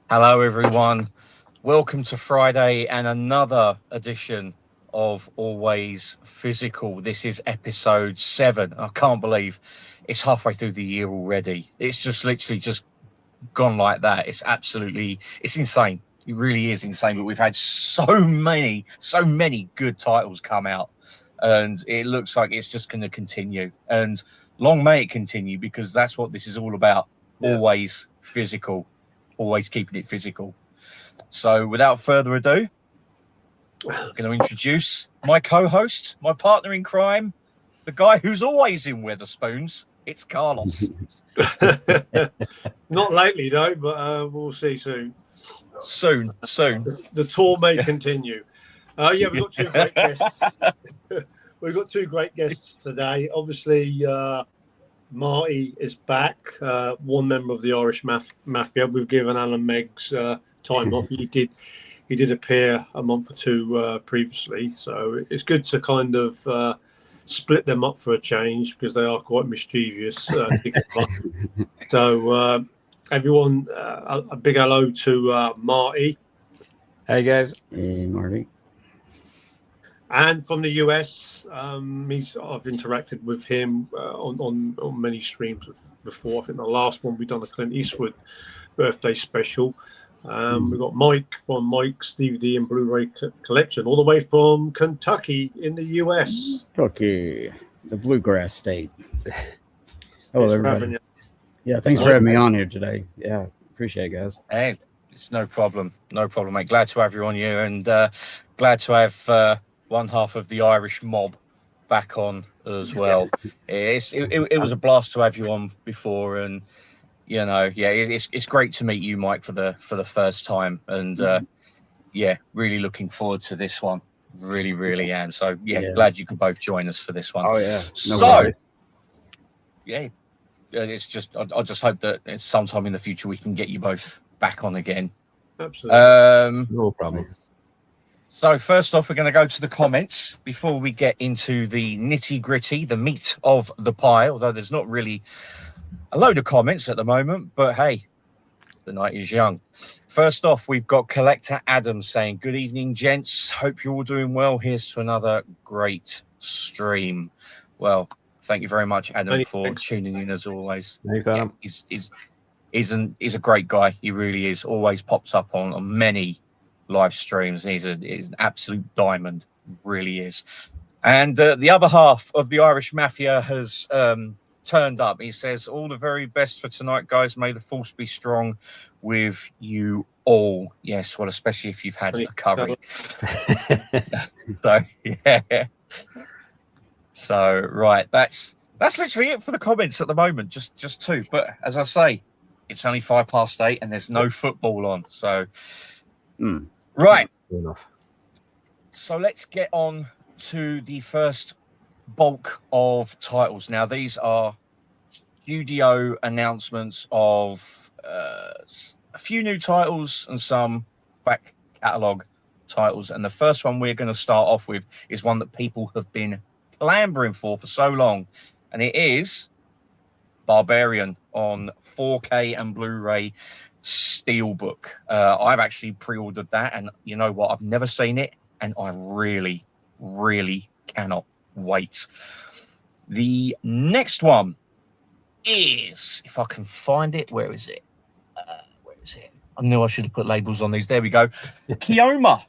Hello, everyone. Welcome to Friday and another edition of Always Physical. This is episode 7. I can't believe it's halfway through the year already. It's just literally just gone like that. It's insane. It really is insane. But we've had so many good titles come out, and it looks like it's just going to continue. And long may it continue, because that's what this is all about. Yeah. Always physical. Always keeping it physical. So without further ado, I'm going to introduce my co-host, my partner in crime, the guy who's always in Weatherspoons. It's Carlos. Not lately though, but we'll see soon. Soon. The tour may continue. We've got two great guests. We've got two great guests today. Obviously, Marty is back, one member of the Irish Mafia. We've given Alan Meggs time off. He did appear a month or two previously, so it's good to kind of split them up for a change, because they are quite mischievous. So everyone, a big hello to Marty. Hey guys. Hey Marty. And from the US, I've interacted with him on many streams before. I think the last one we've done a Clint Eastwood birthday special. We've got Mike from Mike's DVD and Blu-ray collection, all the way from Kentucky in the US. Kentucky, the bluegrass state. Hello, everybody. Yeah, thanks for having me on here today. Yeah, appreciate it, guys. Hey, it's no problem, mate. Glad to have you on here, and glad to have one half of the Irish mob back on as well. It was a blast to have you on before, and it's great to meet you, Mike, for the first time, and really looking forward to this one. Really am. So glad you could both join us for this one. Oh yeah. It's just I just hope that it's sometime in the future we can get you both back on again. Absolutely. No problem. So first off, we're going to go to the comments before we get into the nitty-gritty, the meat of the pie, although there's not really a load of comments at the moment, but hey, the night is young. First off, we've got Collector Adam saying, "Good evening, gents. Hope you're all doing well. Here's to another great stream." Well, thank you very much, Adam, for tuning in as always. Thanks, Adam. He's a great guy. He really is. Always pops up on many live streams. He's an absolute diamond, really is. And the other half of the Irish Mafia has turned up. He says, "All the very best for tonight, guys. May the force be strong with you all." Yes, well, especially if you've had a curry. So yeah. So right, that's literally it for the comments at the moment. Just two. But as I say, it's only 8:05, and there's no football on. So right. Fair enough. So let's get on to the first bulk of titles. Now, these are studio announcements of a few new titles and some back catalogue titles. And the first one we're going to start off with is one that people have been clambering for so long. And it is Barbarian on 4K and Blu-ray Steelbook. I've actually pre-ordered that, and you know what? I've never seen it, and I really cannot wait. The next one is, if I can find it, where is it? I knew I should have put labels on these. There we go. Kioma,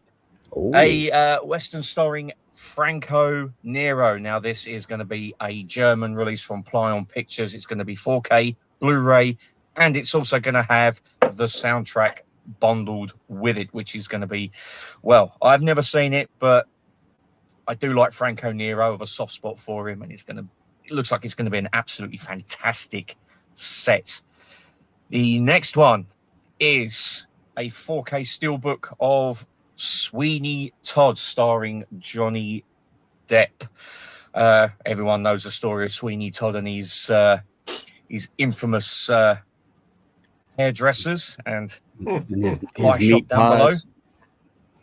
a Western starring Franco Nero. Now, this is going to be a German release from Plyon Pictures. It's going to be 4K, Blu-ray, and it's also going to have the soundtrack bundled with it, which is going to be, well, I've never seen it, but I do like Franco Nero. I have a soft spot for him, and it looks like it's going to be an absolutely fantastic set. The next one is a 4K steelbook of Sweeney Todd starring Johnny Depp. Everyone knows the story of Sweeney Todd and his infamous hairdressers and his pie shop meat down below. pies.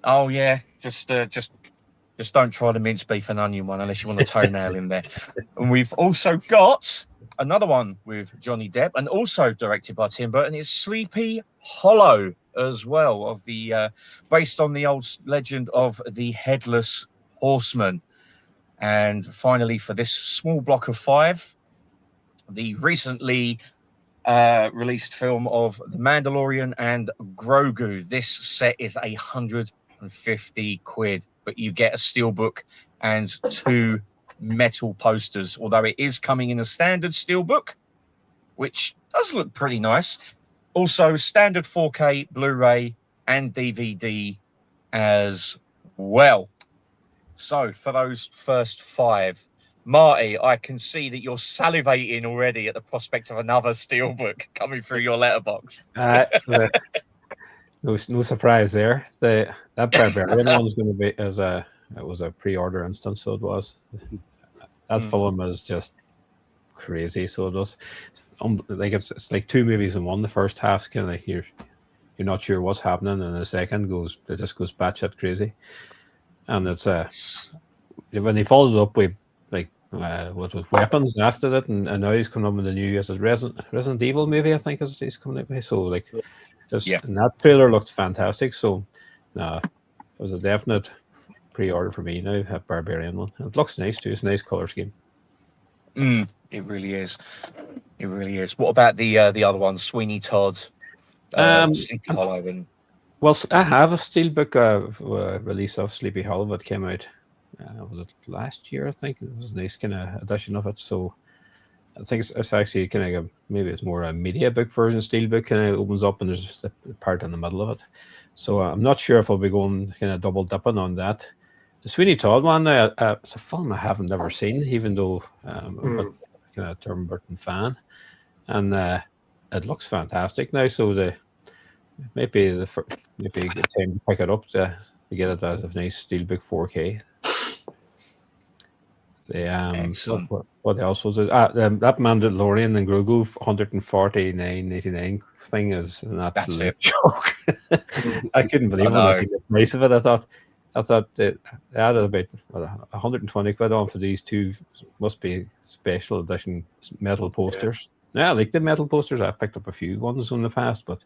Oh yeah, just don't try the mince beef and onion one unless you want a toenail in there. And we've also got another one with Johnny Depp and also directed by Tim Burton. It's Sleepy Hollow, as well, of the based on the old legend of the Headless Horseman. And finally, for this small block of 5, the recently released film of The Mandalorian and Grogu. This set is 150 quid, but you get a steelbook and 2 metal posters, although it is coming in a standard steelbook, which does look pretty nice. Also, standard 4K Blu-ray and DVD as well. So, for those first 5, Marty, I can see that you're salivating already at the prospect of another steelbook coming through your letterbox. No surprise there. That Barbarian one's going to be it was a pre-order instance, so it was. That film is just crazy. So it was it's like 2 movies in one. The first half's kind of like you're not sure what's happening, and the second just goes batshit crazy. And it's when he follows up with with weapons after that, and now he's coming up with a new Resident Evil movie, I think he's coming out with. So and that trailer looked fantastic. So it was a definite pre-order for me now. That Barbarian one. It looks nice too. It's a nice color scheme. It really is. It really is. What about the other one, Sweeney Todd? Sleepy Hollow and... Well, I have a steelbook release of Sleepy Hollow that came out. Was it last year? I think it was a nice kind of edition of it. So I think it's actually kind of maybe it's more a media book version. Steelbook kind of opens up and there's a part in the middle of it. So I'm not sure if I'll be going kind of double dipping on that. The Sweeney Todd one, it's a film I haven't ever seen, even though I'm a kind of Tim Burton fan, and it looks fantastic now. So maybe a good time to pick it up to get it as a nice steelbook 4K. What else was it? That Mandalorian and Grogu 149.99 thing is an absolute joke. I couldn't believe when I seen the price of it. I thought they added about 120 quid on for these 2 must be special edition metal posters. Yeah, I like the metal posters. I picked up a few ones in the past, but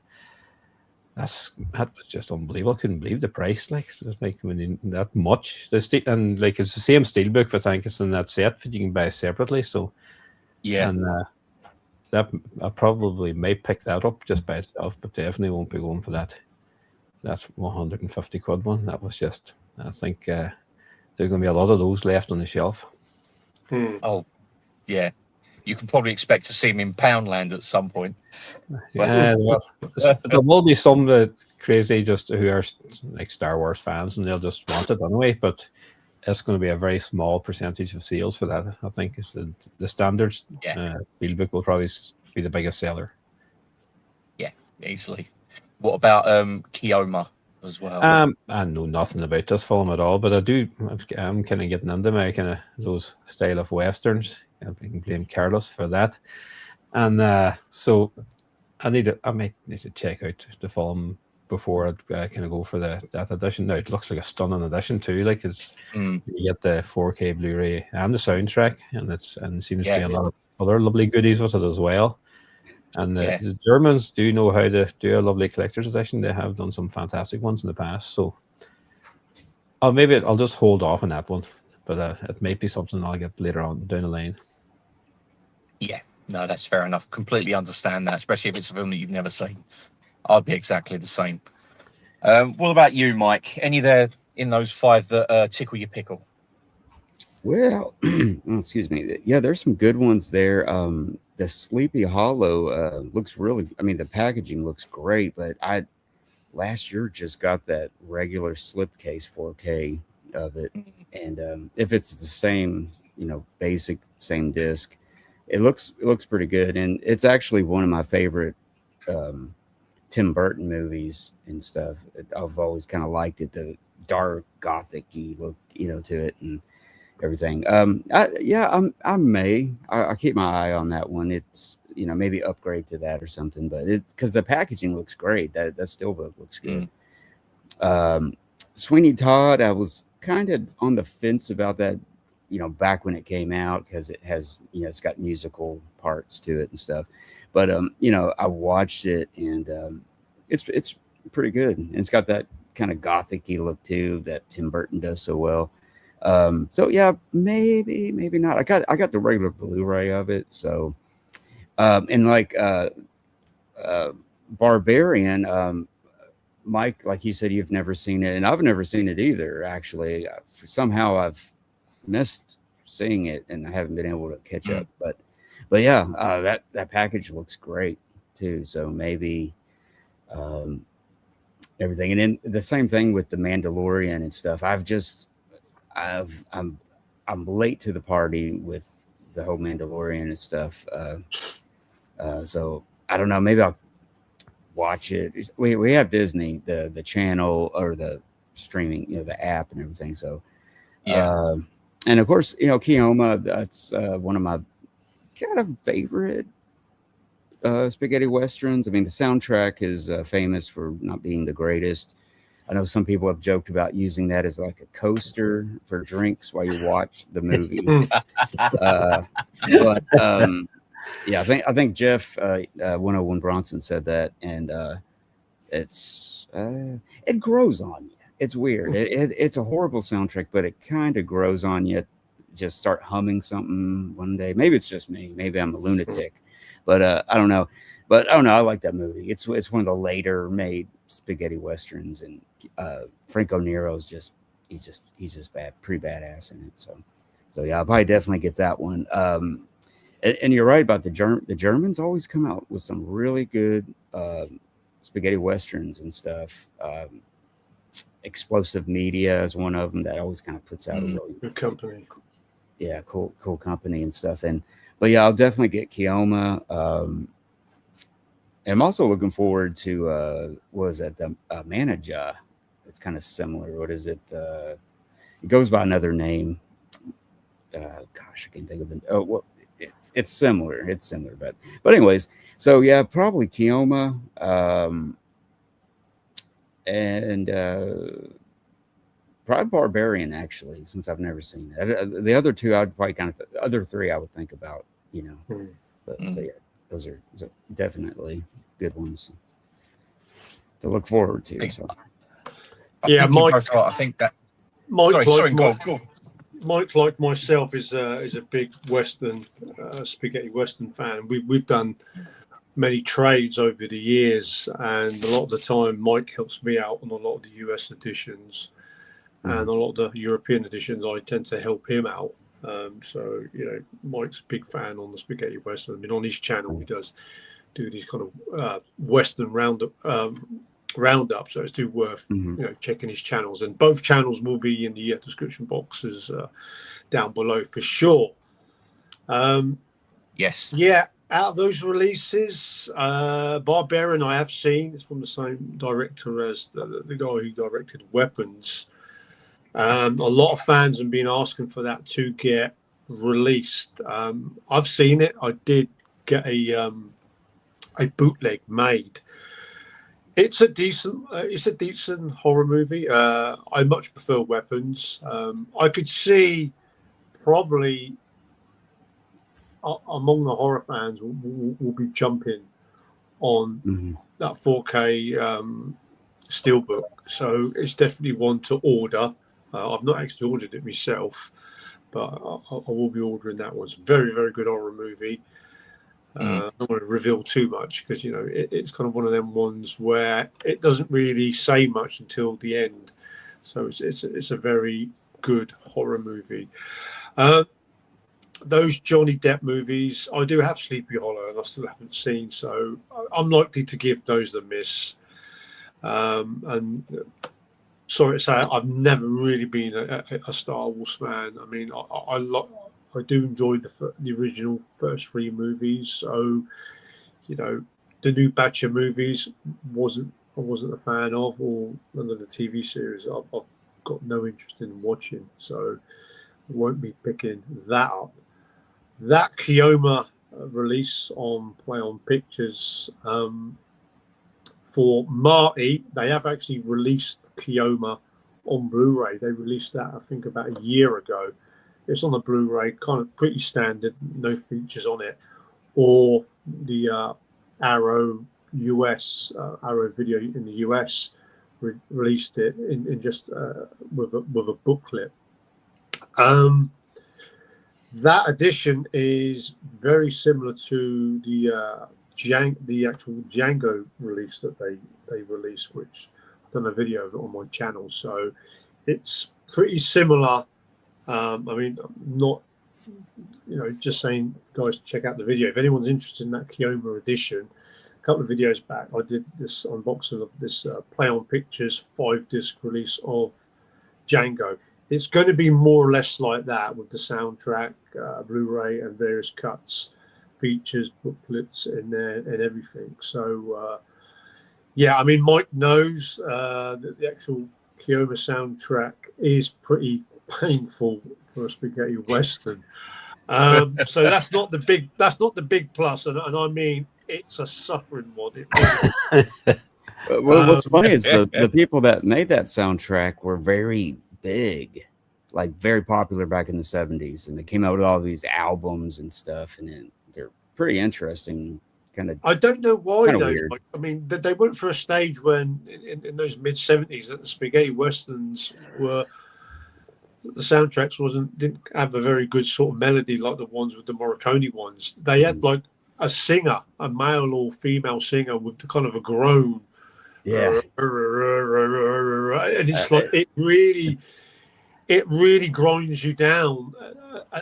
that was just unbelievable. I couldn't believe the price. It's like when that much. And like it's the same steelbook for Tankus in that set that you can buy separately. So and that I probably may pick that up just by itself, but definitely won't be going for that. That's 150 quid one. That was just. I think there's going to be a lot of those left on the shelf. Oh, yeah. You can probably expect to see them in Poundland at some point. Yeah, there will be some crazy just who are like Star Wars fans, and they'll just want it anyway. But it's going to be a very small percentage of sales for that. I think it's the standards. Steelbook will probably be the biggest seller. Yeah, easily. What about Kioma as well? I know nothing about this film at all, but I'm kind of getting into my kind of those style of westerns. I can blame Carlos for that, and so I might need to check out the film before I kind of go for that edition. Now it looks like a stunning edition too. Like you get the 4K Blu-ray and the soundtrack, and it seems to be a lot of other lovely goodies with it as well. And the Germans do know how to do a lovely collector's edition. They have done some fantastic ones in the past. So I'll just hold off on that one, but it might be something I'll get later on down the line. Yeah, no, that's fair enough. Completely understand that, especially if it's a film that you've never seen. I'd be exactly the same. What about you, Mike? Any there in those 5 that tickle your pickle? Well, excuse me. Yeah, there's some good ones there. The Sleepy Hollow looks really, the packaging looks great, but I last year just got that regular slipcase 4K of it. And if it's the same, basic, same disc, it looks pretty good. And it's actually one of my favorite Tim Burton movies and stuff. I've always kind of liked it, the dark gothic-y look, to it and everything. I keep my eye on that one. It's, maybe upgrade to that or something, but because the packaging looks great. That steelbook looks good. Sweeney Todd, I was kind of on the fence about that, back when it came out, because it has, it's got musical parts to it and stuff. But I watched it, and it's pretty good. And it's got that kind of gothic-y look too that Tim Burton does so well. So yeah, maybe not. I got the regular Blu-ray of it. So and like Barbarian, Mike, like you said, you've never seen it, and I've never seen it either. Actually, somehow I've missed seeing it, and I haven't been able to catch up. But yeah, that package looks great too. So maybe everything, and then the same thing with the Mandalorian and stuff. I'm late to the party with the whole Mandalorian and stuff. So I don't know. Maybe I'll watch it. We have Disney, the channel or the streaming, the app and everything. So yeah. And of course, Keoma. That's one of my kind of favorite spaghetti westerns. I mean, the soundtrack is famous for not being the greatest. I know some people have joked about using that as like a coaster for drinks while you watch the movie. But yeah, I think Jeff 101 Bronson said that, and it grows on you. It's weird. It's a horrible soundtrack, but it kind of grows on you. Just start humming something one day. Maybe it's just me. Maybe I'm a lunatic, but I don't know. But I don't know. I like that movie. It's one of the later made spaghetti westerns, and Franco Nero's he's just pretty badass in it. So yeah, I'll probably definitely get that one. And you're right about the Germans always come out with some really good spaghetti westerns and stuff. Explosive Media is one of them that always kind of puts out a really good company. Yeah, cool company and stuff. But yeah, I'll definitely get Keoma. I'm also looking forward to the Manager. It's kind of similar. What is it? It goes by another name. Gosh, I can't think of it. Oh, well, it's similar. But anyways, so yeah, probably Keoma. And probably Barbarian, actually, since I've never seen it. The other two, I'd probably other three I would think about, But yeah, those are definitely good ones to look forward to. So. Yeah, Mike. I think that. Mike, go. Mike, like myself, is a big Western spaghetti Western fan. We've done many trades over the years, and a lot of the time Mike helps me out on a lot of the US editions, and a lot of the European editions I tend to help him out. So Mike's a big fan on the spaghetti Western. I mean, on his channel he does do these kind of Western roundup. So it's worth checking his channels, and both channels will be in the description boxes down below for sure. Yes. Yeah. Out of those releases, Barbarian I have seen. It's from the same director as the guy who directed Weapons. A lot of fans have been asking for that to get released. I've seen it. I did get a bootleg made. It's a decent horror movie. I much prefer Weapons. I could see probably among the horror fans will be jumping on that 4K steelbook. So it's definitely one to order. I've not actually ordered it myself, but I will be ordering that one. It's a very, very good horror movie. I don't want to reveal too much because it's kind of one of them ones where it doesn't really say much until the end. So it's a very good horror movie. Those Johnny Depp movies, I do have Sleepy Hollow, and I still haven't seen, so I'm likely to give those a miss. And sorry to say, I've never really been a Star Wars fan. I mean, I do enjoy the original first three movies. So, the new batch of movies I wasn't a fan of, or none of the TV series I've got no interest in watching. So, I won't be picking that up. That Keoma release on Play On Pictures for Marty, they have actually released Keoma on Blu-ray. They released that, I think, about a year ago. It's on the Blu-ray, kind of pretty standard, no features on it, or the Arrow US Arrow Video in the US released it in just with a booklet. That edition is very similar to the actual Django release that they released, which I've done a video of it on my channel. So it's pretty similar. I mean, not, just saying, guys, check out the video. If anyone's interested in that Kioma edition, a couple of videos back, I did this unboxing of this Play on Pictures 5-disc release of Django. It's going to be more or less like that with the soundtrack, Blu-ray, and various cuts, features, booklets in there, and everything. So, yeah, I mean, Mike knows that the actual Kioma soundtrack is pretty painful for a spaghetti western. So that's not the big plus, and I mean, it's a suffering one. Well, what's funny is the people that made that soundtrack were very big, like very popular back in the 70s, and they came out with all these albums and stuff, and they're pretty interesting. Kind of, I don't know why though. Weird. I mean, they went for a stage when in those mid 70s that the spaghetti westerns were, the soundtracks didn't have a very good sort of melody like the ones with the Morricone ones. They had like a singer, a male or female singer with the kind of a groan. yeah. And it's like it really grinds you down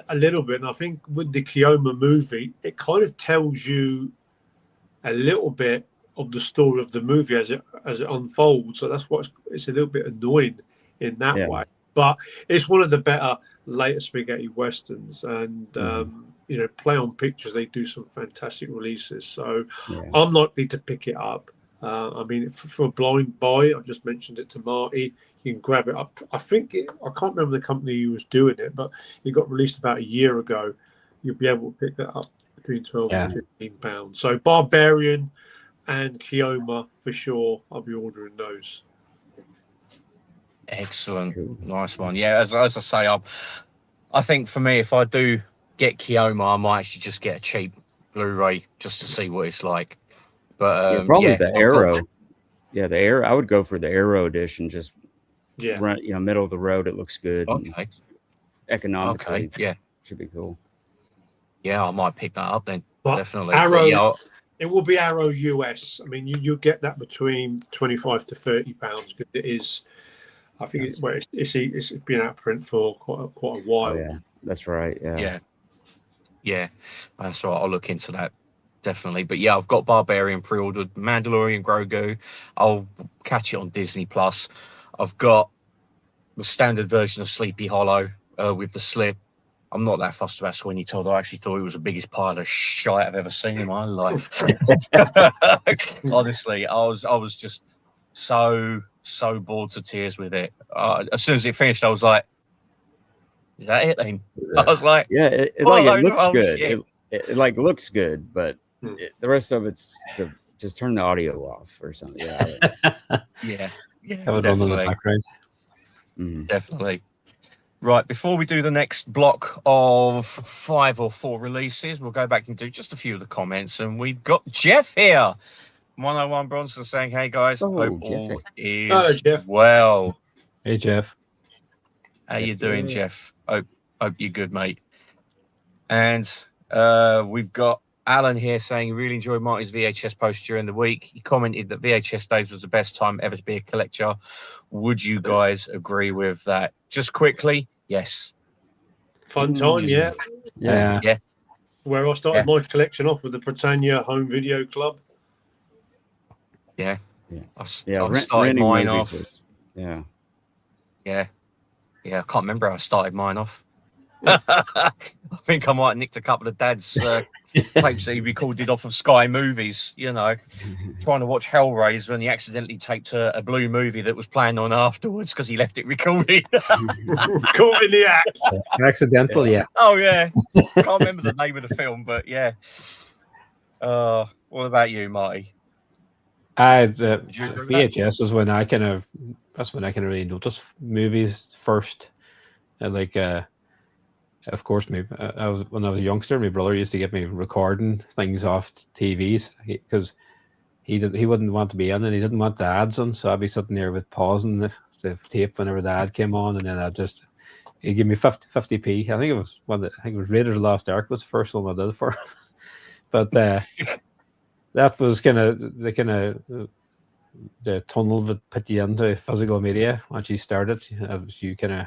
a little bit. And I think with the Kioma movie, it kind of tells you a little bit of the story of the movie as it unfolds. So that's what it's a little bit annoying in that way. But it's one of the better later spaghetti westerns, and Play on Pictures, they do some fantastic releases. So I'm likely to pick it up. I mean, for a blind buy, I just mentioned it to Marty. You can grab it up. I can't remember the company who was doing it, but it got released about a year ago. You'll be able to pick that up between £12 and £15. So Barbarian and Kioma for sure. I'll be ordering those. Excellent, nice one. Yeah, as I say, I think for me, if I do get Kioma, I might actually just get a cheap Blu-ray just to see what it's like. But probably the Arrow. Yeah, the Arrow. I would go for the Arrow edition. Just run, middle of the road. It looks good. Okay. Economically. Okay. Yeah. Should be cool. Yeah, I might pick that up then. But definitely. Arrow. It will be Arrow US. I mean, you get that between £25 to £30 because it is. I think it's been out of print for quite a while. Oh, yeah, that's right. Yeah. That's right. I'll look into that. Definitely. But yeah, I've got Barbarian pre-ordered, Mandalorian Grogu. I'll catch it on Disney Plus. I've got the standard version of Sleepy Hollow with the slip. I'm not that fussed about Sweeney Todd. I actually thought it was the biggest pile of shite I've ever seen in my life. Honestly, I was just so bored to tears with it. As soon as it finished, I was like, "Is that it?" Then I was like, "Yeah, it looks good. It like looks good, but the rest of it's just turn the audio off or something." Yeah, Have it on in the background. Definitely. Right, before we do the next block of 5 or 4 releases, we'll go back and do just a few of the comments. And we've got Jeff here. 101 Bronson saying, "Hey guys, hope all is well." Hey Jeff. How you doing, Jeff? Hope you're good, mate. And we've got Alan here saying he really enjoyed Marty's VHS post during the week. He commented that VHS days was the best time ever to be a collector. Would you guys agree with that? Just quickly, yes. Fun time, yeah. Where I started my collection off with the Britannia Home Video Club. I started renting mine off. Yeah. I can't remember how I started mine off. I think I might have nicked a couple of Dad's tapes that he recorded off of Sky Movies, trying to watch Hellraiser, and he accidentally taped a blue movie that was playing on afterwards because he left it recorded. Caught in the act. Accidentally, yeah. Oh, yeah. Can't remember the name of the film, but yeah. What about you, Marty? VHS is when I that's when I kind of really notice movies first. Of course, when I was a youngster, my brother used to get me recording things off TVs because he wouldn't want to be in, and he didn't want the ads on, so I'd be sitting there with pausing the tape whenever the ad came on, and then he'd give me 50p. I think it was Raiders of the Lost Ark was the first one I did for him. But that was the tunnel that put you into physical media once you started.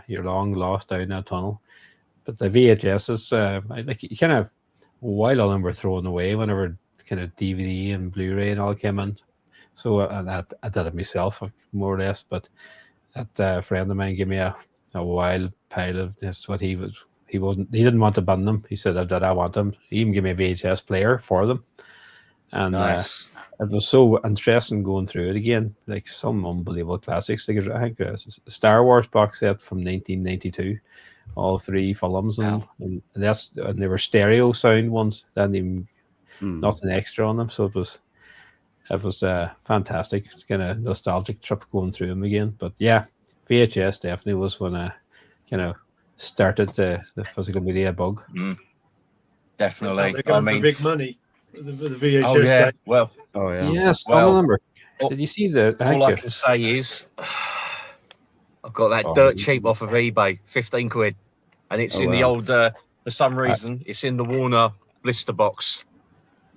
You're long lost down that tunnel. But the VHSs, like you kind of, while all them were thrown away whenever kind of DVD and Blu-ray and all came in. So I did it myself, more or less. But that friend of mine gave me a wild pile of this. What he didn't want to bin them. He said, I want them. He even gave me a VHS player for them. And nice. It was so interesting going through it again, like some unbelievable classics. Like I think a Star Wars box set from 1992, all 3 films, and they were stereo sound ones. Then even nothing extra on them, so it was fantastic. It's kind of nostalgic trip going through them again. But yeah, VHS definitely was when I kind of started the physical media bug. Definitely. They're going for big money. The VHS. Oh yeah. Tape. Well. Oh yeah. Yes. Did you see the? All I can say is, I've got that dirt cheap off of eBay, 15 quid, and it's in the old. For some reason, it's in the Warner blister box.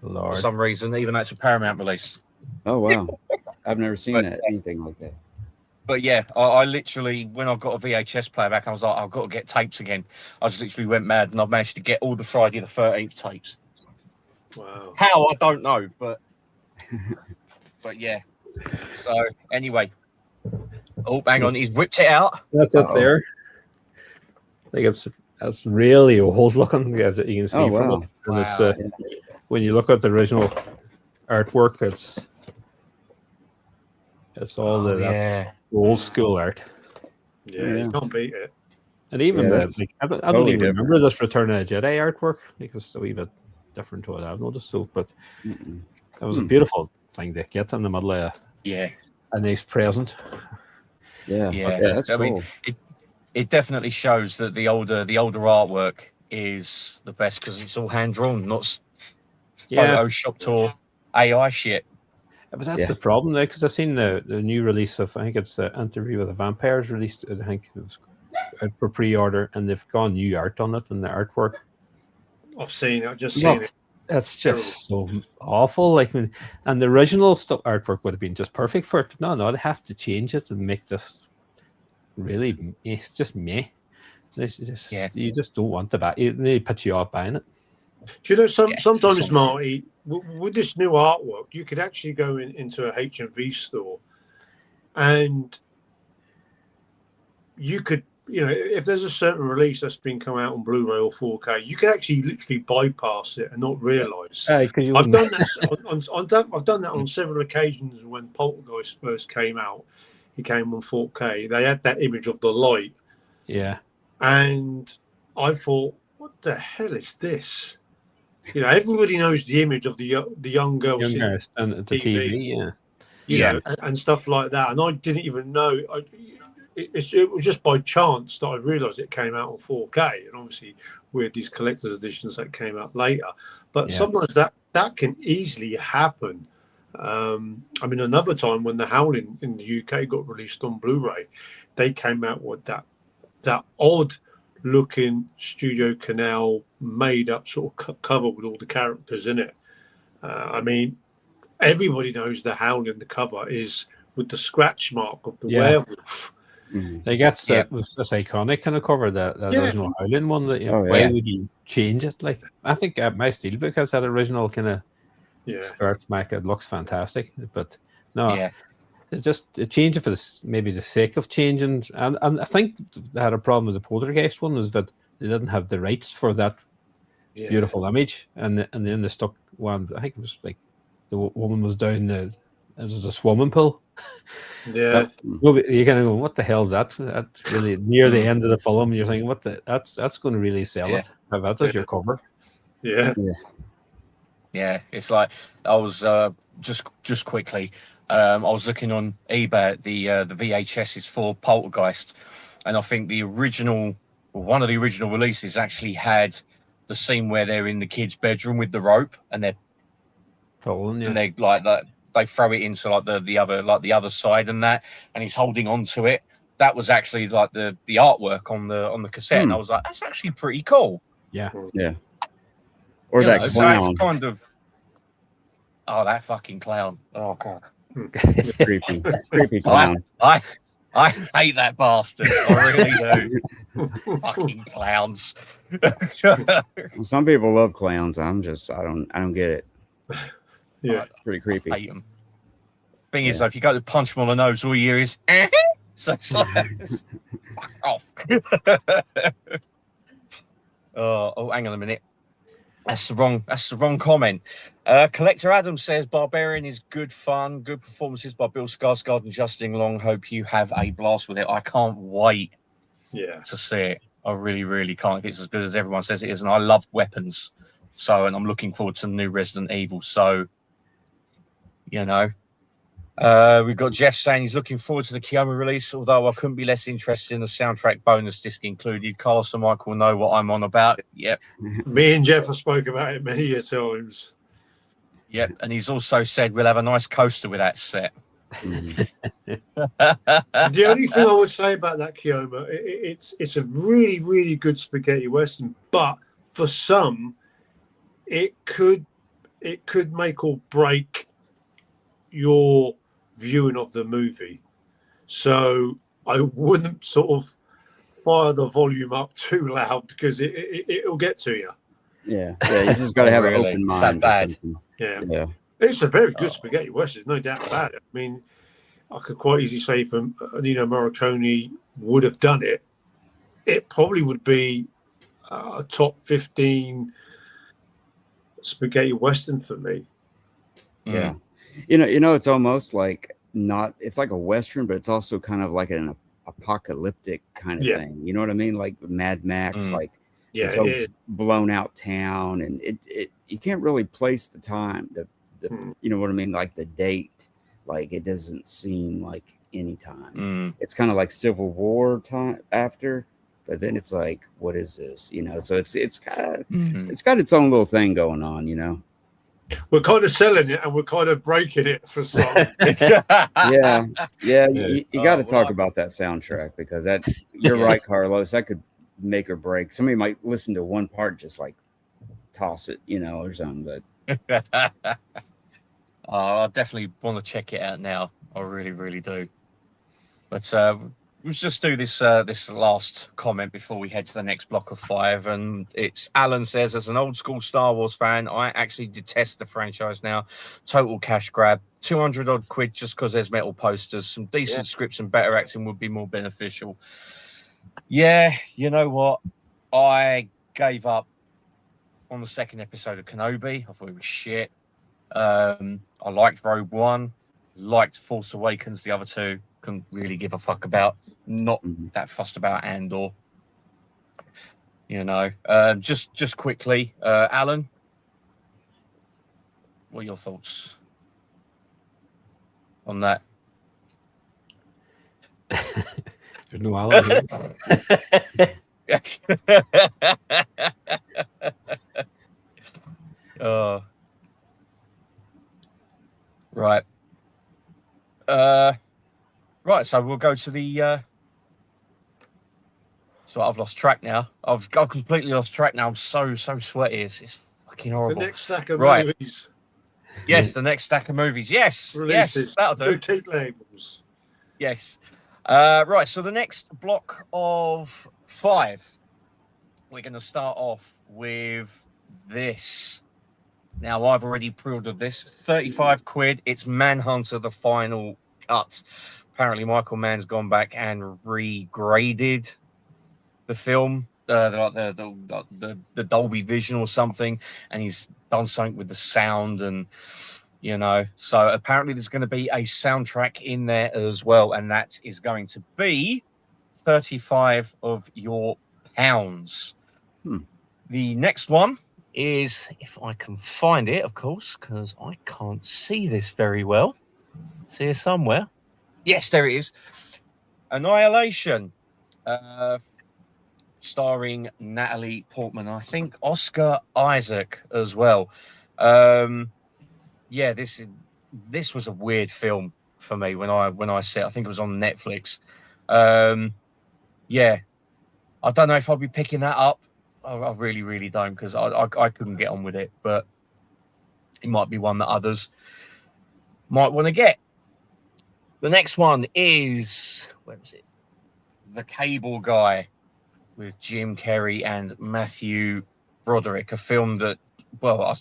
Lord. For some reason, even though it's a Paramount release. Oh wow. I've never seen anything like that. But yeah, I literally, when I got a VHS player back, I was like, I've got to get tapes again. I just literally went mad, and I've managed to get all the Friday the 13th tapes. Wow. How, I don't know, but yeah. So anyway, hang on, he's whipped it out. That's it there. I think that's really old looking, as you can see from it. And it's when you look at the original artwork, it's all that's old school art. Yeah, you can't beat it. And even I don't even remember this Return of the Jedi artwork because it's a wee bit different to what I've noticed. So, but it was a beautiful thing to get in the middle of a nice present. Yeah, that's cool. I mean, it definitely shows that the older artwork is the best because it's all hand drawn, not photoshopped or AI shit. But that's the problem there, because I've seen the new release of, I think it's an Interview with the Vampires released, I think it was out for pre-order, and they've gone new art on it and the artwork. I've just seen it. It's just so awful. Like, and the original artwork would have been just perfect for it. But no, they have to change it and make this really. It's just meh. You just don't want to buy. It puts you off buying it. Do you know sometimes, Marty, with this new artwork, you could actually go into a HMV store, and you could. If there's a certain release that's been come out on Blu-ray or 4K, you can actually literally bypass it and not realise. I've done that. I've done that on several occasions when Poltergeist first came out. He came on 4K. They had that image of the light. Yeah. And I thought, what the hell is this? Everybody knows the image of the young girl and the TV, and stuff like that. And I didn't even know. It was just by chance that I realised it came out on 4K, and obviously we had these collector's editions that came out later. But sometimes that can easily happen. I mean, another time when The Howling in the UK got released on Blu-ray, they came out with that odd-looking Studio Canal made-up sort of cover with all the characters in it. I mean, everybody knows The Howling, the cover is with the scratch mark of the werewolf. They get that was this iconic kind of cover, the original Howling one. That why would you change it? Like, I think my Steelbook has that original kind of scratch mark. It looks fantastic, but no, it changed it for maybe the sake of changing. And I think they had a problem with the Poltergeist one is that they didn't have the rights for that beautiful image, and then they stuck one. I think it was like the woman was down a swimming pool. Yeah, you're kind of going, what the hell's that? That's really near the end of the film. You're thinking, that's going to really sell it. Have that as your cover. Yeah. It's like I was just quickly. I was looking on eBay at the VHSs for Poltergeist, and I think one of the original releases actually had the scene where they're in the kid's bedroom with the rope and they're pulling, and they're like that. they throw it into like the other side and that, and he's holding on to it. That was actually like the artwork on the cassette, and I was like, that's actually pretty cool. Yeah. Or You that know, clown. So it's kind of that fucking clown. Oh god, creepy clown. I hate that bastard. I really do. Fucking clowns. Some people love clowns. I don't get it. Yeah, pretty creepy. I hate them. Thing is, though, if you go to punch them on the nose, all you hear is so it's like fuck off. Oh, hang on a minute. That's the wrong comment. Collector Adam says Barbarian is good fun, good performances by Bill Skarsgård and Justin Long. Hope you have a blast with it. I can't wait to see it. I really, really can't. It's as good as everyone says it is, and I love weapons. So, and I'm looking forward to the new Resident Evil. So, you know, we've got Jeff saying he's looking forward to the Kiyomi release, although I couldn't be less interested in the soundtrack bonus disc included. Carlos and Michael know what I'm on about. Yep. Me and Jeff have spoke about it many times. Yep. And he's also said we'll have a nice coaster with that set. The only thing I would say about that Kiyomi, it's a really, really good spaghetti western, but for some, it could make or break your viewing of the movie. So I wouldn't sort of fire the volume up too loud because it'll get to you. Yeah, you just got to have an open mind. Bad. Yeah. It's a very good spaghetti western, no doubt about it. I mean, I could quite easily say if Ennio Morricone would have done it, it probably would be a top 15 spaghetti western for me. Yeah. You know, it's almost like it's like a western, but it's also kind of like an apocalyptic kind of thing. You know what I mean? Like Mad Max, like this whole blown out town, and it you can't really place the time, you know what I mean? Like the date, like it doesn't seem like any time. It's kind of like Civil War time after, but then it's like, what is this? You know, so it's kind of it's got its own little thing going on, you know. We're kind of selling it and we're kind of breaking it for some. yeah. You got to talk about that soundtrack because you're right, Carlos. That could make or break. Somebody might listen to one part, just like toss it, you know, or something. But I definitely want to check it out now. I really, really do. But let's just do this last comment before we head to the next block of 5. And it's Alan says, as an old school Star Wars fan, I actually detest the franchise now. Total cash grab. 200 odd quid just because there's metal posters. Some decent scripts and better acting would be more beneficial. Yeah, you know what? I gave up on the second episode of Kenobi. I thought it was shit. I liked Rogue One, liked Force Awakens. The other two couldn't really give a fuck about. Not that fussed about Andor. You know, just quickly, Alan, what are your thoughts on that? There's no Alan here. Right. Right, so we'll go to the so I've lost track now. I've completely lost track now. I'm so sweaty. It's fucking horrible. The next stack of movies. Yes, the next stack of movies. Yes. Releases. Yes, that'll do. Boutique labels. Yes. Right, so the next block of 5, we're going to start off with this. Now, I've already pre-ordered this. 35 quid. It's Manhunter, the final cut. Apparently, Michael Mann's gone back and regraded the film, the Dolby Vision or something, and he's done something with the sound and, you know. So apparently there's going to be a soundtrack in there as well, and that is going to be 35 of your pounds. The next one is, if I can find it, of course, because I can't see this very well. It's here somewhere. Yes, there it is. Annihilation, starring Natalie Portman. I think Oscar Isaac as well. Yeah, this is this was a weird film for me when I said, I think it was on Netflix. Yeah, I don't know if I'll be picking that up. I really don't, because I couldn't get on with it, but it might be one that others might want to get. The next one is, where is it? The Cable Guy with Jim Carrey and Matthew Broderick, a film that, well,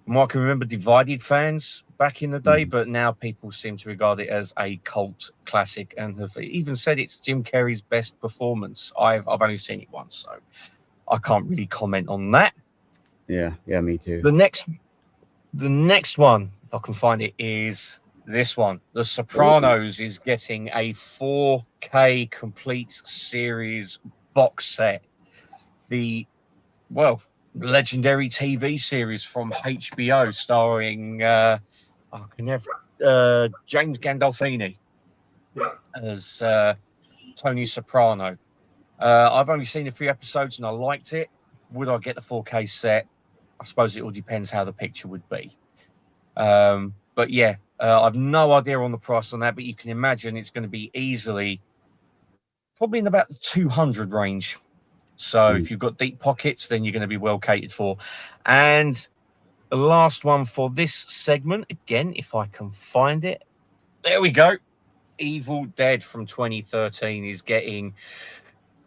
from what I can remember, divided fans back in the day, but now people seem to regard it as a cult classic and have even said it's Jim Carrey's best performance. I've only seen it once, so I can't really comment on that. Yeah, me too. The next one, if I can find it, is this one. The Sopranos is getting a 4K complete series box set. The, well, legendary TV series from HBO starring James Gandolfini as Tony Soprano. I've only seen a few episodes and I liked it. Would I get the 4K set? I suppose it all depends how the picture would be. But yeah, I've no idea on the price on that, but you can imagine it's going to be easily probably in about the 200 range. So if you've got deep pockets, then you're going to be well catered for. And the last one for this segment, again, if I can find it. There we go. Evil Dead from 2013 is getting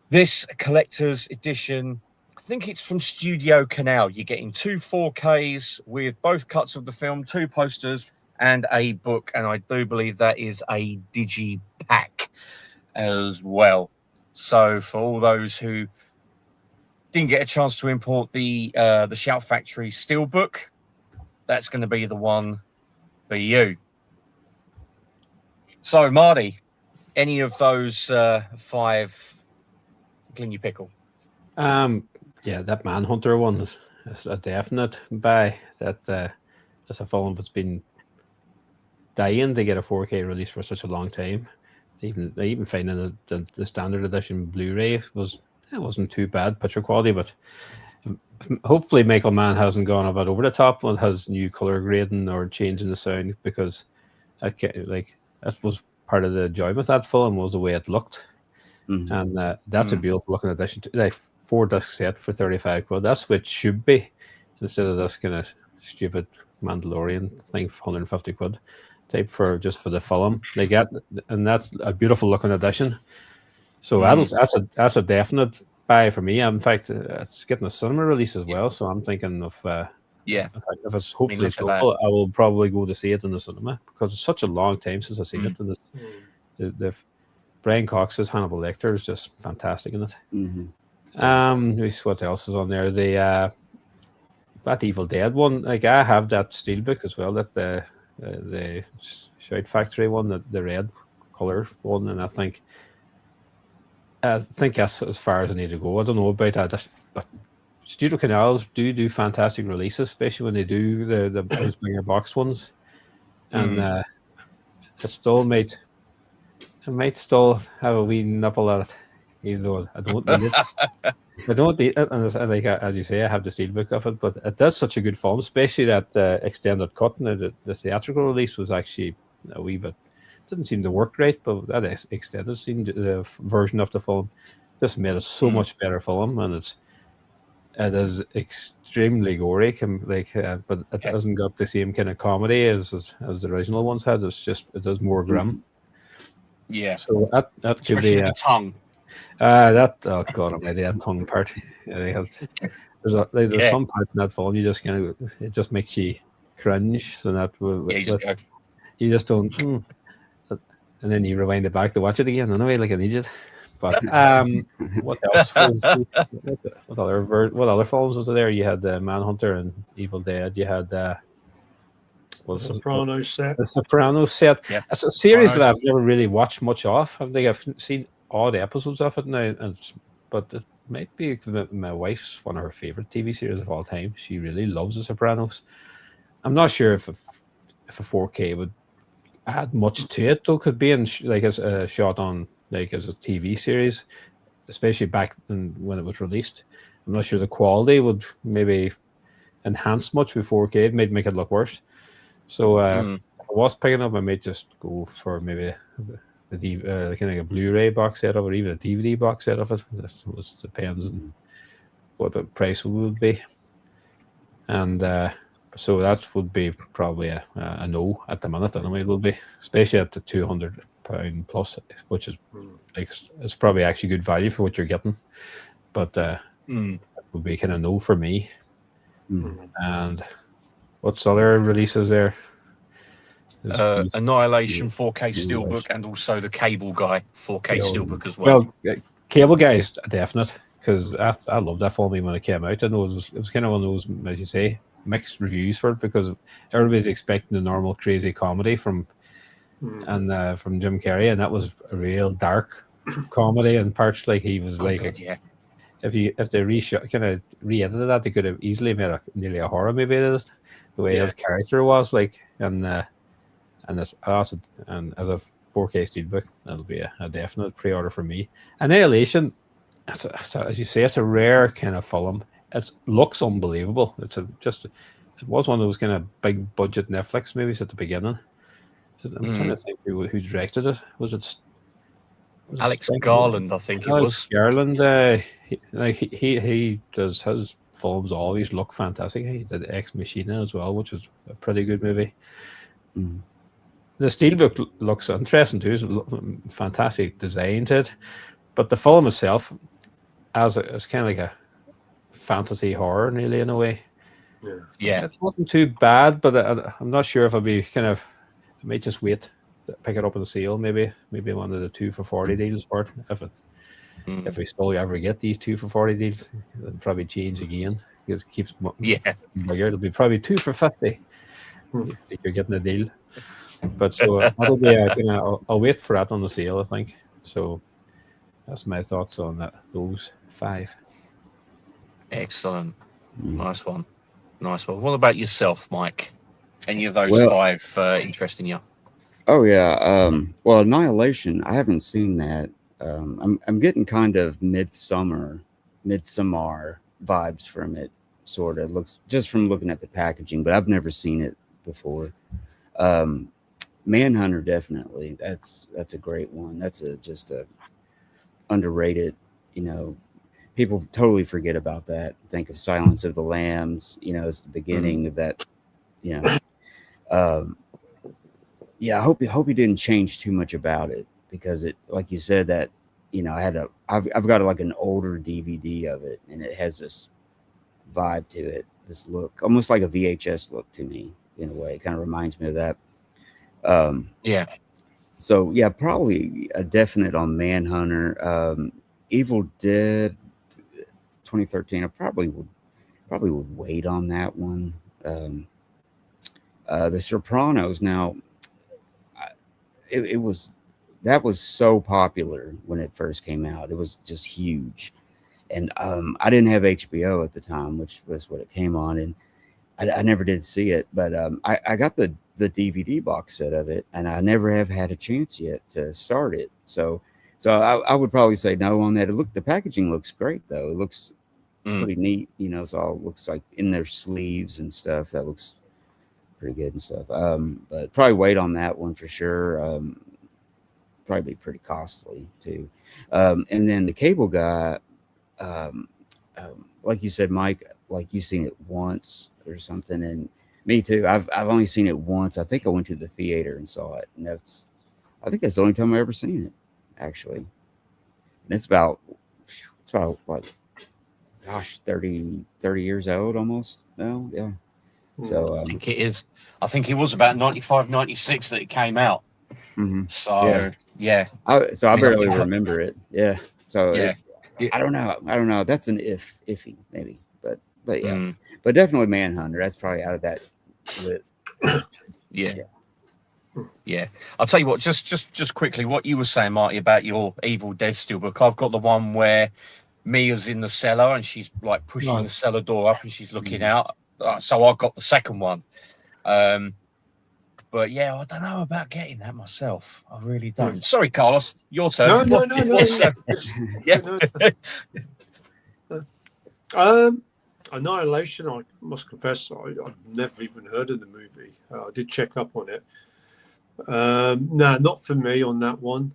this collector's edition. I think it's from Studio Canal. You're getting 2 4Ks with both cuts of the film, 2 posters, and a book. And I do believe that is a digipack as well. So for all those who didn't get a chance to import the Shout Factory Steelbook, that's going to be the one for you. So, Marty, any of those 5 tickling your pickle? Yeah, that Manhunter one is a definite buy. That's a film that's been dying to get a 4K release for such a long time. Even finding the standard edition Blu-ray wasn't too bad picture quality, but hopefully Michael Mann hasn't gone a bit over the top and has new color grading or changing the sound, because that was part of the enjoyment of that film, was the way it looked. And that's a beautiful looking addition to, like, 4-disc set for 35 quid. That's what it should be, instead of this kind of stupid Mandalorian thing for 150 quid type for the film. They get, and that's a beautiful looking addition. So that's a definite buy for me. In fact, it's getting a cinema release as well. So I'm thinking of if it's hopefully local, I will probably go to see it in the cinema, because it's such a long time since I've seen it. And the Brian Cox's Hannibal Lecter is just fantastic in it. What else is on there? That Evil Dead one. Like, I have that steelbook as well. That the Shout Factory one, the red color one, and I think that's as far as I need to go. I don't know about that, but Studio Canals do fantastic releases, especially when they do those bigger box ones, and it might still have a wee nipple at it, even though I don't need it. I don't need it, and like, as you say, I have the steelbook of it, but it does such a good film, especially that extended cut. And the theatrical release was actually a wee bit, didn't seem to work great, but that extended the version of the film just made it so much better film, and it is extremely gory, but it hasn't got the same kind of comedy as the original ones had. It does more grim. Yeah. So that could especially be the tongue. Oh god almighty, that tongue part. There's some part in that film it just makes you cringe. So that you just don't, and then you rewind it back to watch it again anyway, like an idiot. But what else what other films was there? You had the Manhunter and Evil Dead. You had the Sopranos set. The Sopranos set. Yeah. It's a series that I've never really watched much of. I think I've seen odd episodes of it now, but it might be my wife's one of her favorite TV series of all time. She really loves The Sopranos. I'm not sure if a 4K would add much to it, though. Could be as a shot on, like, as a TV series, especially back when it was released. I'm not sure the quality would maybe enhance much with 4K. It might make it look worse. So was picking up, I might just go for maybe the kind of a Blu-ray box set of it, or even a DVD box set of it. This depends on what the price would be, and so that would be probably a no at the minute. Anyway, it will be, especially at the £200 plus, which is like it's probably actually good value for what you're getting, but that would be kind of no for me. And what's other releases there? Annihilation 4K Steelbook, and also the Cable Guy 4K Steelbook as well. Well, Cable Guy is definite, because I loved that for me when it came out. I know it was kind of one of those, as you say, mixed reviews for it, because everybody's expecting the normal crazy comedy from Jim Carrey, and that was a real dark comedy in parts. Like he was if they re-edited that, they could have easily made nearly a horror movie out of it, the way his character was like, and as a 4K Steelbook, that'll be a definite pre-order for me. Annihilation, as you say, it's a rare kind of film. It looks unbelievable. It was one of those kind of big budget Netflix movies at the beginning. I'm trying to think who directed it. Was it Alex Garland? I think it was. Garland. He does his films always look fantastic. He did Ex Machina as well, which is a pretty good movie. The Steelbook looks interesting too. It's fantastic design to it, but the film itself, it's kind of like a fantasy horror, nearly, in a way. Yeah. It wasn't too bad, but I'm not sure if I may just wait to pick it up on the sale. Maybe one of the 2 for 40 deals for it. If we still ever get these 2 for 40 deals, it'll probably change again, because it keeps bigger. It'll be probably 2 for 50. If you're getting a deal. But so that'll be I'll wait for that on the sale, I think. So that's my thoughts on those 5. Excellent. Nice one. What about yourself, Mike? Any of those 5 interesting you? Oh yeah. Well, Annihilation, I haven't seen that. I'm getting kind of Midsummer vibes from it. Sort of looks, just from looking at the packaging, but I've never seen it before. Manhunter, definitely. That's a great one. That's just a underrated. People totally forget about that. Think of Silence of the Lambs. As the beginning of that. I hope he didn't change too much about it, because it, like you said, that I've got like an older DVD of it, and it has this vibe to it, this look, almost like a VHS look to me in a way. It kind of reminds me of that. So yeah, probably a definite on Manhunter. Evil Dead 2013. I probably would wait on that one. The Sopranos. Now, that was so popular when it first came out. It was just huge, and I didn't have HBO at the time, which was what it came on, and I never did see it. But I got the DVD box set of it, and I never have had a chance yet to start it. So I would probably say no on that. The packaging looks great though. It looks pretty neat. It's all looks like in their sleeves and stuff. That looks pretty good and stuff. But probably wait on that one for sure. Probably pretty costly too. And then the Cable Guy, like you said, Mike, like you've seen it once or something, and me too. I've only seen it once. I think I went to the theater and saw it, and I think that's the only time I've ever seen it, actually. And it's about like, gosh, 30 years old almost now. Yeah. So I think it is. I think it was about 95, 96 that it came out. So yeah. I barely remember it. Yeah. So I don't know. That's an iffy maybe, but yeah. But definitely Manhunter. That's probably out of that list. Yeah. I'll tell you what. Just quickly, what you were saying, Marty, about your Evil Dead Steelbook. I've got the one where Mia's in the cellar and she's like pushing the cellar door up and she's looking out. So I've got the second one. But yeah, I don't know about getting that myself. I really don't. Sorry, Carlos, your turn. No. Annihilation, I must confess, I've never even heard of the movie. I did check up on it. No, not for me on that one.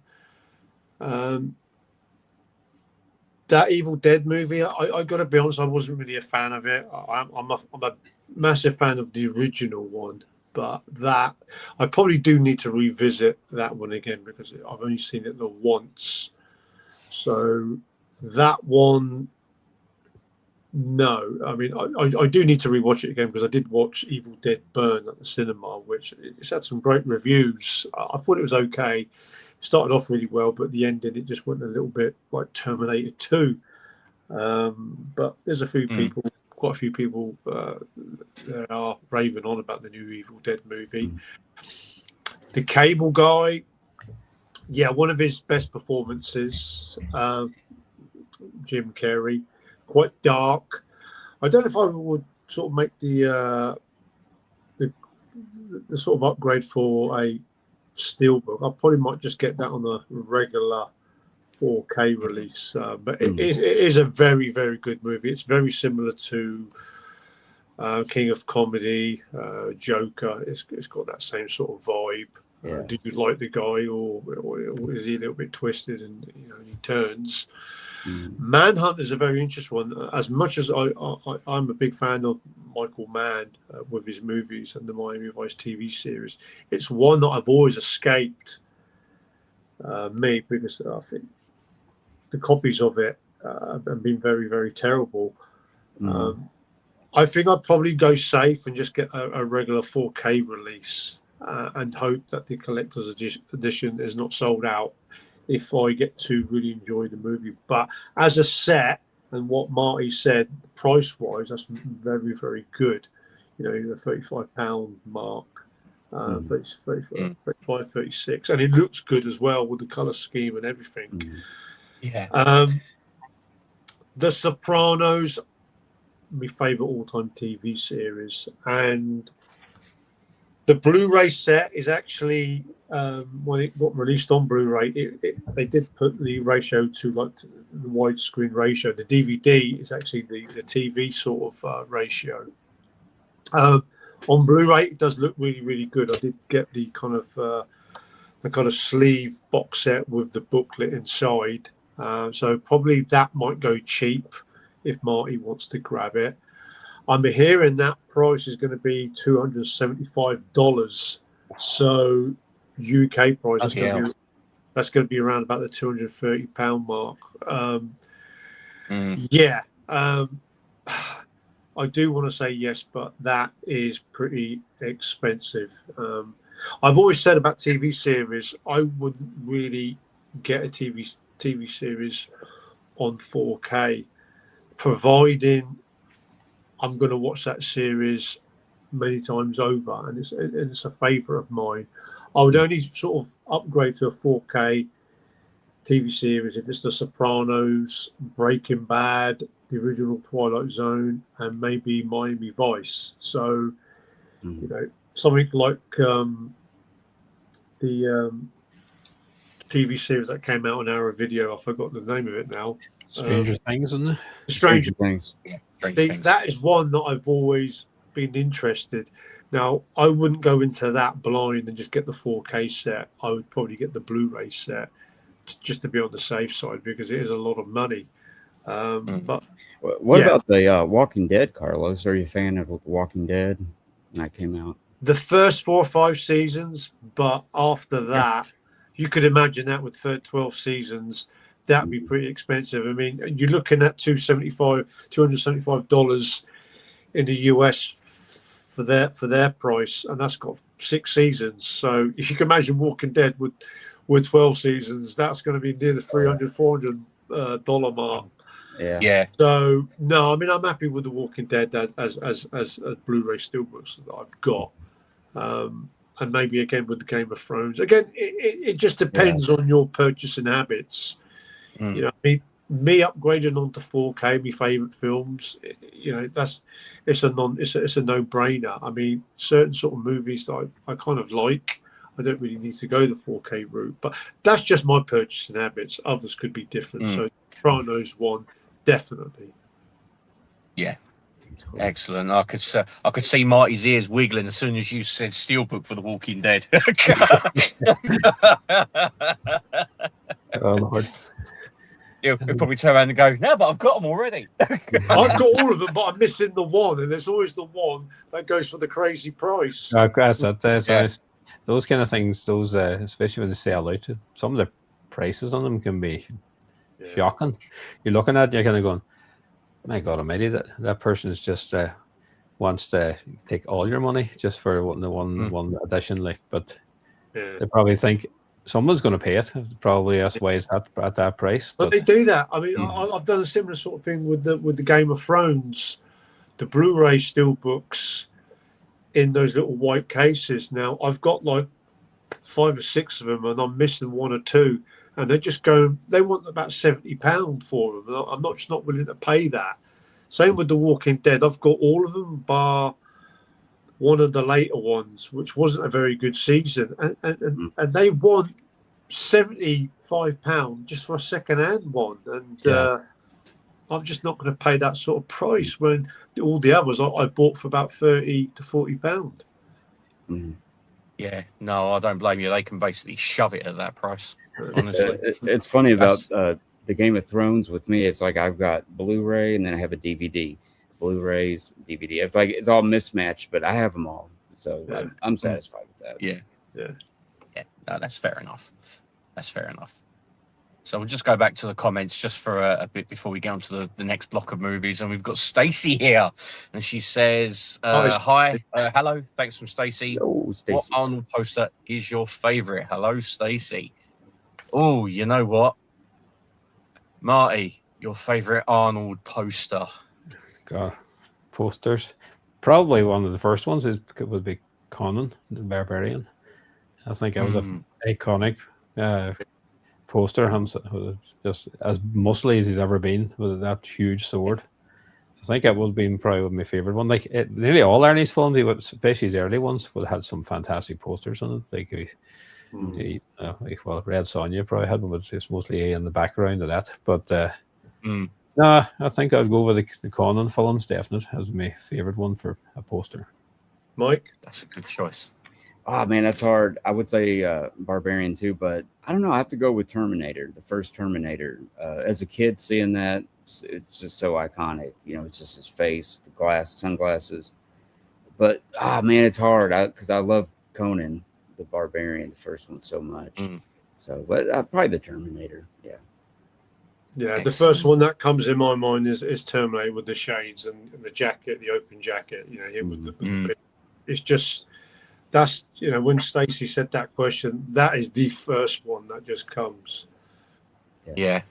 That Evil Dead movie, I got to be honest, I wasn't really a fan of it. I'm a massive fan of the original one, but that I probably do need to revisit that one again because I've only seen it the once. So that one, no. I mean, I do need to rewatch it again because I did watch Evil Dead Burn at the cinema, which it's had some great reviews. I thought it was okay. Started off really well, but the ending it just went a little bit like Terminator 2. But there's a few people, quite a few people that are raving on about the new Evil Dead movie. The Cable Guy, yeah, one of his best performances, Jim Carrey, quite dark. I don't know if I would sort of make the sort of upgrade for a Steelbook. I probably might just get that on a regular 4K release, but it is a very, very good movie. It's very similar to King of Comedy, Joker. It's got that same sort of vibe. Yeah. Do you like the guy, or is he a little bit twisted and he turns? Manhunt is a very interesting one. As much as I'm a big fan of Michael Mann with his movies and the Miami Vice TV series, it's one that I've always escaped me because I think the copies of it have been very, very terrible. I think I'd probably go safe and just get a regular 4K release and hope that the collector's edition is not sold out if I get to really enjoy the movie. But as a set, and what Marty said, price-wise, that's very, very good. The £35 mark, 35, 36. And it looks good as well with the colour scheme and everything. Yeah. The Sopranos, my favourite all-time TV series. And the Blu-ray set is actually, when it got released on Blu-ray, they did put the ratio to like the widescreen ratio. The DVD is actually the TV sort of ratio. On Blu-ray, it does look really, really good. I did get the kind of sleeve box set with the booklet inside. So probably that might go cheap if Marty wants to grab it. I'm hearing that price is going to be $275. So UK price is that's going to be around about the £230 mark. Yeah, I do want to say yes, but that is pretty expensive. I've always said about TV series, I wouldn't really get a TV series on 4K, providing I'm going to watch that series many times over, and it's a favourite of mine. I would only sort of upgrade to a 4K TV series if it's The Sopranos, Breaking Bad, the original Twilight Zone, and maybe Miami Vice. So, something like the TV series that came out on Arrow Video. I forgot the name of it now. Stranger Things, isn't it? Stranger Things. Yeah, that is one that I've always been interested. Now, I wouldn't go into that blind and just get the 4K set. I would probably get the Blu-ray set just to be on the safe side because it is a lot of money. But what about the Walking Dead, Carlos? Are you a fan of Walking Dead when that came out? The first 4 or 5 seasons, but after that, you could imagine that with 12 seasons, that'd be pretty expensive. I mean, you're looking at $275 in the US for their price, and that's got 6 seasons. So if you can imagine Walking Dead with 12 seasons, that's going to be near the $300-400 mark. Yeah. So no, I mean, I'm happy with the Walking Dead as Blu-ray steelbooks that I've got, and maybe again with the Game of Thrones. Again, it just depends on your purchasing habits. Me upgrading onto 4K, my favourite films. It's a no-brainer. I mean, certain sort of movies that I kind of like, I don't really need to go the 4K route, but that's just my purchasing habits. Others could be different. So Sopranos one, definitely. Yeah. Cool. Excellent. I could see Marty's ears wiggling as soon as you said Steelbook for The Walking Dead. Oh Lord. He'll probably turn around and go, no, but I've got them already. I've got all of them, but I'm missing the one, and there's always the one that goes for the crazy price. That's it. Yeah. Those kind of things, those especially when they sell out, some of the prices on them can be shocking. You're looking at it, you're kind of going, my God Almighty, that person is just wants to take all your money just for one edition. Like, but they probably think someone's going to pay it. Probably that's why it's at that price. But they do that. I mean, I've done a similar sort of thing with the Game of Thrones, the Blu-ray steelbooks in those little white cases. Now I've got like 5 or 6 of them, and I'm missing 1 or 2, and they're just going. They want about £70 for them. And I'm not willing to pay that. Same with The Walking Dead. I've got all of them, bar one of the later ones, which wasn't a very good season, and they want £75 just for a second-hand one, and I'm just not going to pay that sort of price when all the others I bought for about £30 to £40. Yeah, no, I don't blame you. They can basically shove it at that price. Honestly, it's funny about the Game of Thrones with me. It's like I've got Blu-ray and then I have a DVD. Blu-rays, DVD. It's like it's all mismatched, but I have them all, so I'm satisfied with that. Yeah. No, that's fair enough. So we'll just go back to the comments just for a bit before we get on to the next block of movies, and we've got Stacey here, and she says, "Hi, hello, thanks from Stacey. Hello, Stacey. What Arnold poster is your favourite?" Hello, Stacey. Oh, you know what, Marty, your favourite Arnold poster? God, posters. Probably one of the first ones would be Conan the Barbarian. I think that was an iconic poster. Him just as muscly as he's ever been with that huge sword. I think it would have been probably my favorite one. Like nearly all Arnie's films, especially his early ones, would have had some fantastic posters on it. Like Red Sonja probably had one, but it's mostly in the background of that. But no, I think I'd go with the Conan films, definitely, as my favorite one for a poster. Mike? That's a good choice. Oh, man, that's hard. I would say Barbarian too, but I don't know. I have to go with Terminator, the first Terminator. As a kid, seeing that, it's just so iconic. You know, it's just his face, the sunglasses. But, man, it's hard because I love Conan, the Barbarian, the first one, so much. So, but probably the Terminator, yeah. Yeah, Excellent. The first one that comes in my mind is Terminator with the shades and the jacket, the open jacket. You know, him with the it's just that's when Stacey said that question, that is the first one that just comes. Yeah,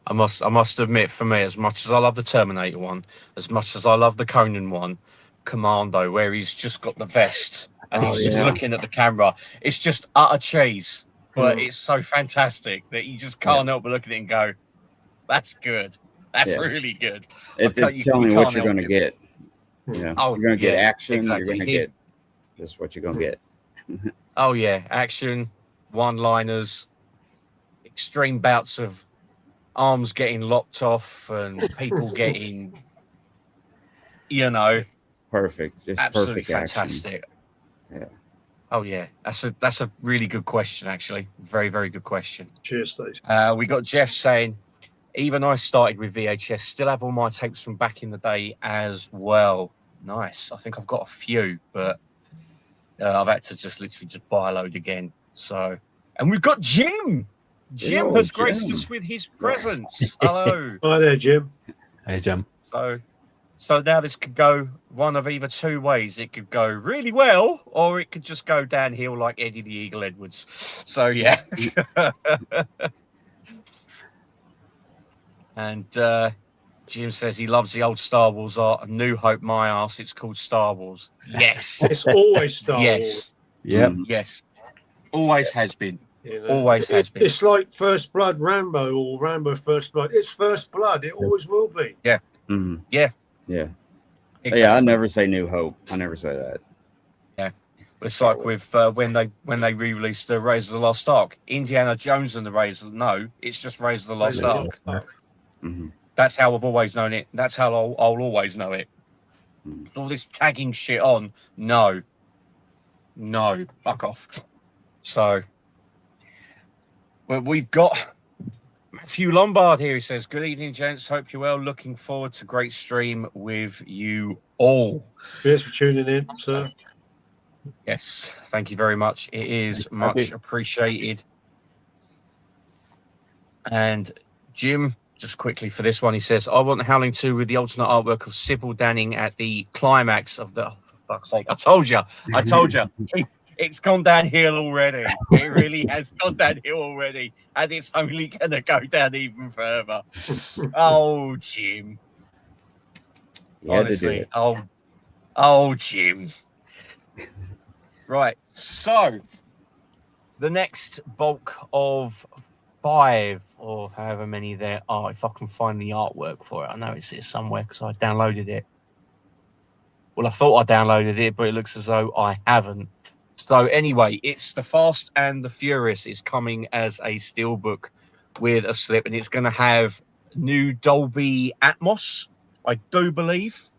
I must admit, for me, as much as I love the Terminator one, as much as I love the Conan one, Commando, where he's just got the vest and he's just looking at the camera, it's just utter cheese, but it's so fantastic that you just can't help but look at it and go, that's good. That's really good. It's telling you what you're going to get. Yeah. You're going to get action. Exactly. You're going to get just what you're going to get. Oh, yeah. Action, one-liners, extreme bouts of arms getting lopped off and people getting, perfect. Just absolutely perfect fantastic. Action. Yeah. Oh, yeah. That's a really good question, actually. Very, very good question. Cheers, Stacey. We got Jeff saying, even I started with VHS, still have all my tapes from back in the day as well. Nice. I think I've got a few, but I've had to just literally buy a load again. So, and we've got Jim. Jim has graced us with his presence. Hello. Hi there, Jim. Hey, Jim. So now this could go one of either two ways. It could go really well, or it could just go downhill like Eddie the Eagle Edwards. So, yeah. And Jim says he loves the old Star Wars art. A New Hope, my ass. It's called Star Wars. Yes. It's always Star Wars. Yes. Yep. Yes. Always has been. Always has been. It's like First Blood Rambo or Rambo First Blood. It's First Blood. It always will be. Yeah. Yeah. Exactly. Yeah, I never say New Hope. I never say that. Yeah. It's like with when they re-released the Raiders of the Lost Ark. Indiana Jones and the Raiders. No, it's just Raiders of the Lost Ark. That's how I've always known it. That's how I'll always know it. All this tagging shit on. No, fuck off. So, well, we've got Matthew Lombard here. He says, "Good evening, gents. Hope you're well. Looking forward to a great stream with you all." Cheers for tuning in, sir. Yes, thank you very much. It is much appreciated. And Jim, just quickly for this one, he says, "I want the Howling 2 with the alternate artwork of Sybil Danning at the climax of the..." Oh, for fuck's sake, I told you. It's gone downhill already. It really has gone downhill already. And it's only going to go down even further. Oh, Jim. Honestly. Oh, Jim. Right. So, the next bulk of 5 or however many there are, if I can find the artwork for it. I know it's here somewhere because I downloaded it. Well, I thought I downloaded it, but it looks as though I haven't. So anyway, it's The Fast and the Furious is coming as a steelbook with a slip, and it's going to have new Dolby Atmos, I do believe.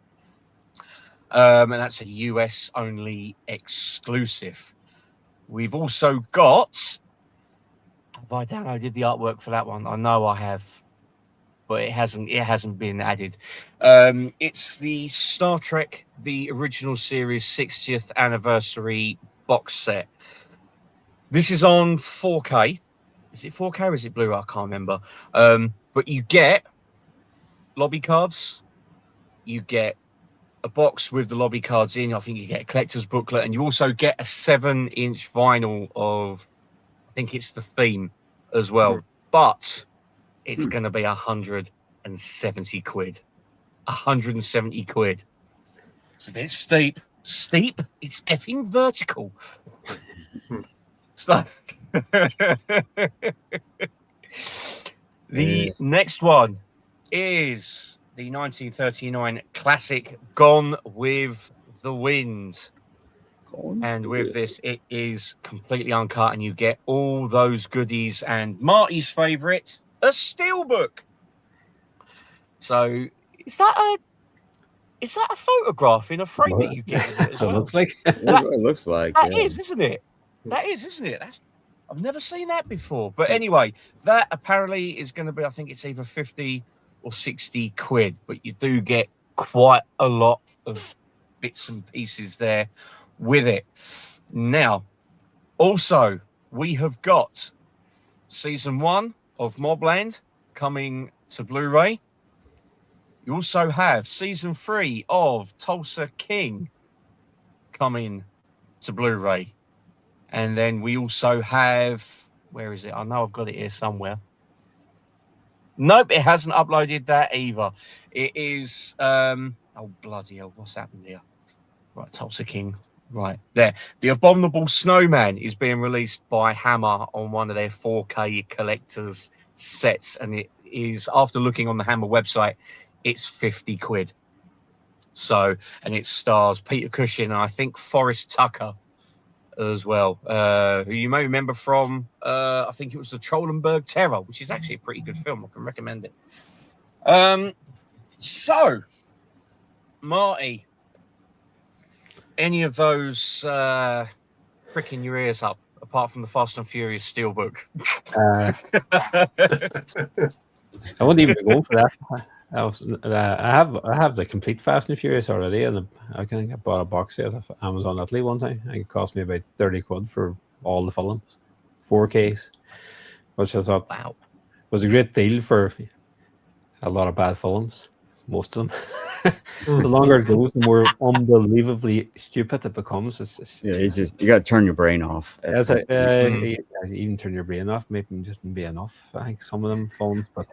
And that's a US only exclusive. We've also got... Have I downloaded the artwork for that one? I know I have, but it hasn't been added. It's the Star Trek, the original series 60th anniversary box set. This is on 4K. Is it 4K or is it Blu-ray? I can't remember. But you get lobby cards. You get a box with the lobby cards in. I think you get a collector's booklet, and you also get a 7-inch vinyl of, I think it's the theme as well. But it's going to be 170 quid. 170 quid. It's a bit steep. Steep? It's effing vertical. So, the next one is the 1939 classic Gone with the Wind. And with this, it is completely uncut, and you get all those goodies. And Marty's favourite, a steelbook. So, is that a photograph in a frame that you get with it as well? It looks like. It looks like. That is, isn't it? That is, isn't it? I've never seen that before. But anyway, that apparently is going to be, I think it's either 50 or 60 quid. But you do get quite a lot of bits and pieces there with it. Now, also, we have got season 1 of Mobland coming to Blu-ray. You also have season 3 of Tulsa King coming to Blu-ray. And then we also have, where is it? I know I've got it here somewhere. Nope, it hasn't uploaded that either. It is, oh, bloody hell, what's happened here? Right, Tulsa King, right there. The Abominable Snowman is being released by Hammer on one of their 4K collector's sets. And it is, after looking on the Hammer website, it's 50 quid. So, and it stars Peter Cushing and I think Forrest Tucker as well, who you may remember from, I think it was the Trollenberg Terror, which is actually a pretty good film. I can recommend it. So, Marty, any of those pricking your ears up, apart from the Fast and Furious steelbook? I wouldn't even go for that. I have the complete Fast and Furious already, and I think I bought a box set of Amazon Italy one time. I think it cost me about 30 quid for all the films, 4Ks, which I thought was a great deal for a lot of bad films, most of them. The longer it goes, the more unbelievably stupid it becomes. You got to turn your brain off. Even turn your brain off, maybe just be enough. I think some of them films, but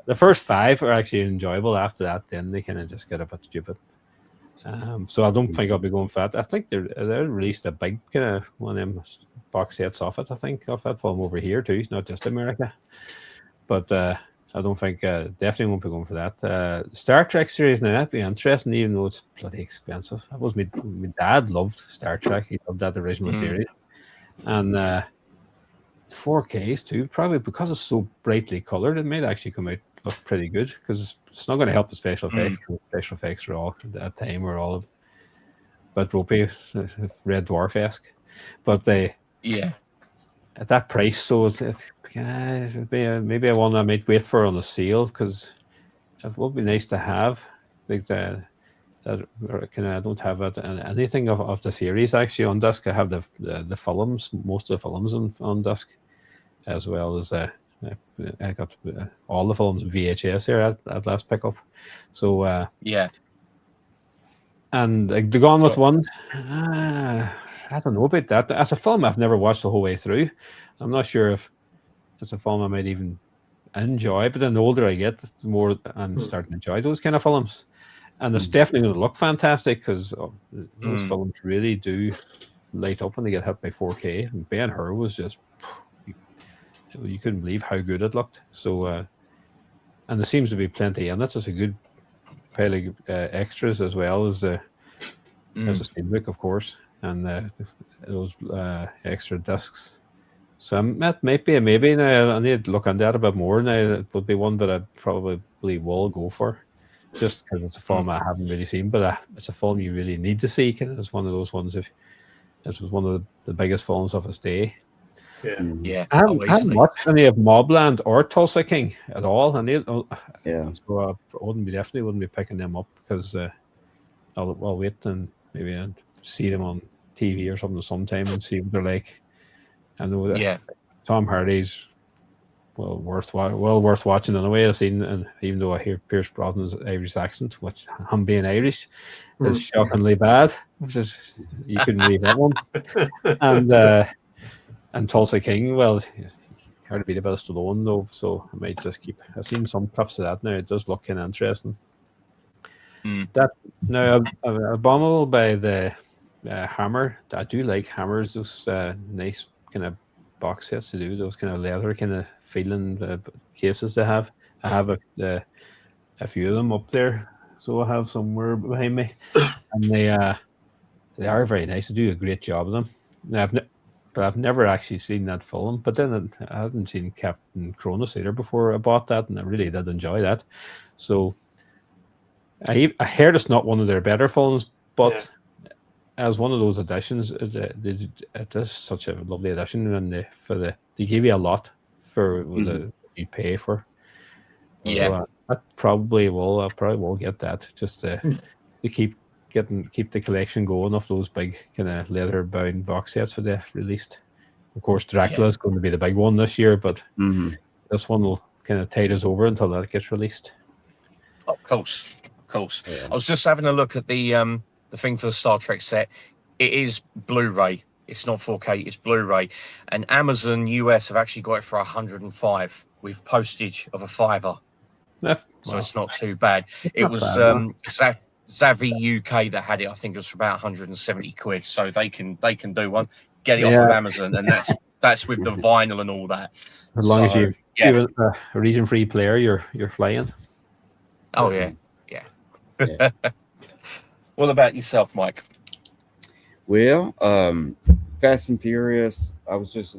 the first 5 are actually enjoyable. After that, then they kind of just get a bit stupid. So I don't think I'll be going for that. I think they released a big kind of one of them box sets off it. I think off that film over here too, not just America. But I don't think definitely won't be going for that. Star Trek series now that'd be interesting, even though it's bloody expensive. That was my dad loved Star Trek. He loved that original series, and 4Ks too. Probably because it's so brightly colored, it might actually come out look pretty good because it's not going to help the special effects. Special effects are all at that time were all but ropey, Red Dwarf-esque, but they at that price, so it's maybe one I might wait for on a sale because it would be nice to have like I don't have anything of the series actually on disc. I have the films, most of the films on disc, as well as I got all the films VHS here at last pickup. So and like the Gone with One, I don't know about that. As a film, I've never watched the whole way through. I'm not sure if it's a film I might even enjoy. But the older I get, the more I'm starting to enjoy those kind of films. And it's definitely going to look fantastic because those films really do light up when they get hit by 4K. And Ben-Hur was just, you couldn't believe how good it looked. So, and there seems to be plenty in it. There's a good pile of extras as well as a steelbook, of course, and those extra discs. So that might be a maybe. Now I need to look on that a bit more. Now it would be one that I probably will go for, just because it's a film I haven't really seen, but it's a film you really need to see. It's one of those ones. If this was one of the biggest films of its day. Yeah. I haven't watched any of Mobland or Tulsa King at all. So I definitely wouldn't be picking them up because I'll wait and maybe I'd see them on TV or something sometime and see what they're like. I know that Tom Hardy's well worth watching anyway. I've seen, and even though I hear Pierce Brosnan's Irish accent, which I'm being Irish, is shockingly bad. You couldn't believe that one. And Tulsa King, well, hard to beat a bit of Stallone though, so I might just keep. I've seen some clips of that now. It does look kind of interesting. That now Abominable by the Hammer. I do like Hammers. Those nice kind of box sets to do. Those kind of leather kind of feeling cases they have. I have a few of them up there, so I have somewhere behind me, and they are very nice. They do a great job of them. Now but I've never actually seen that film. But then I hadn't seen Captain Cronus either before I bought that, and I really did enjoy that. So I heard it's not one of their better films, but as one of those editions, it is such a lovely edition, and they give you a lot for the you pay for. So I probably will get that just to keep the collection going of those big kind of leather bound box sets for the released. Of course, Dracula is going to be the big one this year, but this one will kind of tide us over until that gets released. Of course. I was just having a look at the thing for the Star Trek set. It is Blu-ray. It's not 4K. It's Blu-ray, and Amazon US have actually got it for $105 with postage of $5. So it's not too bad. It was Zavvi UK that had it. I think it was for about 170 quid. So they can do one. Get it off of Amazon, and that's with the vinyl and all that. As long as you give it a region-free player, you're flying. Oh yeah. What about yourself, Mike? Well, Fast and Furious. I was just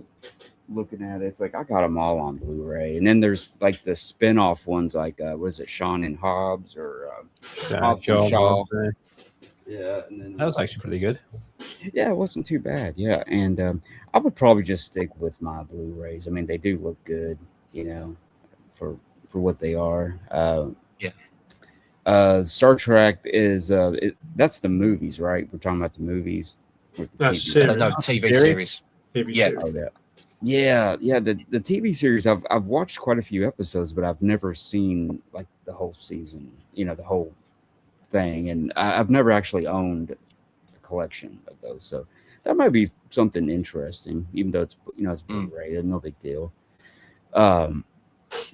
looking at it. It's like I got them all on Blu-ray, and then there's like the spin-off ones, like was it Sean and Hobbs or Hobbs and Shaw? Yeah, and then that was actually pretty good. Yeah, it wasn't too bad. Yeah, and I would probably just stick with my Blu-rays. I mean, they do look good, for what they are. Star Trek is that's the movies, right? We're talking about the movies. TV series. Yeah. The TV series. I've watched quite a few episodes, but I've never seen like the whole season. The whole thing, and I've never actually owned a collection of those. So that might be something interesting, even though it's it's Blu-ray. No big deal.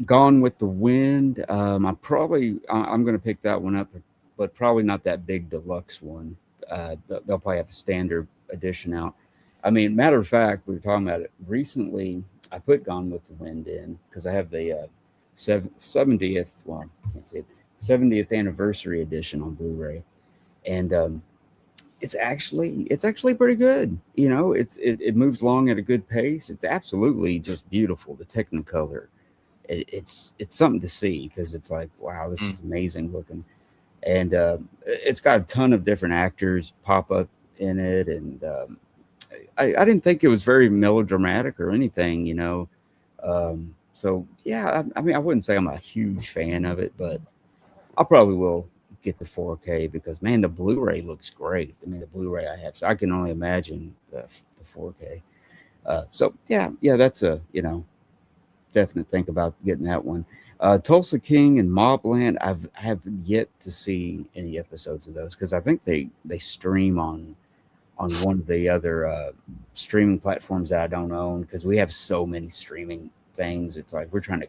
Gone with the Wind. I'm going to pick that one up, but probably not that big deluxe one. They'll probably have a standard edition out. I mean, matter of fact, we were talking about it recently. I put Gone with the Wind in because I have the 70th. Well, I can't say it. 70th anniversary edition on Blu-ray, and it's actually pretty good. It moves along at a good pace. It's absolutely just beautiful. The Technicolor it's something to see because it's like, wow, this is amazing looking. And it's got a ton of different actors pop up in it. And I didn't think it was very melodramatic or anything, you know. So, yeah, I mean, I wouldn't say I'm a huge fan of it, but I probably will get the 4K because, man, the Blu-ray looks great. I mean, the Blu-ray I have, so I can only imagine the 4K. So, yeah, that's a, you know, definite think about getting that one. Tulsa King and Mobland, I have yet to see any episodes of those because I think they stream on one of the other streaming platforms that I don't own because we have so many streaming things. It's like we're trying to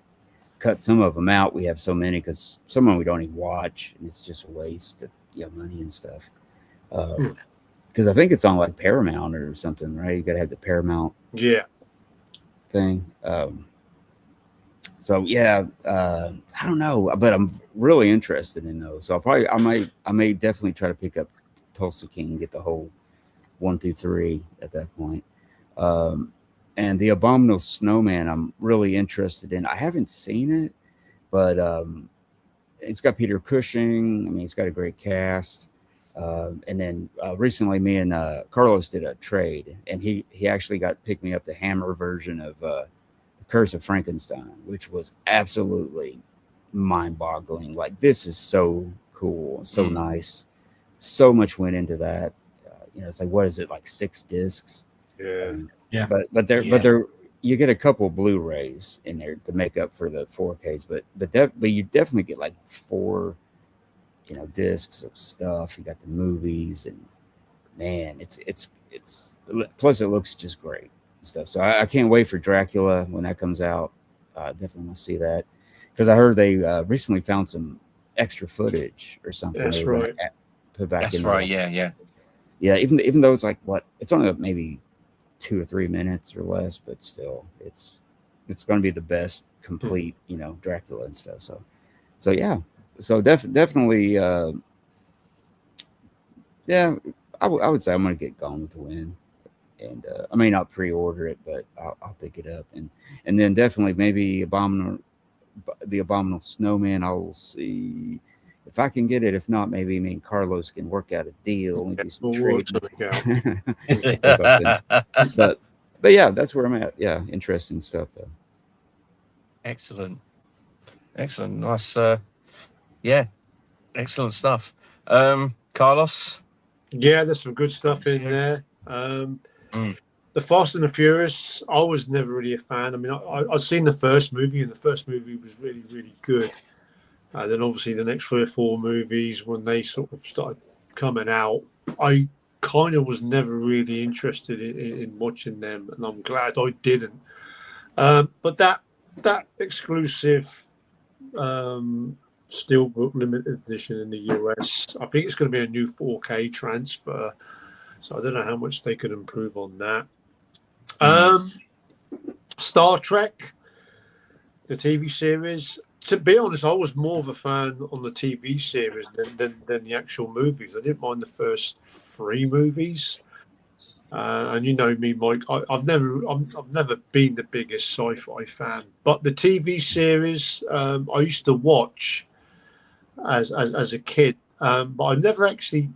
cut some of them out. We have so many because some of them we don't even watch, and it's just a waste of, you know, money and stuff. Because I think it's on like Paramount or something, right? You got to have the Paramount thing. So yeah, I don't know, but I'm really interested in those. So I may definitely try to pick up Tulsa King and get the whole 1 through 3 at that point. And the Abominable Snowman, I'm really interested in. I haven't seen it, but it's got Peter Cushing. I mean, it's got a great cast. And then recently, me and Carlos did a trade, and he actually picked me up the Hammer version of The Curse of Frankenstein, which was absolutely mind-boggling. Like, this is so cool, so nice. So much went into that. You know, it's like, what is it, like 6 discs? Yeah. But you get a couple Blu-rays in there to make up for the 4Ks, but you definitely get like 4, you know, discs of stuff. You got the movies, and man, it's plus it looks just great and stuff. So I can't wait for Dracula when that comes out. Definitely want to see that because I heard they recently found some extra footage or something. That's right. Put back That's in right. there. Yeah. Even though it's like it's only maybe 2 or 3 minutes or less, but still, it's going to be the best complete, you know, Dracula and stuff. So yeah. So definitely, I would say I'm going to get Gone with the Wind, and I may not pre-order it, but I'll pick it up, and then definitely maybe the Abominable Snowman. I will see if I can get it. If not, maybe me and Carlos can work out a deal, maybe some trade. But yeah, that's where I'm at. Yeah, interesting stuff though. Excellent, nice. Yeah, excellent stuff. Carlos? Yeah, there's some good stuff in there. The Fast and the Furious, I was never really a fan. I mean, I've seen the first movie, and the first movie was really, really good. Then obviously the next 3 or 4 movies, when they sort of started coming out, I kind of was never really interested in watching them, and I'm glad I didn't. But that exclusive Steelbook limited edition in the US, I think it's going to be a new 4K transfer, so I don't know how much they could improve on that. Star Trek, the TV series, to be honest, I was more of a fan on the TV series than the actual movies. I didn't mind the first 3 movies, and you know me, Mike. I've never been the biggest sci-fi fan, but the TV series I used to watch as a kid, but I never actually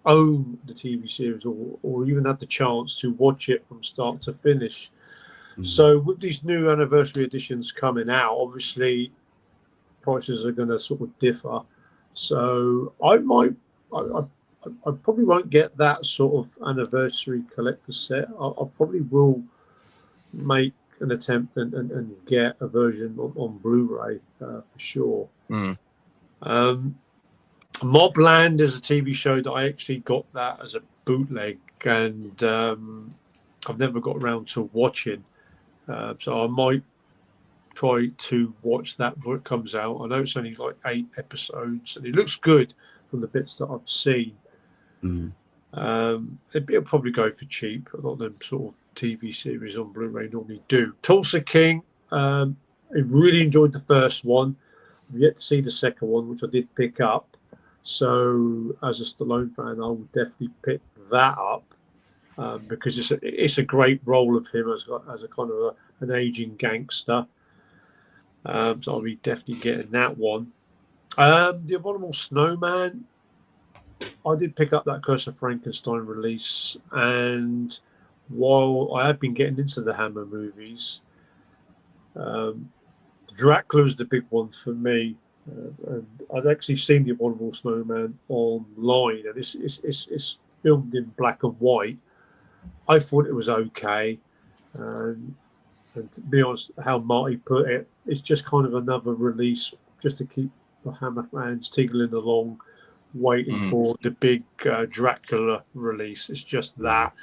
owned the TV series or even had the chance to watch it from start to finish. So with these new anniversary editions coming out, obviously prices are going to sort of differ. So I probably won't get that sort of anniversary collector set. I probably will make an attempt and get a version on Blu-ray for sure. Mobland is a TV show that I actually got that as a bootleg, and I've never got around to watching. So I might try to watch that before it comes out. I know it's only like 8 episodes, and it looks good from the bits that I've seen. It'll probably go for cheap. A lot of them sort of TV series on Blu-ray normally do. Tulsa King, I really enjoyed the first one. I've yet to see the second one, which I did pick up. So as a Stallone fan, I will definitely pick that up because it's a great role of him as a kind of an aging gangster. So I'll be definitely getting that one. The Abominable Snowman. I did pick up that Curse of Frankenstein release, and while I have been getting into the Hammer movies, Dracula's the big one for me. And I'd actually seen the Abominable Snowman online, and it's filmed in black and white. I thought it was okay, and to be honest, how Marty put it, it's just kind of another release just to keep the Hammer fans tingling along, waiting for the big Dracula release. It's just that.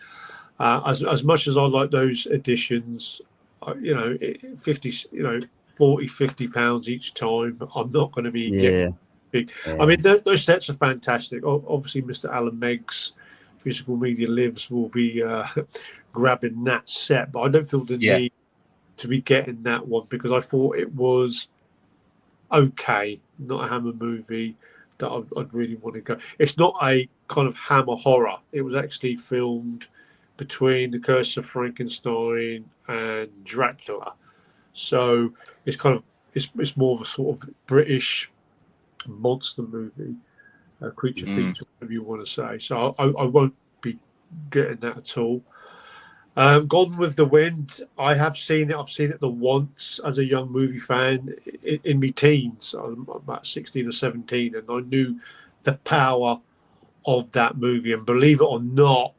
As much as I like those editions, 40-50 pounds each time, I'm not going to be getting big. I mean, those sets are fantastic. Obviously, Mr. Alan Meggs, Physical Media Lives, will be grabbing that set, but I don't feel the need to be getting that one because I thought it was okay, not a Hammer movie that I'd really want to go. It's not a kind of Hammer horror. It was actually filmed between The Curse of Frankenstein and Dracula. So it's kind of it's more of a sort of British monster movie, creature feature, whatever you want to say. So I won't be getting that at all. Gone with the Wind. I have seen it. I've seen it the once as a young movie fan in my teens. I'm about 16 or 17, and I knew the power of that movie. And believe it or not,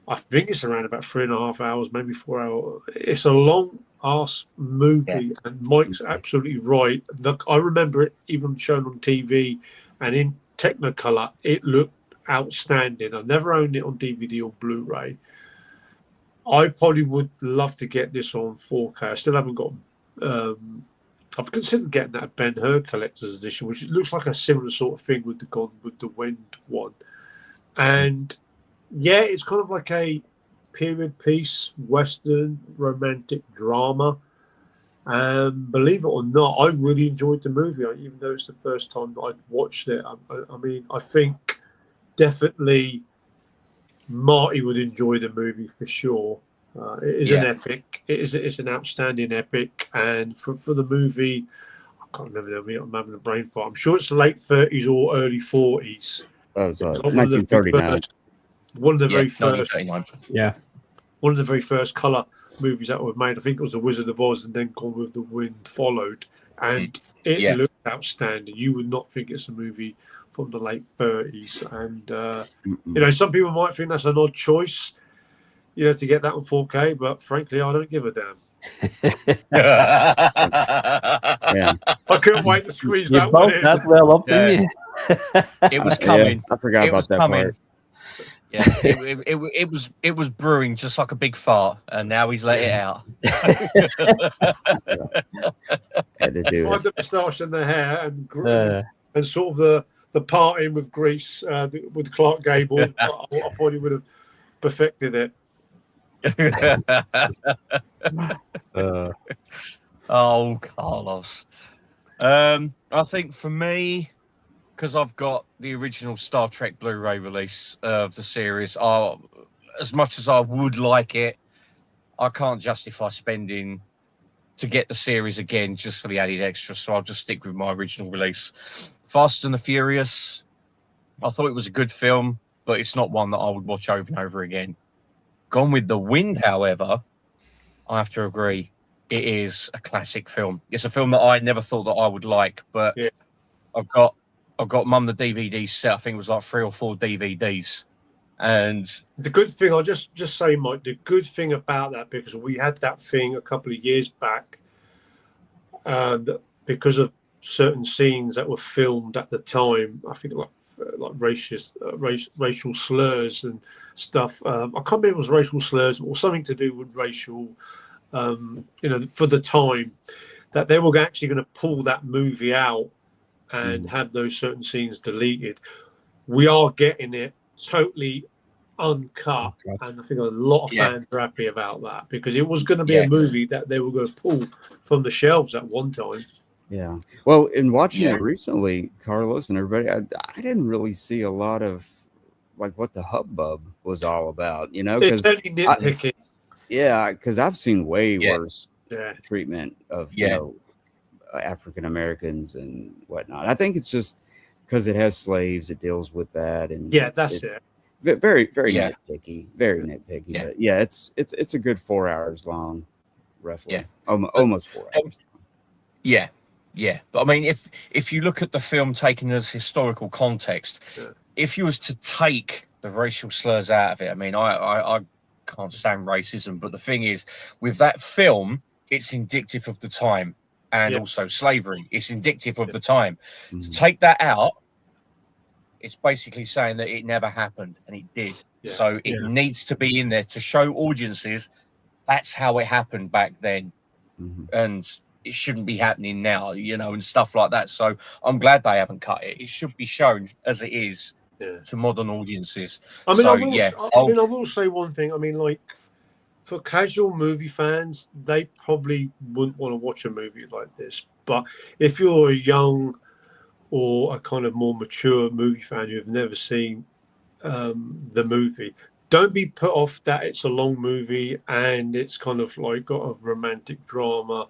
I think it's around about 3.5 hours, maybe 4 hours. It's a long ass movie, and Mike's absolutely right. I remember it even shown on TV and in Technicolor. It looked outstanding. I never owned it on DVD or Blu-ray. I probably would love to get this on 4K. I still haven't got. I've considered getting that Ben Hur collector's edition, which looks like a similar sort of thing with the Gone with the Wind one. And yeah, it's kind of like a period piece, Western romantic drama. Believe it or not, I really enjoyed the movie, even though it's the first time I'd watched it. I mean, I think definitely Marty would enjoy the movie for sure. It is an epic. It's an outstanding epic, and for the movie, I can't remember. I'm having a brain fart. I'm sure it's late 30s or early 40s. Oh, it's 1939. One of the very first. Yeah. One of the very first colour movies that were made. I think it was The Wizard of Oz, and then Gone with the Wind followed, and it looked outstanding. You would not think it's a movie from the late 30s, and some people might think that's an odd choice, to get that on 4K, but frankly, I don't give a damn. I couldn't wait to squeeze that one in. That well up, didn't you? It was coming. I forgot about that part. Yeah, it was brewing just like a big fart, and now he's let it out. Had to do Find the moustache and the hair, and sort of the parting with Grease with Clark Gable. I probably would have perfected it. Oh, Carlos. I think for me, because I've got the original Star Trek Blu-ray release of the series, as much as I would like it, I can't justify spending to get the series again just for the added extra, so I'll just stick with my original release. Fast and the Furious, I thought it was a good film, but it's not one that I would watch over and over again. Gone with the Wind, however, I have to agree, it is a classic film. It's a film that I never thought that I would like, but I've got Mum the DVD set. I think it was like 3 or 4 DVDs. And the good thing, I'll just say, Mike, the good thing about that, because we had that thing a couple of years back, because of certain scenes that were filmed at the time, I think like racial slurs and stuff. I can't remember if it was racial slurs or something to do with racial, for the time, that they were actually going to pull that movie out and have those certain scenes deleted. We are getting it totally uncut, and I think a lot of fans are happy about that, because it was going to be a movie that they were going to pull from the shelves at one time. Yeah. Well, in watching it recently, Carlos and everybody, I didn't really see a lot of like what the hubbub was all about, It's only nitpicking. Because I've seen way worse treatment of African Americans and whatnot. I think it's just because it has slaves, it deals with that, and Yeah, that's it's it. very Yeah. nitpicky, very nitpicky. Yeah. But yeah, it's a good 4 hours long, roughly. Yeah. Almost 4 hours. Yeah, yeah. But I mean, if you look at the film taken as historical context, if you was to take the racial slurs out of it, I mean, I can't stand racism, but the thing is, with that film, it's indicative of the time, and also slavery. It's indicative of the time. To take that out, it's basically saying that it never happened, and it did. Yeah. So it needs to be in there to show audiences that's how it happened back then, and it shouldn't be happening now, you know, and stuff like that. So I'm glad they haven't cut it. It should be shown as it is to modern audiences. I mean, So, I will say one thing. I mean, like, for casual movie fans, they probably wouldn't want to watch a movie like this. But if you're a young or a kind of more mature movie fan who've never seen the movie, don't be put off that it's a long movie and it's kind of like got a romantic drama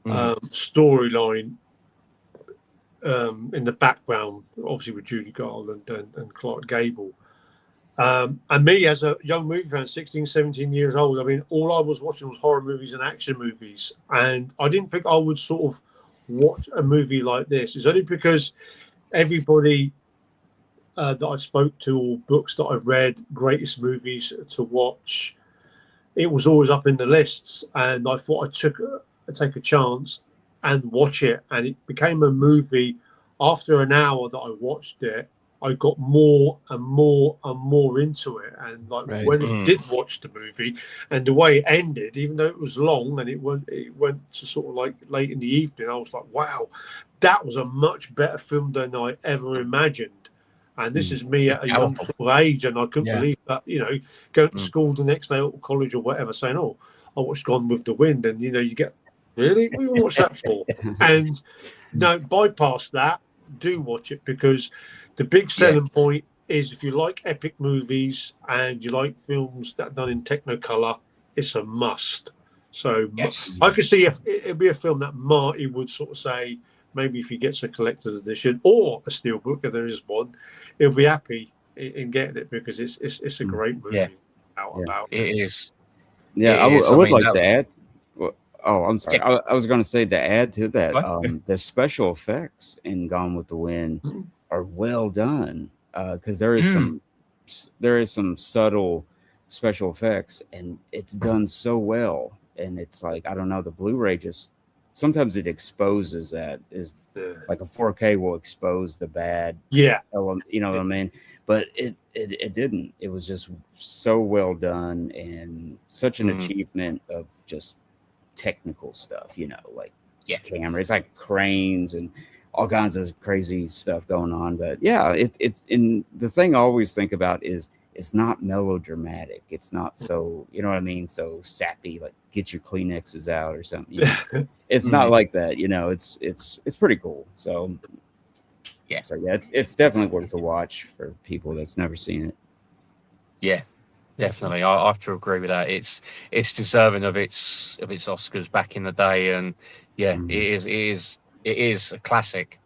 storyline in the background, obviously with Judy Garland and Clark Gable. And me as a young movie fan, 16, 17 years old, I mean, all I was watching was horror movies and action movies. And I didn't think I would sort of watch a movie like this. It's only because everybody that I spoke to, or books that I've read, greatest movies to watch, it was always up in the lists. And I thought I'd take a chance and watch it. And it became a movie. After an hour that I watched it, I got more and more and more into it. And like when I did watch the movie and the way it ended, even though it was long and it went to sort of like late in the evening, I was like, wow, that was a much better film than I ever imagined. And this is me at a young sort of age, and I couldn't believe that, you know, going to school the next day or college or whatever, saying, oh, I watched Gone with the Wind. And, you know, you get, really? What do you watch that for? And no, bypass that. Do watch it, because the big selling point is if you like epic movies and you like films that are done in Technicolor, it's a must. So I could see if it'd be a film that Marty would sort of say, maybe if he gets a collector's edition or a steelbook, if there is one, he'll be happy in getting it, because it's a great movie. About it is. Yeah, I would like to add. Oh, I'm sorry. I was going to say, to add to that, the special effects in Gone with the Wind are well done, because there is some subtle special effects, and it's done so well. And it's like, I don't know, the Blu-ray just sometimes it exposes that, is like a 4K will expose the bad element, you know what I mean? But it didn't. It was just so well done, and such an achievement of just technical stuff, you know, like cameras, like cranes and all kinds of crazy stuff going on. But yeah, it's in the thing I always think about is it's not melodramatic. It's not so, you know what I mean, so sappy, like get your Kleenexes out or something. You know? It's not like that, you know. It's pretty cool. So it's definitely worth a watch for people that's never seen it. Yeah. Definitely, I have to agree with that. It's deserving of its Oscars back in the day, and it is a classic.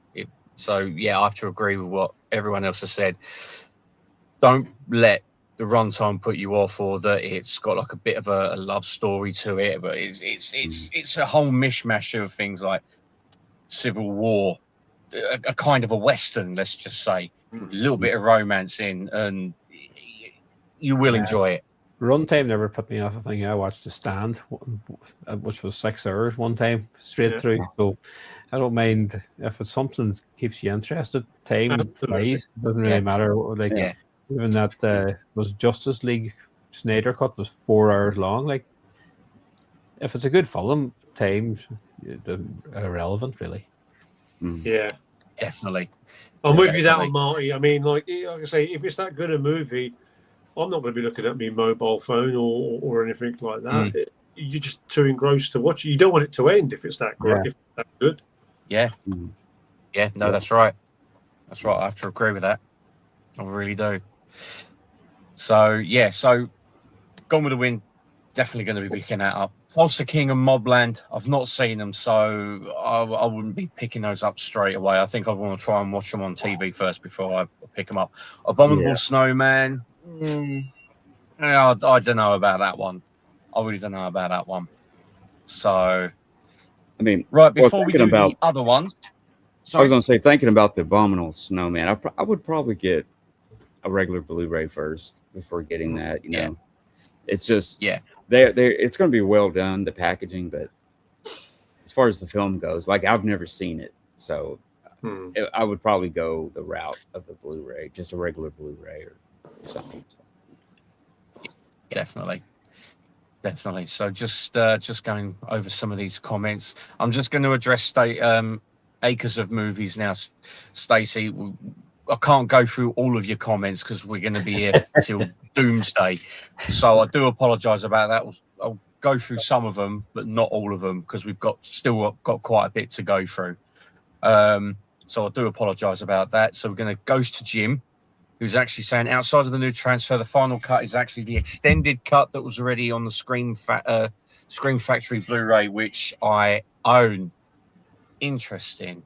So I have to agree with what everyone else has said. Don't let the runtime put you off, or that it's got like a bit of a love story to it, but it's a whole mishmash of things like Civil War, a kind of a Western, let's just say, with a little bit of romance in, and you will enjoy it. Runtime never put me off. I think I watched The Stand, which was 6 hours one time straight through. So I don't mind if it's something that keeps you interested. Time flies. It doesn't really matter. Like even that was Justice League Snyder Cut was 4 hours long. Like if it's a good film, time's irrelevant, really. Yeah, definitely. I'm with you that one, Marty. I mean, like I say, if it's that good a movie, I'm not going to be looking at my mobile phone or anything like that. You're just too engrossed to watch it. You don't want it to end if it's that great, if it's that good. Yeah. No, that's right. That's right. I have to agree with that. I really do. So Gone with the Wind, definitely going to be picking that up. Tulsa King and Mobland, I've not seen them, so I wouldn't be picking those up straight away. I think I want to try and watch them on TV first before I pick them up. Abominable Snowman, yeah, I don't know about that one. I really don't know about that one. So, I mean, right before we do the other ones, I was going to say, thinking about the Abominable Snowman, I would probably get a regular Blu-ray first before getting that. You know, it's just it's going to be well done, the packaging, but as far as the film goes, like I've never seen it, so I would probably go the route of the Blu-ray, just a regular Blu-ray or something. Definitely. So just going over some of these comments. I'm just going to address acres of movies now, Stacey. I can't go through all of your comments because we're going to be here till doomsday. So I do apologise about that. I'll go through some of them, but not all of them because we've still got quite a bit to go through. So I do apologise about that. So we're going to go to Jim, who's actually saying outside of the new transfer, the final cut is actually the extended cut that was already on the Scream Factory Blu-ray, which I own. Interesting.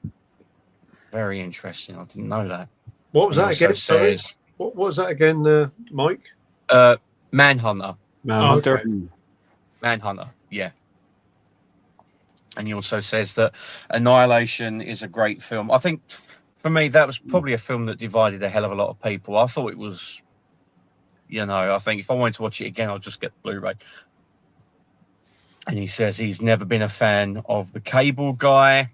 Very interesting. I didn't know that. What was that again? Sorry. What was that again, Mike? Manhunter. Manhunter. Okay. Manhunter, yeah. And he also says that Annihilation is a great film. I think for me, that was probably a film that divided a hell of a lot of people. I thought it was, I think if I wanted to watch it again, I'll just get the Blu-ray. And he says he's never been a fan of the Cable Guy.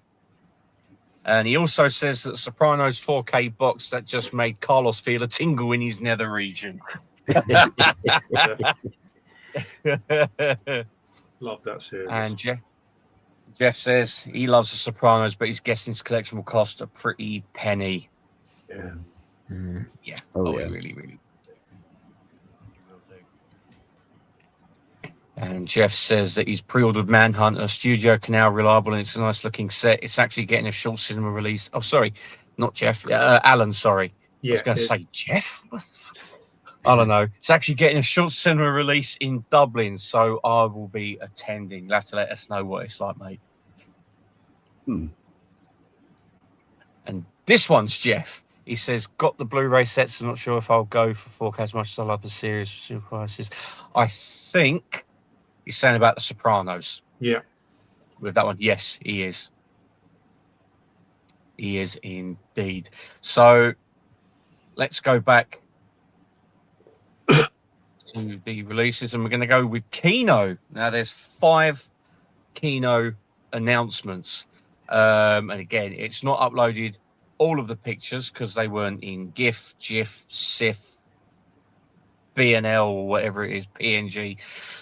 And he also says that Sopranos 4K box that just made Carlos feel a tingle in his nether region. Love that series. And Jeff says he loves the Sopranos, but he's guessing his collection will cost a pretty penny. Yeah. Yeah. Oh, yeah. Really, really. And Jeff says that he's pre-ordered Manhunter. Studio Canal, reliable, and it's a nice looking set. It's actually getting a short cinema release. Oh, sorry, not Jeff. Alan, sorry. Yeah, I was going to say Jeff. I don't know. It's actually getting a short cinema release in Dublin, so I will be attending. You'll have to let us know what it's like, mate. And this one's Jeff. He says, got the Blu-ray sets. I'm not sure if I'll go for 4K as much as I love the series. Super prices. I think he's saying about the Sopranos. Yeah. With that one, yes, he is. He is indeed. So let's go back to the releases, and we're going to go with Kino. Now, there's 5 Kino announcements. And again, it's not uploaded all of the pictures because they weren't in GIF, GIF, SIF, BNL, or whatever it is, PNG.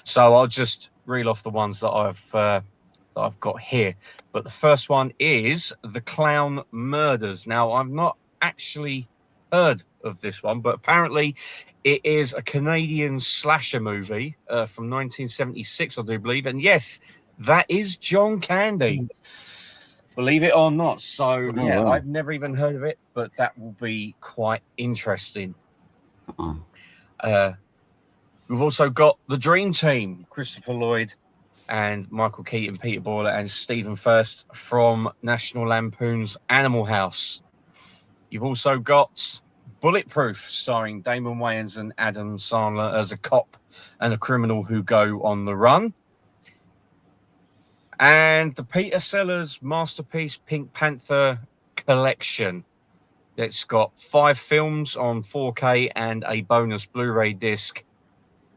So I'll just reel off the ones that I've got here. But the first one is The Clown Murders. Now, I've not actually heard of this one, but apparently it is a Canadian slasher movie from 1976, I do believe. And yes, that is John Candy. Believe it or not. So, wow. I've never even heard of it, but that will be quite interesting. We've also got the Dream Team, Christopher Lloyd and Michael Keaton, Peter Boiler, and Stephen Furst from National Lampoon's Animal House. You've also got Bulletproof, starring Damon Wayans and Adam Sandler as a cop and a criminal who go on the run. And the Peter Sellers masterpiece Pink Panther collection. That's got 5 films on 4K and a bonus Blu-ray disc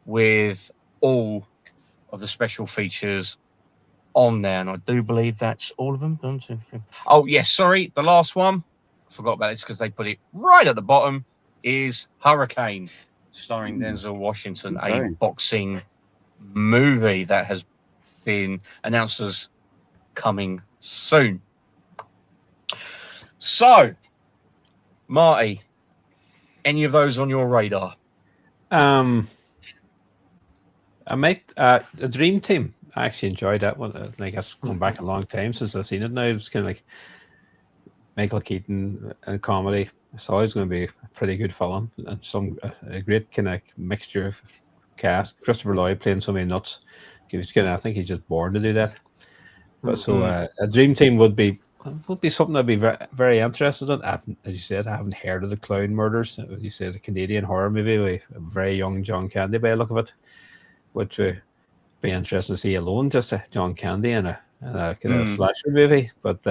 with all of the special features on there. And I do believe that's all of them. 1, 2, 3. Oh, yes, sorry. The last one, I forgot about this because they put it right at the bottom, is Hurricane, starring Denzel Washington, a boxing movie that has been announced as coming soon. So, Marty, any of those on your radar? I might a Dream Team. I actually enjoyed that one. I think it's come back a long time since I've seen it now. It's kind of like Michael Keaton and comedy. It's always going to be a pretty good film and a great kind of mixture of cast. Christopher Lloyd playing so many nuts. I think he's just born to do that. But so a dream team would be something I'd be very, very interested in. As you said, I haven't heard of the Clown Murders. You said a Canadian horror movie with a very young John Candy by the look of it, which would be interesting to see alone, just a John Candy and a kind of slasher movie. But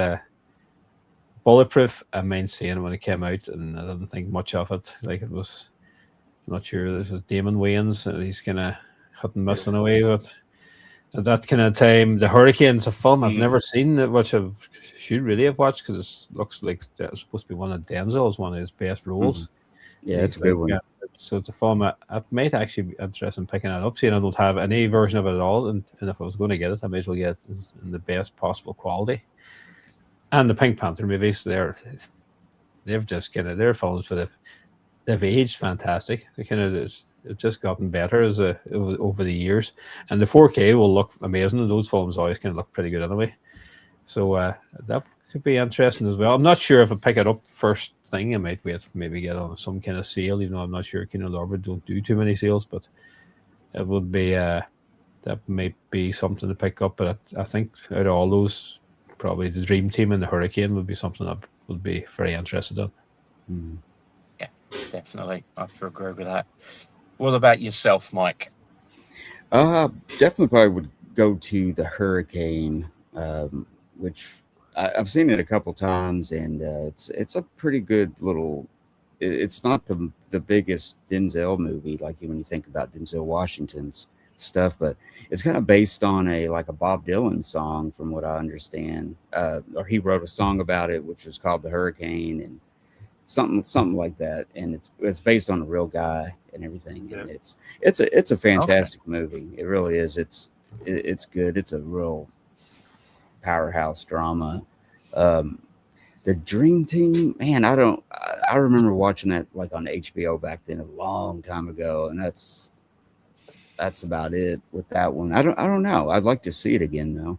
Bulletproof, I mind seeing it when it came out, and I didn't think much of it. Like it was, I'm not sure. This is Damon Wayans, and he's kind of hit and miss in a way. But at that kind of time, The Hurricane's a film I've never seen, which I should really have watched because it looks like it's supposed to be one of Denzel's one of his best roles. Yeah, it's a good one. Yeah, so it's a film I might actually be interested in picking it up. Seeing I don't have any version of it at all, and if I was going to get it, I might as well get it in the best possible quality. And the Pink Panther movies, they've just kind of their films they've aged fantastic. They kind of it's just gotten better over the years, and the 4K will look amazing. And those films always kind of look pretty good anyway. So that could be interesting as well. I'm not sure if I pick it up first thing. I might wait, maybe get on some kind of sale. Even though I'm not sure Kino Lorber don't do too many sales, but it would be that might be something to pick up. But I think out of all those, probably the Dream Team and the Hurricane would be something I would be very interested in. Yeah, definitely. I have to agree with that. What about yourself, Mike? Definitely probably would go to the Hurricane, which I've seen it a couple times, and it's a pretty good little. It's not the biggest Denzel movie, like when you think about Denzel Washington's stuff, but it's kind of based on a Bob Dylan song, from what I understand. Or he wrote a song about it, which was called The Hurricane, and something like that. And it's based on a real guy and everything. And it's a fantastic movie. It really is. It's good. It's a real powerhouse drama. The Dream Team, man, I remember watching that like on HBO back then a long time ago, and that's about it with that one. I don't know. I'd like to see it again though.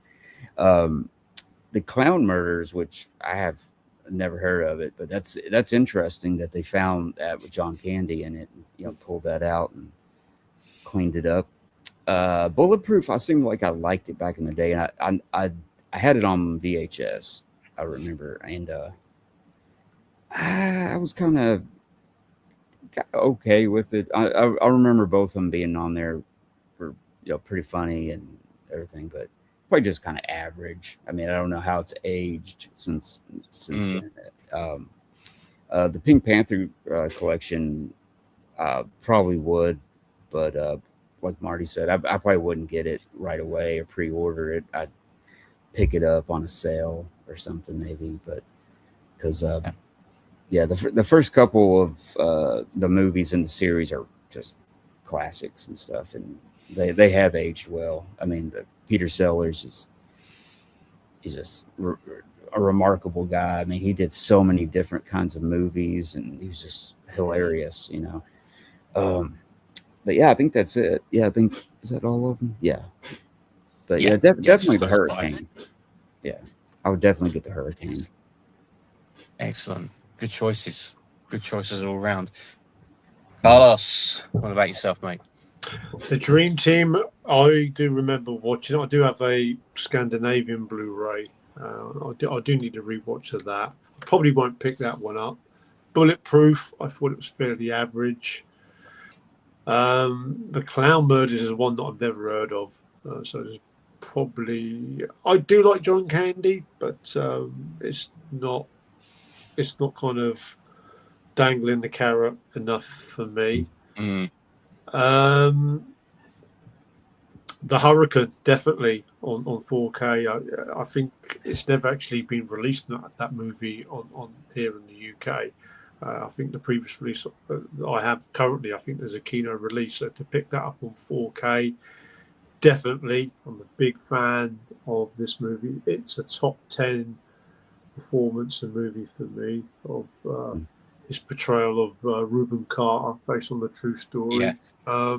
The Clown Murders, which I have never heard of it, but that's interesting that they found that with John Candy in it, and, pulled that out and cleaned it up. Bulletproof, I seemed like I liked it back in the day, and I had it on VHS, I remember, and I was kind of okay with it. I remember both of them being on there for pretty funny and everything, but probably just kind of average. I mean, I don't know how it's aged since then. The Pink Panther collection probably would, but like Marty said, I probably wouldn't get it right away or pre-order it. I'd pick it up on a sale or something maybe, but because the first couple of the movies in the series are just classics and stuff, and they have aged well. I mean, Peter Sellers he's just a remarkable guy. I mean, he did so many different kinds of movies, and he was just hilarious, But yeah, I think that's it. Yeah, I think, is that all of them? Yeah. But definitely the Hurricane. 5. Yeah, I would definitely get the Hurricane. Excellent. Good choices. Good choices all around. Carlos, what about yourself, mate? The Dream Team, I do remember watching it. I do have a Scandinavian Blu-ray. I do need a rewatch of that. I probably won't pick that one up. Bulletproof, I thought it was fairly average. The Clown Murders is one that I've never heard of. So there's probably, I do like John Candy, but it's not kind of dangling the carrot enough for me. The Hurricane, definitely on 4K. I think it's never actually been released, that movie on here in the UK. I think the previous release I have currently, I think there's a Kino release. So to pick that up on 4K, definitely. I'm a big fan of this movie. It's a top 10 performance and movie for me of his portrayal of Reuben Carter, based on the true story. Yeah.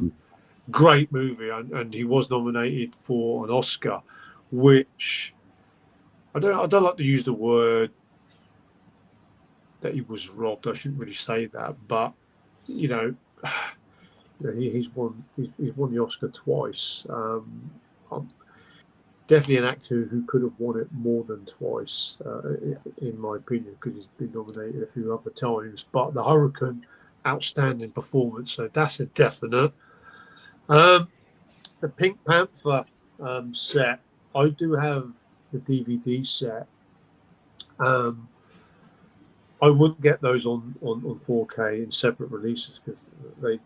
Great movie, and he was nominated for an Oscar, which I don't like to use the word that he was robbed. I shouldn't really say that, but he's won the Oscar twice. definitely an actor who could have won it more than twice, in my opinion, because he's been nominated a few other times. But the Hurricane, outstanding performance, so that's a definite. The Pink Panther set, I do have the DVD set. I wouldn't get those on 4K in separate releases because they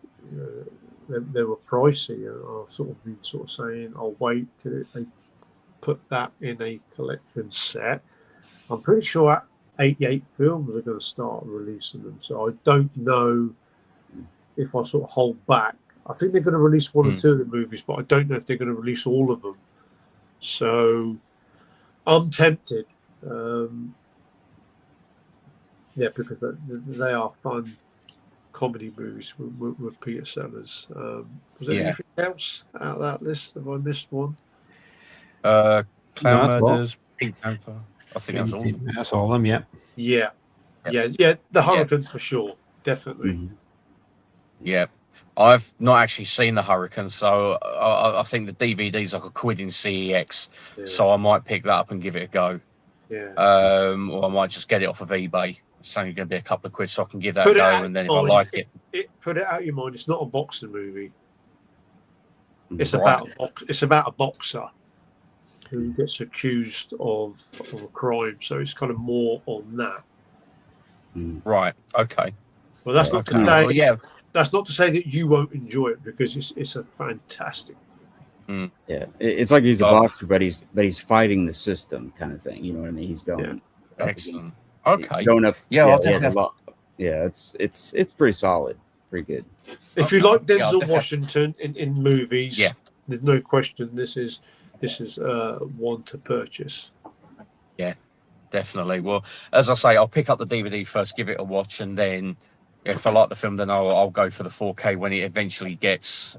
were pricey, and I've sort of been saying I'll wait till they put that in a collection set. I'm pretty sure 88 Films are going to start releasing them, so I don't know if I sort of hold back. I think they're going to release one or two of the movies, but I don't know if they're going to release all of them. So I'm tempted. Yeah, because they are fun comedy movies with Peter Sellers. Was there anything else out of that list? Have I missed one? Clown Murders, Pink Panther. I think that's all. That's all of them, yeah. The Hurricane for sure, definitely. Mhm. Yeah, I've not actually seen the Hurricane, so I think the DVD's like £1 in CEX, so I might pick that up and give it a go. Yeah. Or I might just get it off of eBay. It's only going to be a couple of quid, so I can give that a go, and then if I like it, put it out of your mind. It's not a boxing movie. It's about a boxer who gets accused of a crime. So it's kind of more on that. Right. Okay. Well, that's not to say. That's not to say that you won't enjoy it, because it's a fantastic. Yeah, it's like he's a boxer, but he's fighting the system, kind of thing. You know what I mean? He's going. Excellent. Okay. Going up. Yeah, it's pretty solid, pretty good. If you like Denzel Washington in movies, there's no question this is one to purchase. Yeah, definitely. Well, as I say, I'll pick up the DVD first, give it a watch, and then if I like the film, then I'll go for the 4K when it eventually gets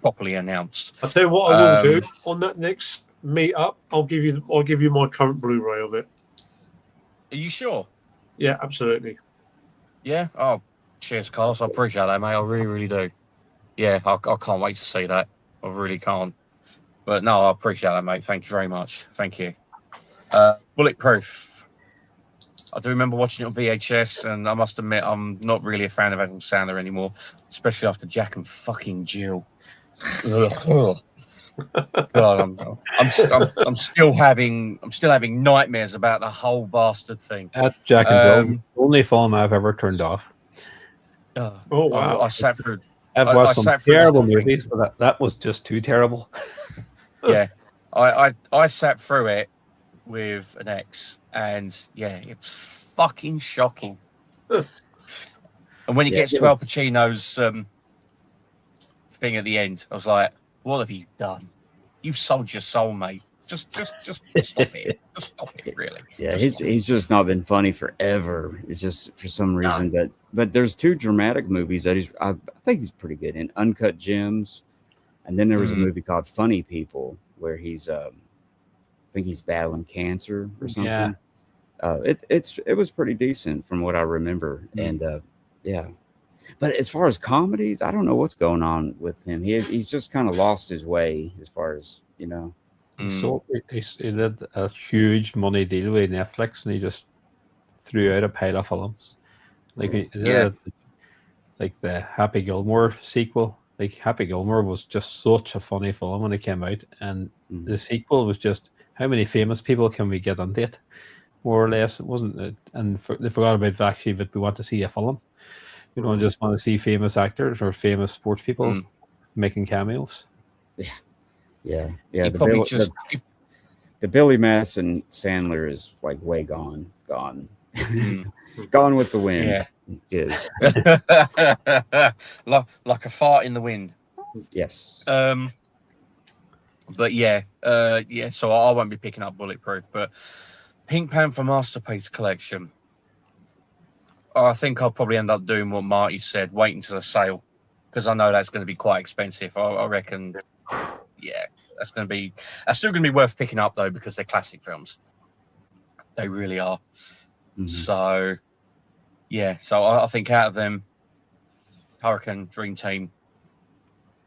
properly announced. I'll tell you what I will do on that next meet up. I'll give you my current Blu-ray of it. Are you sure? Yeah, absolutely. Yeah. Oh, cheers, Carlos. I appreciate that, mate. I really, really do. Yeah, I can't wait to see that. I really can't. But no, I appreciate that, mate. Thank you very much. Thank you. Bulletproof. I do remember watching it on VHS, and I must admit, I'm not really a fan of Adam Sandler anymore, especially after Jack and fucking Jill. God, I'm still having nightmares about the whole bastard thing. That Jack and Jill, only film I've ever turned off. Oh wow! I sat through. I've watched some terrible movies, but that was just too terrible. Yeah, I sat through it with an ex, and it was fucking shocking. And when he gets to Al Pacino's thing at the end, I was like, "What have you done? You've sold your soul, mate. Just stop it. Just stop it, really." Yeah, he's just not been funny forever. It's just for some reason but there's two dramatic movies that I think he's pretty good in: Uncut Gems, and then there was a movie called Funny People where he's I think he's battling cancer or something. It was pretty decent from what I remember, and But as far as comedies, I don't know what's going on with him. He's just kind of lost his way as far as, you know. He did a huge money deal with Netflix, and he just threw out a pile of films. Like like the Happy Gilmore sequel. Like Happy Gilmore was just such a funny film when it came out, and the sequel was just how many famous people can we get on it, more or less. It wasn't, and they forgot about actually that we want to see a film. We don't just want to see famous actors or famous sports people making cameos. Yeah. The Billy Madison Sandler is like way gone, gone with the wind. Yeah, like a fart in the wind. Yes. But so I won't be picking up Bulletproof, but Pink Panther Masterpiece Collection. I think I'll probably end up doing what Marty said, wait until the sale, because I know that's going to be quite expensive. I reckon, that's still going to be worth picking up though, because they're classic films. They really are. So, so I think out of them, Hurricane, Dream Team,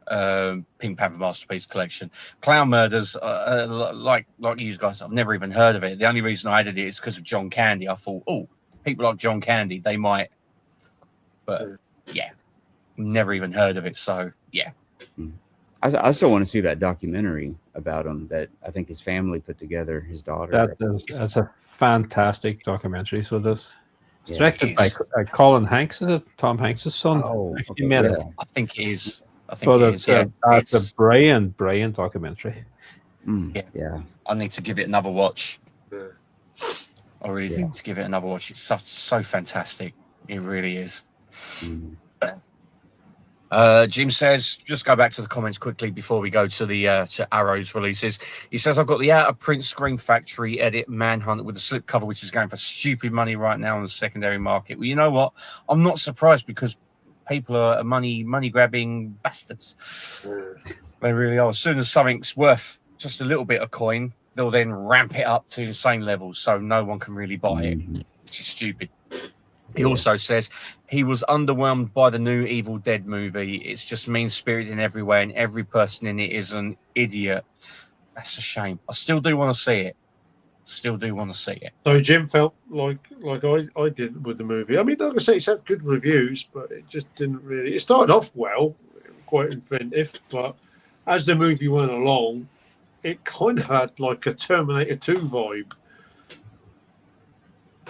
Pink Panther Masterpiece Collection. Clown Murders, like you guys, I've never even heard of it. The only reason I added it is because of John Candy. I thought, oh, people like John Candy, they might, but yeah, never even heard of it. So yeah. I still want to see that documentary about him that I think his family put together, his daughter. That's a fantastic documentary. So this it's directed by Colin Hanks, is it? Tom Hanks' son. Oh, I think it is. I think it is. Yeah, it's a brilliant documentary. Yeah, I need to give it another watch. I really need to give it another watch. It's so fantastic. It really is. Jim says, just go back to the comments quickly before we go to the to Arrow's releases. He says, I've got the out of print Scream Factory edit Manhunt with the slipcover, which is going for stupid money right now on the secondary market. Well, you know what? I'm not surprised because people are money grabbing bastards. They really are. As soon as something's worth just a little bit of coin, they'll then ramp it up to the same level, so no one can really buy it, which is stupid. He also says he was underwhelmed by the new Evil Dead movie. It's just mean-spirited in every way, and every person in it is an idiot. That's a shame. I still do want to see it. So Jim felt like I did with the movie. I mean, like I say, it's had good reviews, but it just didn't really. It started off well, quite inventive, but as the movie went along, it kind of had like a Terminator 2 vibe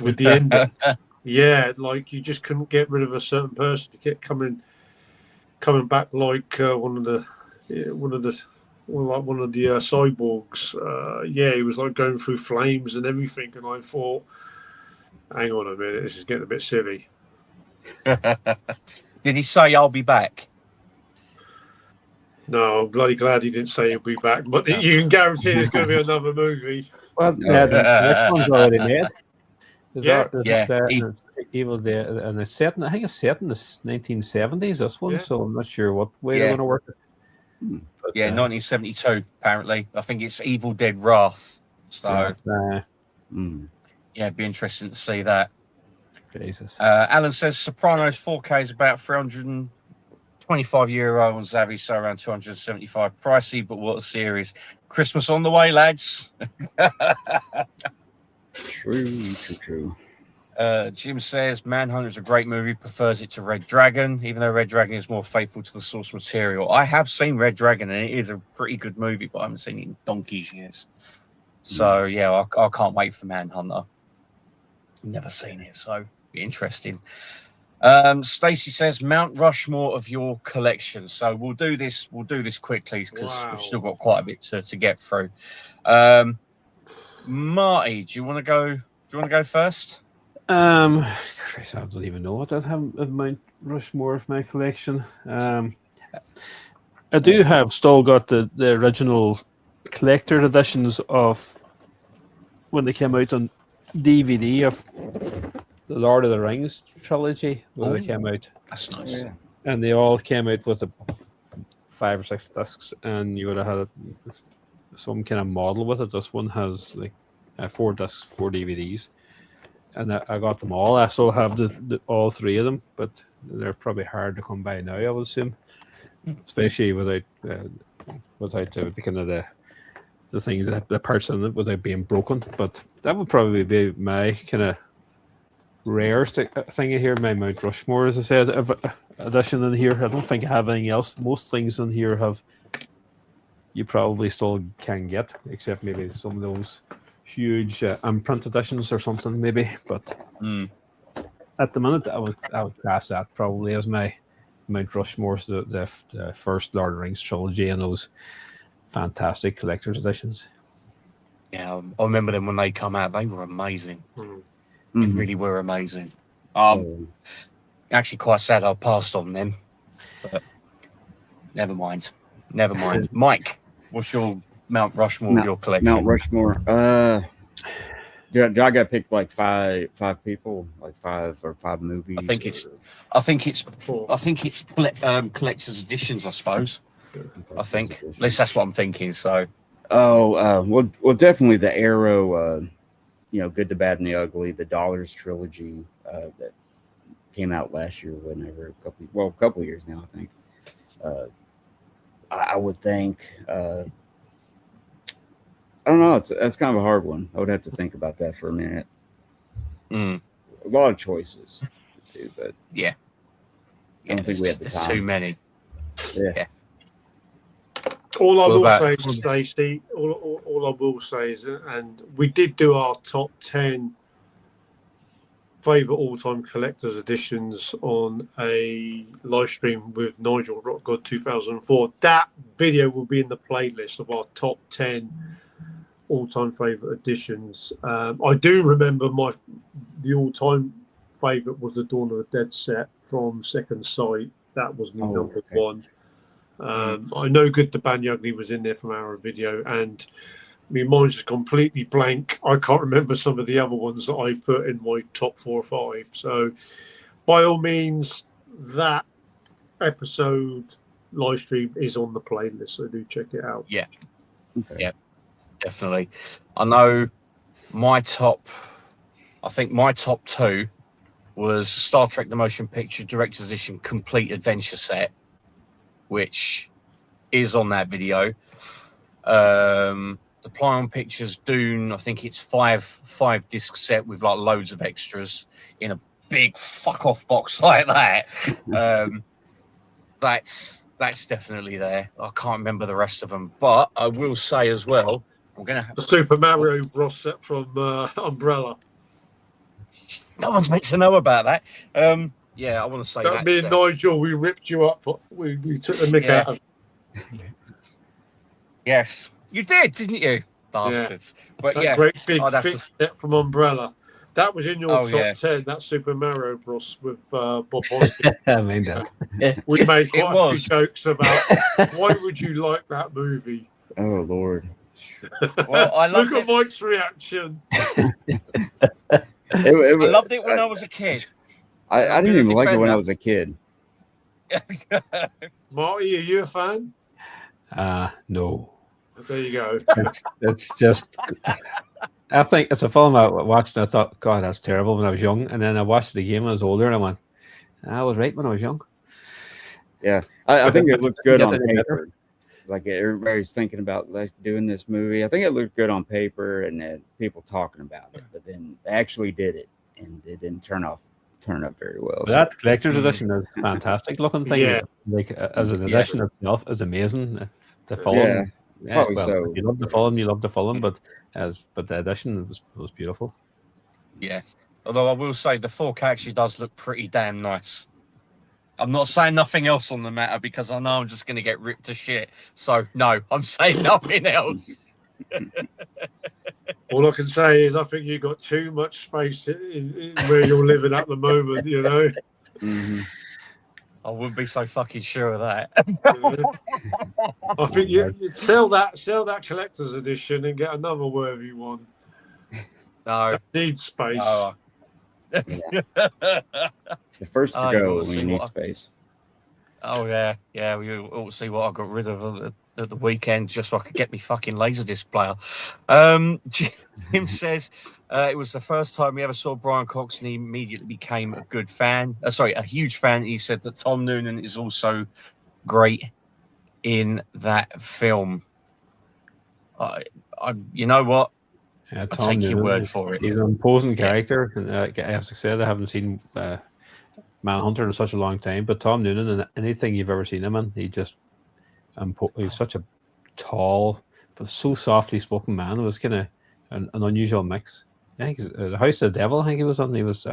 with the ending. Yeah, like you just couldn't get rid of a certain person. You kept coming back like one of the cyborgs. He was like going through flames and everything, and I thought, hang on a minute, this is getting a bit silly. Did he say I'll be back? No, I'm bloody glad he didn't say he'll be back, but you can guarantee there's going to be another movie. Well, the next one's already made. Evil Dead, and it's set. I think it's set in the 1970s. This one, so I'm not sure what way they're going to work it. But, 1972. Apparently, I think it's Evil Dead Wrath. So, it'd be interesting to see that. Jesus. Alan says Sopranos 4K is about €325 on Zavi, so around 275. Pricey, but what a series! Christmas on the way, lads. True. Jim says Manhunt is a great movie, prefers it to Red Dragon, even though Red Dragon is more faithful to the source material. I have seen Red Dragon, and it is a pretty good movie, but I haven't seen it in donkey's years. So, I can't wait for Manhunter. Never seen it, so be interesting. Stacey says Mount Rushmore of your collection. So we'll do this quickly because we've still got quite a bit to get through. Marty, do you want to go first? Chris, I don't even know what I have of Mount Rushmore of my collection. I do have still got the original collector editions of when they came out on DVD of the Lord of the Rings trilogy when they came out. That's nice. Yeah. And they all came out with 5 or 6 discs, and you would have had some kind of model with it. This one has like 4 discs, 4 DVDs, and I got them all. I still have all 3 of them, but they're probably hard to come by now, I would assume, especially without the kind of the things that the parts in it without being broken. But that would probably be my kind of rarest thing here. My Mount Rushmore, as I said, edition in here. I don't think I have anything else. Most things in here you probably still can get, except maybe some of those huge imprint editions or something, maybe. But at the minute, I would class that probably as my Mount Rushmore, the first Lord of the Rings trilogy and those fantastic collector's editions. Yeah, I remember them when they come out. They were amazing. They really were amazing. Actually, quite sad I passed on them, but never mind. Mike, what's your Mount Rushmore of your collection? Mount Rushmore. Do I got to pick like five people, like 5 movies? I think it's collector's editions, I suppose. I think at least that's what I'm thinking. So, well, definitely the Arrow. Good, the Bad, and the Ugly, the Dollars trilogy that came out last year. A couple of years now, I think. I would think. I don't know. That's kind of a hard one. I would have to think about that for a minute. Mm. A lot of choices, too, but Yeah. I don't think we have the there's time. too many. Yeah. All I What will about- say, Stacey, all I will say is, and we did do our top 10 favourite all-time collector's editions on a live stream with Nigel Rock God 2004. That video will be in the playlist of our top 10 all-time favourite editions. I do remember the all-time favourite was the Dawn of the Dead set from Second Sight. That was my number one. I know Good, the Bad, the Ugly was in there from our video, and mine's just completely blank. I can't remember some of the other ones that I put in my top 4 or 5. So, by all means, that episode live stream is on the playlist, so do check it out. Yeah. Okay. Yeah, definitely. I know my top 2 was Star Trek The Motion Picture Director's Edition Complete Adventure Set, which is on that video. The Plyon Pictures Dune, I think it's 5 disc set with like loads of extras in a big fuck off box like that. That's definitely there. I can't remember the rest of them, but I will say as well, I'm gonna have the Super Mario Bros set from Umbrella. No one's meant to know about that. Yeah, I want to say That that. me and Nigel, we ripped you up. We took the mick out of. Yes, you did, didn't you, bastards? But That yeah, great big I'd have thick to- set from Umbrella. That was in your Oh, top yeah. 10. That Super Mario Bros with Bob Hoskins. I mean that. We made quite a few was. jokes about why would you like that movie. Oh Lord. Well, I loved Look at it. Mike's reaction. I loved it when I was a kid. I didn't even like it when I was a kid. Marty, are you a fan? No. There you go. It's just. I think it's a film I watched and I thought, God, that's terrible when I was young. And then I watched it again when I was older and I went, I was right when I was young. Yeah, I think it looked good Get on any better? paper. Like everybody's thinking about like doing this movie. I think it looked good on paper and people talking about it, but then they actually did it and it didn't turn up very well. So, That collector's edition is a fantastic looking thing. Yeah. Like as an edition itself is amazing. The film, Yeah, probably so. If you love the film, you love the film, but the edition was beautiful. Yeah. Although I will say the 4K actually does look pretty damn nice. I'm not saying nothing else on the matter because I know I'm just going to get ripped to shit. So, no, I'm saying nothing else. All I can say is I think you've got too much space in where you're living at the moment, you know. Mhm. I wouldn't be so fucking sure of that. I think you'd sell that collector's edition and get another worthy one. No. Need space. No. The first to Oh, you go wanna when see you need what- space. Oh, yeah. Yeah, we all see what I got rid of at the weekend just so I could get me fucking Laserdisc player. Jim says it was the first time we ever saw Brian Cox and he immediately became a good fan. A huge fan. He said that Tom Noonan is also great in that film. You know what? I'll take your word for it. He's an imposing character. And, as I said, I haven't seen Manhunter in such a long time, but Tom Noonan and anything you've ever seen him in, he's such a tall but so softly spoken man. It was kind of an unusual mix. I think the House of the Devil. I think he was on. He's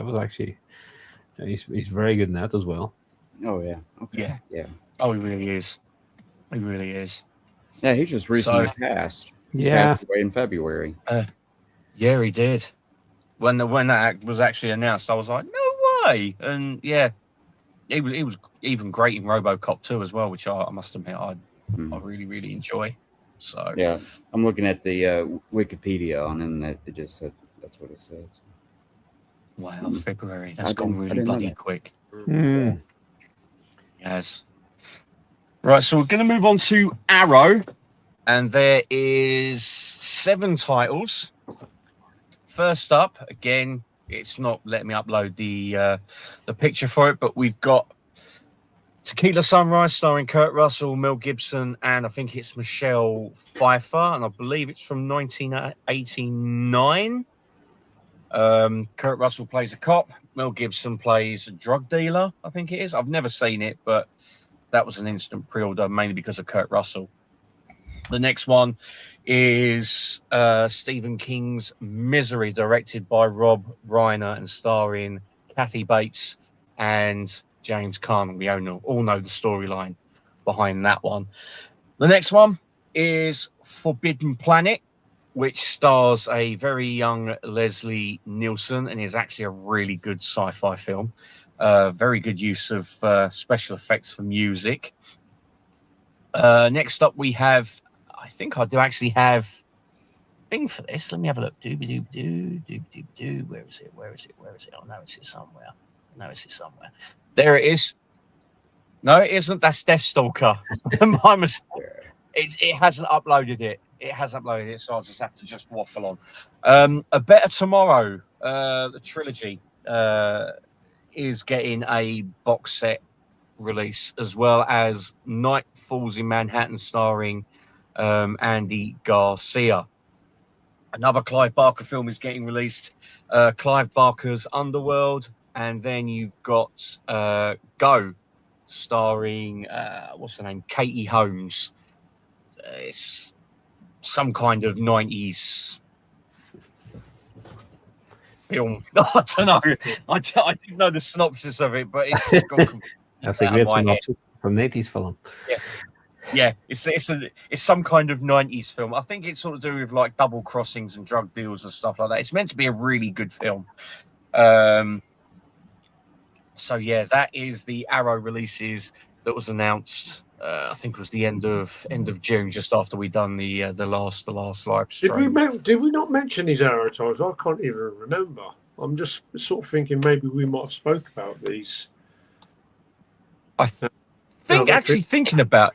very good in that as well. Oh yeah. Okay. Yeah. Yeah. Oh, he really is. He really is. Yeah, he just recently passed. He passed away in February. Yeah, he did. When that act was actually announced, I was like, no way. And yeah, he was even great in RoboCop 2 as well, which I must admit I really, really enjoy. So yeah, I'm looking at the Wikipedia on him, and it just said that's what it says. Wow, February. That's gone really bloody quick. Mm. Yes. Right, so we're going to move on to Arrow, and there is 7 titles. First up, again, it's not letting me upload the picture for it, but we've got Tequila Sunrise, starring Kurt Russell, Mel Gibson, and I think it's Michelle Pfeiffer, and I believe it's from 1989. Kurt Russell plays a cop. Mel Gibson plays a drug dealer, I think it is. I've never seen it, but that was an instant pre-order, mainly because of Kurt Russell. The next one is Stephen King's Misery, directed by Rob Reiner and starring Kathy Bates and James Caan. We all know the storyline behind that one. The next one is Forbidden Planet, which stars a very young Leslie Nielsen and is actually a really good sci-fi film. Very good use of special effects for music. Next up, we have, I think I do actually have a thing for this. Let me have a look. Where is it? Oh, no, it's here somewhere. There it is. No, it isn't. That's Deathstalker. My mistake. It hasn't uploaded it. So I'll just have to waffle on. A Better Tomorrow, the trilogy, is getting a box set release, as well as Night Falls in Manhattan, starring Andy Garcia. Another Clive Barker film is getting released, Clive Barker's Underworld, and then you've got Go, starring what's her name, Katie Holmes. It's some kind of 90s film. I don't know. I didn't know the synopsis of it, but it's just gone. That's a great synopsis from 90s film. Yeah, it's some kind of 90s film. I think it's sort of do with like double crossings and drug deals and stuff like that. It's meant to be a really good film. So yeah, that is the Arrow releases that was announced. I think it was the end of June, just after we done the last live stream. Did we not mention these Arrow titles? I can't even remember. I'm just sort of thinking maybe we might have spoke about these. Thinking about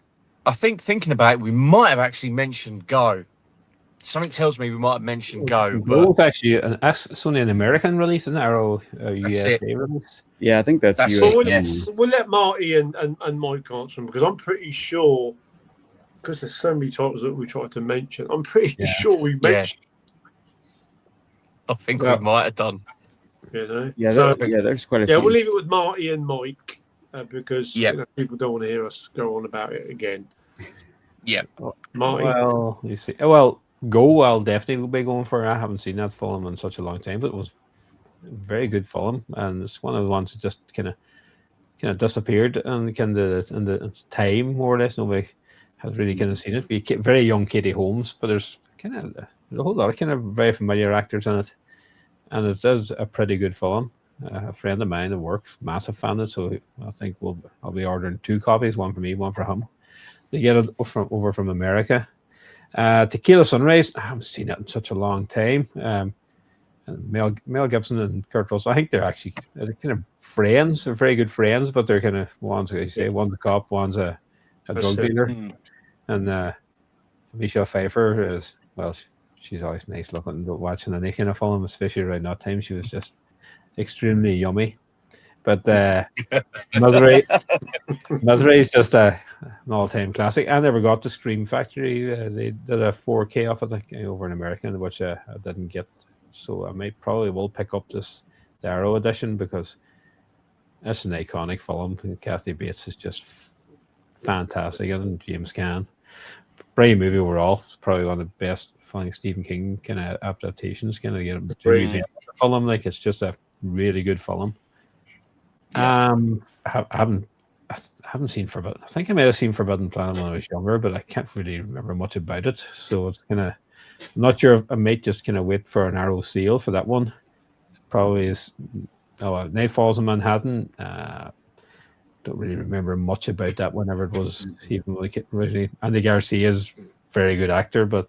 it, we might have actually mentioned Go. Something tells me we might have mentioned Go. But actually, it's only an American release, an Arrow USA release. Yeah, I think that's US. We'll let Marty and Mike answer them, because I'm pretty sure, because there's so many titles that we tried to mention, I'm pretty sure we mentioned. I think we might have done. You know? There's quite a few. Yeah, we'll leave it with Marty and Mike, because people don't want to hear us go on about it again. Yeah. Marty. Well, you see. Well, Go, I'll definitely be going for. I haven't seen that film in such a long time, but it was very good film, and it's one of the ones that just kind of disappeared and kind of in the time, more or less. Nobody has really kind of seen it. Very young Katie Holmes, but there's a whole lot of kind of very familiar actors in it, and it is a pretty good film. A friend of mine at work, massive fan of it, so I think I'll be ordering 2 copies, one for me, one for him. They get it over from America. Tequila Sunrise, I haven't seen it in such a long time. And Mel Gibson and Kurt Russell, I think they're kind of friends. They're very good friends, but they're kind of one's a cop, one's a drug dealer. And Michelle Pfeiffer is, well, she's always nice looking. Watching any kind of film, especially around that time, she was just extremely yummy. But Misery is just an all-time classic. I never got to Scream Factory. They did a 4K of it over in America, which I didn't get. So I probably will pick up the Arrow edition, because it's an iconic film. Kathy Bates is just fantastic, and James Caan. Brilliant movie overall. It's probably one of the best Stephen King kind of adaptations. Kind of get film. Like, it's just a really good film. I haven't seen Forbidden. I think I might have seen Forbidden Planet when I was younger, but I can't really remember much about it. So it's kind of, I'm not sure if I might just kind of wait for an Arrow sale for that one. Probably is Night Falls in Manhattan. Don't really remember much about that whenever it was even like originally. Andy Garcia is a very good actor, but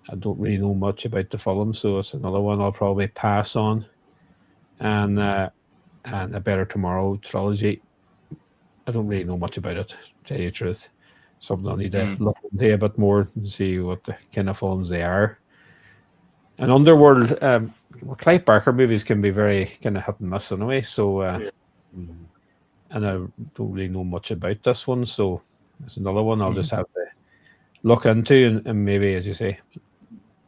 I don't really know much about the film, so it's another one I'll probably pass on. And A Better Tomorrow trilogy, I don't really know much about it, to tell you the truth. Something I need to look into a bit more and see what the kind of films they are. And Underworld, Clive Barker movies can be very kind of hit and miss anyway. So and I don't really know much about this one, so it's another one I'll just have to look into, and maybe, as you say,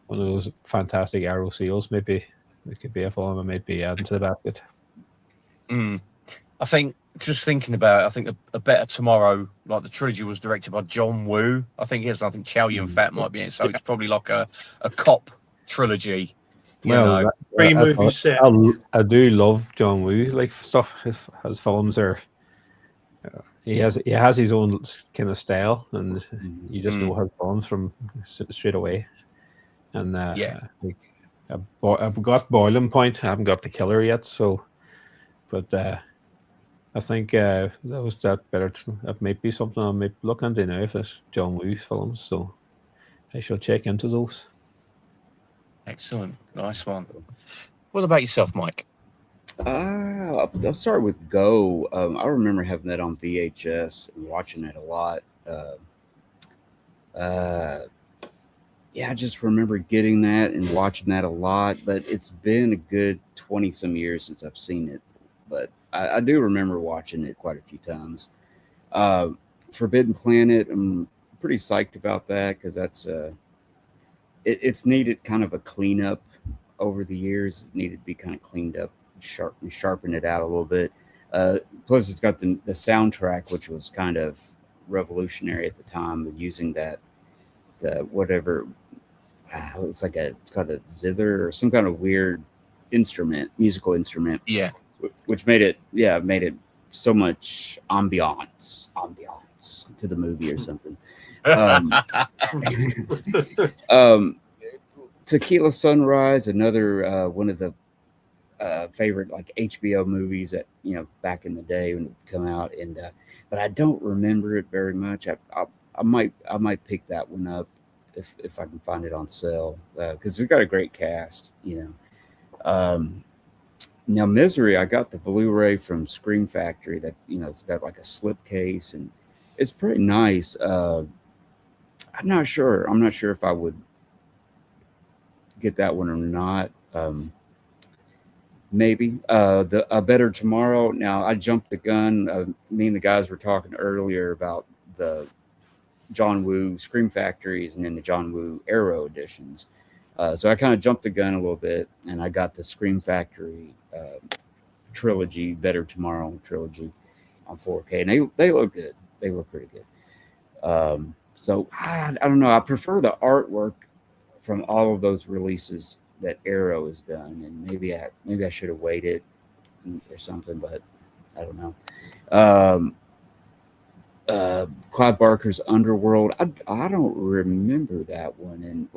one of those fantastic Arrow seals. Maybe it could be a film I might be adding to the basket. I think, just thinking about it, I think a Better Tomorrow, like the trilogy, was directed by John Woo. I think I think Chow Yun-fat might be in it, so it's probably like a cop trilogy. Well, Three-movie set. I do love John Woo like stuff. His films are. He has his own kind of style, and you just know his films from straight away. And like, I've got Boiling Point. I haven't got The Killer yet, so. But I think that better. That might be something I might look into now if it's John Woo films. So I shall check into those. Excellent, nice one. What about yourself, Mike? I'll start with Go. I remember having that on VHS and watching it a lot. Yeah, I just remember getting that and watching that a lot. But it's been a good 20-some years since I've seen it. But I do remember watching it quite a few times. Forbidden Planet, I'm pretty psyched about that because that's it's needed kind of a cleanup over the years. It needed to be kind of cleaned up, sharpen it out a little bit. Plus, it's got the soundtrack, which was kind of revolutionary at the time, using the whatever. It's called a zither or some kind of weird musical instrument. Yeah. Which made it so much ambiance to the movie or something. Tequila Sunrise, another one of the favorite like HBO movies that back in the day when it would come out, and but I don't remember it very much. I might pick that one up if I can find it on sale because it's got a great cast. Now, Misery, I got the Blu-ray from Scream Factory that, it's got like a slipcase and it's pretty nice. I'm not sure. I'm not sure if I would get that one or not. Maybe. A Better Tomorrow. Now, I jumped the gun. Me and the guys were talking earlier about the John Woo Scream Factories and then the John Woo Arrow editions. So I kind of jumped the gun a little bit, and I got the Scream Factory trilogy, Better Tomorrow trilogy, on 4K, and they look good. They look pretty good. So I don't know. I prefer the artwork from all of those releases that Arrow has done, and maybe I should have waited or something, but I don't know. Clive Barker's Underworld. I don't remember that one, and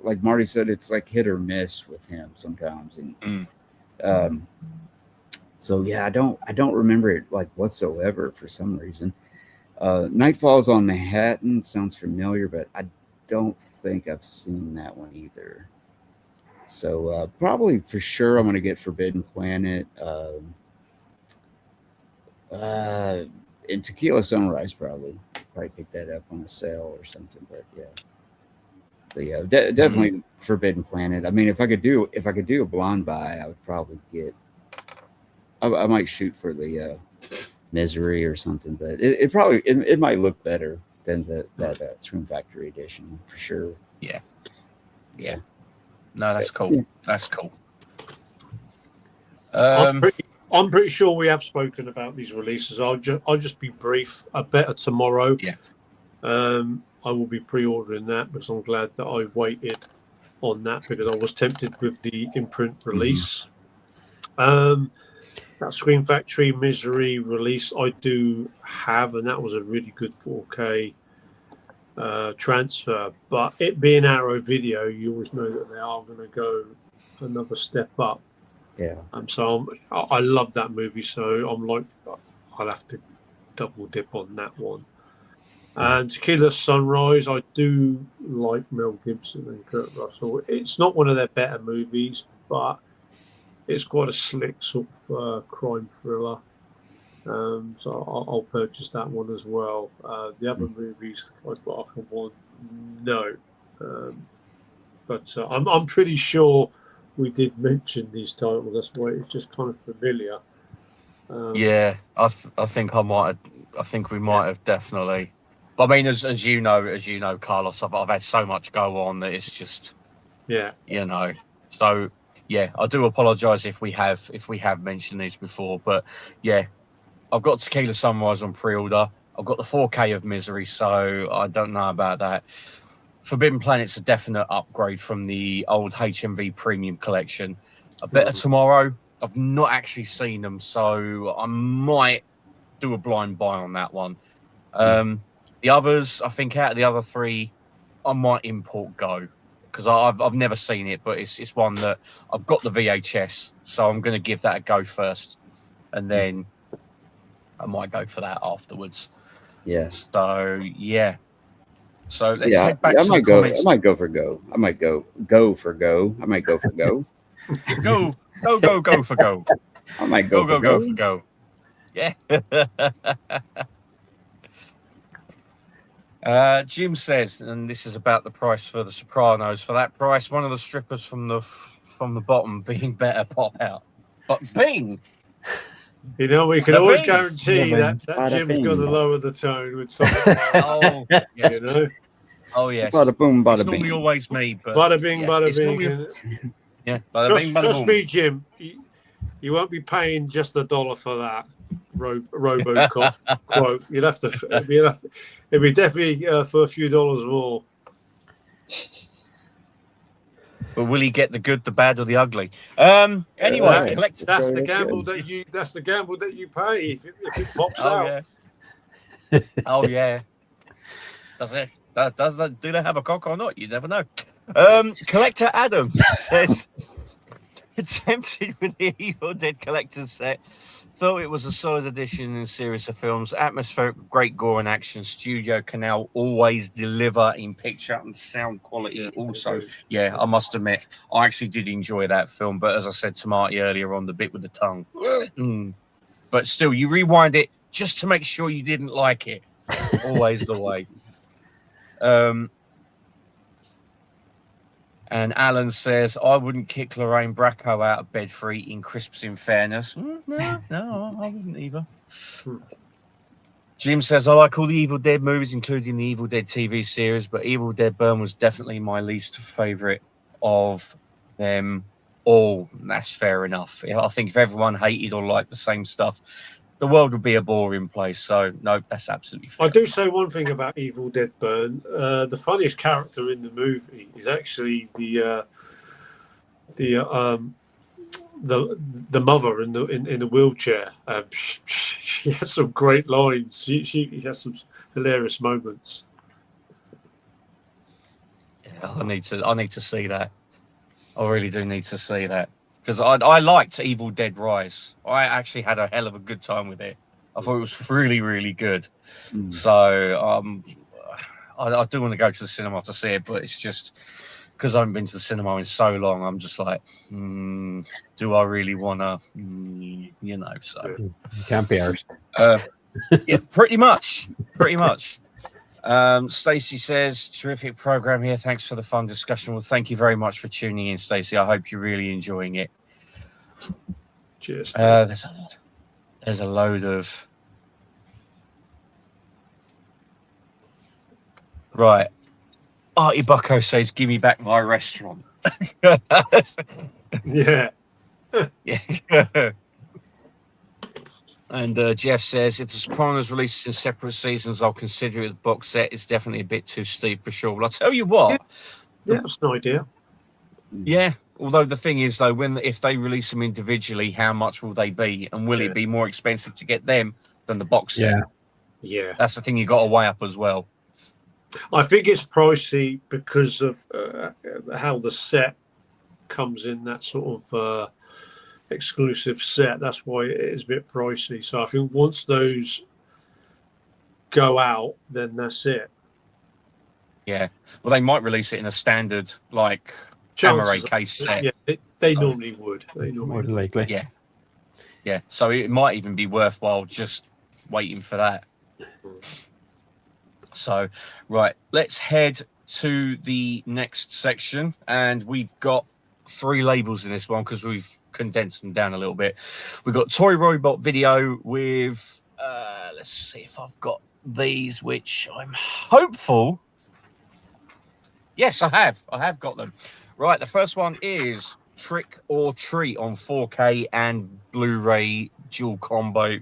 like Marty said, it's like hit or miss with him sometimes, and so yeah, I don't remember it like whatsoever for some reason. Night Falls on Manhattan sounds familiar, but I don't think I've seen that one either. So probably for sure I'm going to get Forbidden Planet and Tequila Sunrise. Probably pick that up on a sale or something. But yeah. So yeah, definitely Forbidden Planet. I mean, if I could do a blind buy, I would probably get. I might shoot for the Misery or something, but it might look better than that Scream Factory edition for sure. Yeah. No, that's cool. Yeah. That's cool. I'm pretty sure we have spoken about these releases. I'll just be brief. A Better Tomorrow. Yeah. I will be pre-ordering that because I'm glad that I waited on that because I was tempted with the imprint release. That Scream Factory Misery release I do have, and that was a really good 4K transfer. But it being Arrow Video, you always know that they are going to go another step up. Yeah. So I love that movie. So I'm like, I'll have to double dip on that one. And Tequila Sunrise, I do like Mel Gibson and Kurt Russell. It's not one of their better movies, but it's quite a slick sort of crime thriller. So I'll purchase that one as well. The other movies, Clive Barker one, no. But I'm pretty sure we did mention these titles. That's why it's just kind of familiar. Yeah, I think I might. I think we might have definitely. I mean, as you know, Carlos, I've had so much go on that it's just, you know. So yeah, I do apologise if we have mentioned these before, but yeah, I've got Tequila Sunrise on pre-order. I've got the 4K of Misery, so I don't know about that. Forbidden Planet's a definite upgrade from the old HMV Premium Collection. A Better Tomorrow, I've not actually seen them, so I might do a blind buy on that one. The others, I think out of the other three, I might import Go because I've never seen it, but it's one that I've got the VHS, so I'm going to give that a go first, and then I might go for that afterwards. Yeah. So yeah. So let's head back I to might the go. comments. I might go for Go. I might go for Go. I might go for Go. Go for Go. I might go for Go. Yeah. Jim says, and this is about the price for The Sopranos. For that price, one of the strippers from the bottom being better pop out. But Bing, we can always guarantee that Jim's going to lower the tone with something like that. Oh, yes. Oh, yes. Bada boom, bada it's bing. normally always me, but bada bing, bada bing. Bada bing, bada Trust boom. me, Jim. You won't be paying just $1 for that RoboCop quote. It'd be definitely for a few dollars more. But will he get the good, the bad, or the ugly? Anyway, that's the gamble that you pay if it pops out. Yeah. Oh yeah. Does it? Does that? Do they have a cock or not? You never know. Collector Adam says, attempted with the Evil Dead collector's set. Thought it was a solid addition in a series of films. Atmospheric, great gore and action. Studio can now always deliver in picture and sound quality. Also, yeah, I must admit, I actually did enjoy that film. But as I said to Marty earlier on, the bit with the tongue. But still, you rewind it just to make sure you didn't like it. Always the way. And Alan says, I wouldn't kick Lorraine Bracco out of bed for eating crisps in fairness. No, I wouldn't either. Jim says, I like all the Evil Dead movies, including the Evil Dead TV series, but Evil Dead Burn was definitely my least favourite of them all. That's fair enough. I think if everyone hated or liked the same stuff, the world would be a boring place. So, no, that's absolutely fair. I do say one thing about Evil Dead Burn. The funniest character in the movie is actually the mother in the wheelchair. She has some great lines. She has some hilarious moments. Yeah, I need to see that. I really do need to see that. Because I liked Evil Dead Rise. I actually had a hell of a good time with it. I thought it was really, really good. So I do want to go to the cinema to see it, but it's just because I haven't been to the cinema in so long. I'm just like, do I really want to? So you can't be arsed. Yeah, pretty much. Stacey says, terrific program here. Thanks for the fun discussion. Well, thank you very much for tuning in, Stacey. I hope you're really enjoying it. Cheers. There's a load of right. Artie Bucko says, give me back my restaurant. Yeah. Yeah. And Jeff says, if The Sopranos releases in separate seasons, I'll consider it. The box set is definitely a bit too steep for sure. Well, I'll tell you what. Yeah, that's an idea. Yeah. Although the thing is, though, if they release them individually, how much will they be? And will it be more expensive to get them than the box set? Yeah. That's the thing you got to weigh up as well. I think it's pricey because of how the set comes in, that sort of exclusive set. That's why it is a bit pricey. So I think once those go out, then that's it. Yeah. Well, they might release it in a standard, like, Amaray case set. Yeah, they normally would. More likely. Yeah. Yeah. So it might even be worthwhile just waiting for that. So, right, let's head to the next section. And we've got 3 labels in this one because we've condensed them down a little bit. We've got Toy Robot Video with, let's see if I've got these, which I'm hopeful. Yes, I have got them. Right, the first one is Trick or Treat on 4K and Blu-ray dual combo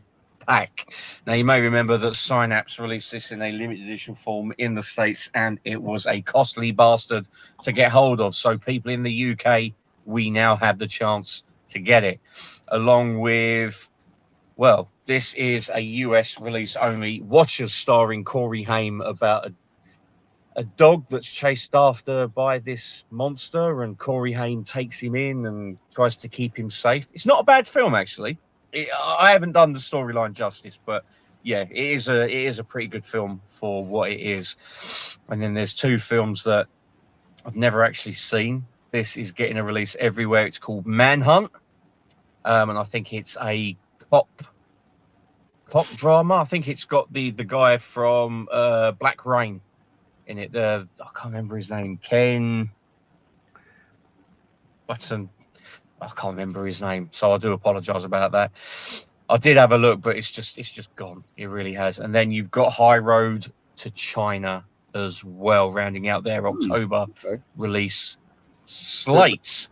pack. Now, you may remember that Synapse released this in a limited edition form in the States, and it was a costly bastard to get hold of. So people in the UK, we now have the chance to get it, along with, well, this is a US release only. Watchers starring Corey Haim about a dog that's chased after by this monster, and Corey Haim takes him in and tries to keep him safe. It's not a bad film, actually. I haven't done the storyline justice, but yeah, it is a pretty good film for what it is. And then there's 2 films that I've never actually seen. This is getting a release everywhere. It's called Manhunt, and I think it's a cop drama. I think it's got the guy from Black Rain in it. I can't remember his name. Ken Button. I can't remember his name, so I do apologize about that. I did have a look, but it's just gone. It really has. And then you've got High Road to China as well, rounding out their October release slates.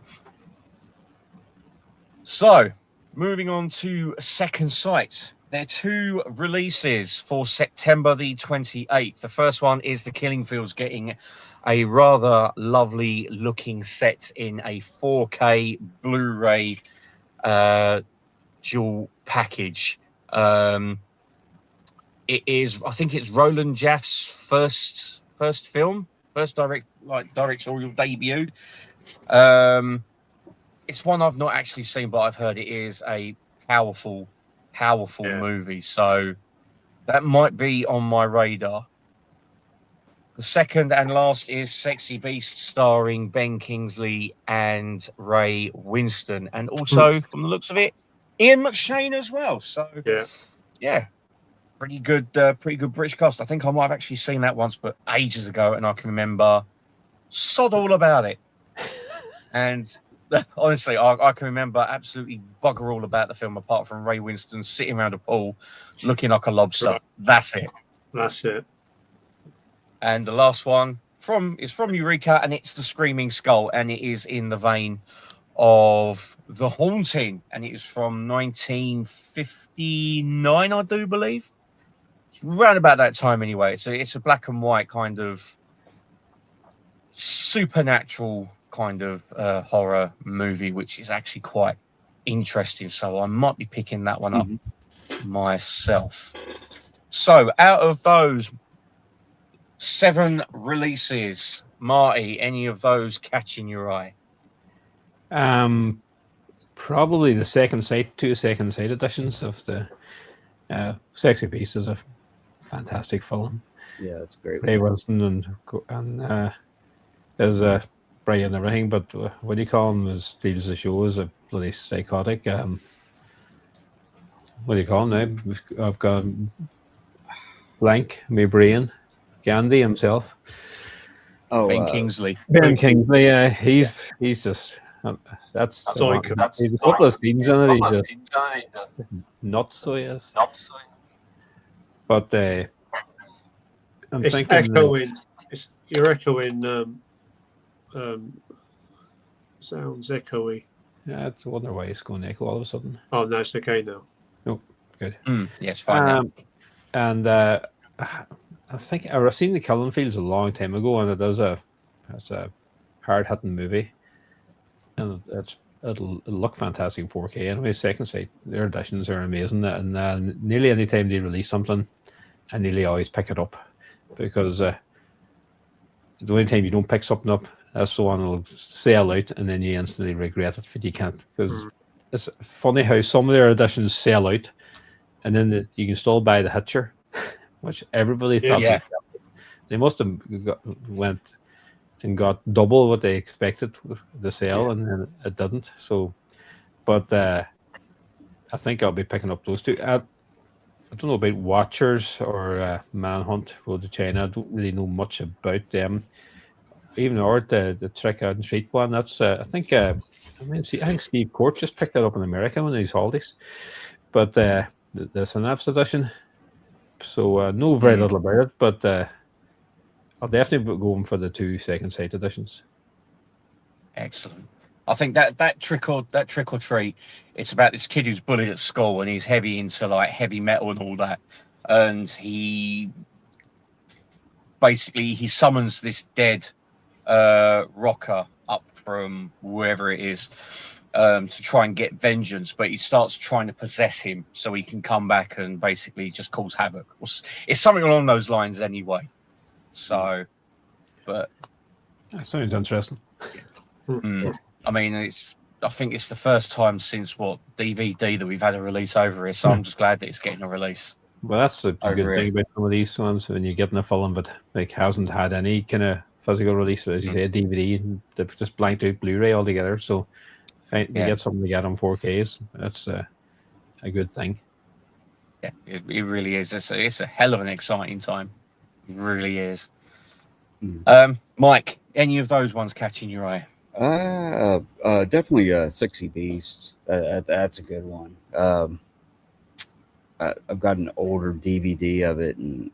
So, moving on to Second Sight. There are 2 releases for September the 28th. The first one is The Killing Fields getting a rather lovely looking set in a 4K Blu-ray dual package. It is, I think it's Roland Jaff's first film, first directorial debut. It's one I've not actually seen, but I've heard it is a powerful movie, so that might be on my radar. The second and last is Sexy Beast, starring Ben Kingsley and Ray Winston, and also, from the looks of it, Ian McShane as well. So yeah, pretty good British cast. I think I might have actually seen that once, but ages ago, and I can remember sod all about it. And honestly, I can remember absolutely bugger all about the film, apart from Ray Winston sitting around a pool looking like a lobster. Right. That's it. And the last one is from Eureka, and it's The Screaming Skull, and it is in the vein of The Haunting, and it is from 1959, I do believe. It's around about that time anyway. So it's a black and white kind of supernatural kind of horror movie, which is actually quite interesting. So I might be picking that one up myself. So out of those 7 releases, Marty, any of those catching your eye? Probably the 2nd Sight editions of the Sexy Beast is a fantastic film. Yeah, it's great. Ray Wilson and there's a brilliant and everything, but what do you call him? As steals the show as a bloody psychotic. What do you call him now? I've got blank my brain. Gandhi himself. Oh, Ben Kingsley. Ben Kingsley. He's just that's a couple of scenes in it. He's just nuts. So yes. But I'm it's thinking echoing. You're echoing. Sounds echoey. Yeah, I wonder why it's going echo all of a sudden. Oh no, it's okay now. Oh, good. Yes, fine now. And I think I've seen The Killing Fields a long time ago, and it's a hard-hitting movie, and it'll look fantastic in 4K. Anyway, Second Sight, their editions are amazing, and nearly any time they release something, I nearly always pick it up, because the only time you don't pick something up, that's the one that'll sell out, and then you instantly regret it if you can't. Because it's funny how some of their editions sell out, and then you can still buy the Hitcher, which everybody thought they must have went and got double what they expected to sell, and then it didn't. So, but I think I'll be picking up those 2. I don't know about Watchers or Manhunt Road to China. I don't really know much about them. even Art, the trick out and street one. That's I think I think Steve Court just picked that up in America on his holidays, but the Synapse edition. So know very little about it, but I'll definitely be going for the 2 second sight editions. Excellent. I think that trick or treat. It's about this kid who's bullied at school and he's heavy into like heavy metal and all that, and he summons this dead rocker up from wherever it is to try and get vengeance, but he starts trying to possess him so he can come back and basically just cause havoc. It's something along those lines anyway. So, but that sounds interesting. I mean, I think it's the first time since DVD that we've had a release over here, so I'm just glad that it's getting a release. Well, that's a good thing about some of these ones when you're getting a film that like hasn't had any kind of physical release, as you say, DVD, and they've just blanked out Blu-ray altogether. So you get something to get on 4Ks. That's a good thing. Yeah, it really is. It's a hell of an exciting time. It really is. Mike, any of those ones catching your eye? Definitely Sexy Beast. That's a good one. I've got an older DVD of it, and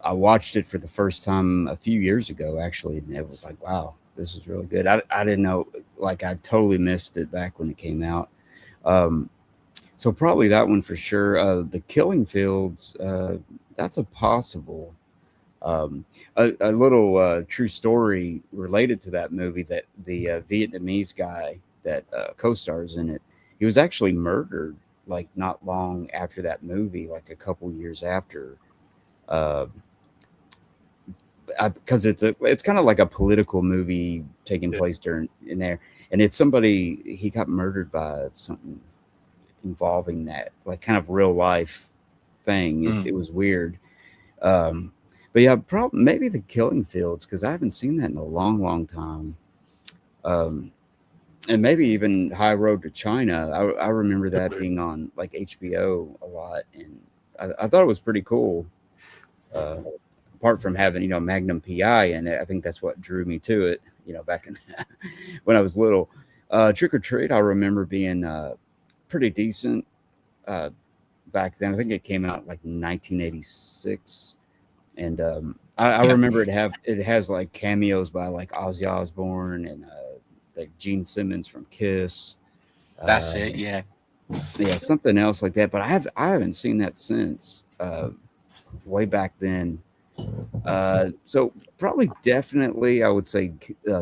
I watched it for the first time a few years ago, actually, and it was like, wow, this is really good. I didn't know, like, I totally missed it back when it came out. So probably that one for sure. The Killing Fields, that's a possible. A little true story related to that movie, that the Vietnamese guy that co-stars in it, he was actually murdered like not long after that movie, like a couple years after, because it's kind of like a political movie taking place in there, and it's somebody, he got murdered by something involving that, like kind of real life thing. It was weird. But yeah, probably maybe The Killing Fields, because I haven't seen that in a long time. And maybe even High Road to China. I remember that being on like HBO a lot, and I thought it was pretty cool. Apart from having, Magnum PI in it, I think that's what drew me to it, back in when I was little. Trick or Treat, I remember being pretty decent back then. I think it came out like 1986. And I remember it has like cameos by like Ozzy Osbourne and like Gene Simmons from Kiss. That's it, yeah, something else like that. But I haven't seen that since way back then. So probably definitely I would say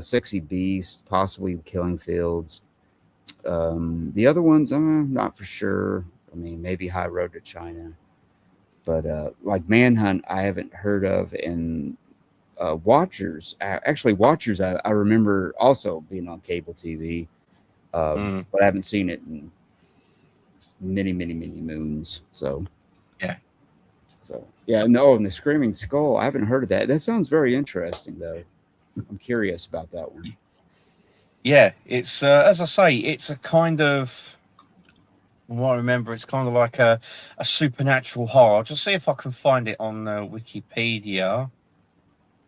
Sexy Beast, possibly Killing Fields. The other ones I'm not for sure. I mean, maybe High Road to China. But like Manhunt, I haven't heard of, and Watchers. Watchers, I remember also being on cable TV, but I haven't seen it in many moons. So no. And the Screaming Skull, I haven't heard of that. That sounds very interesting, though. I'm curious about that one. Yeah, it's as I say, it's a kind of. From what I remember, it's kind of like a supernatural horror. I'll just see if I can find it on Wikipedia.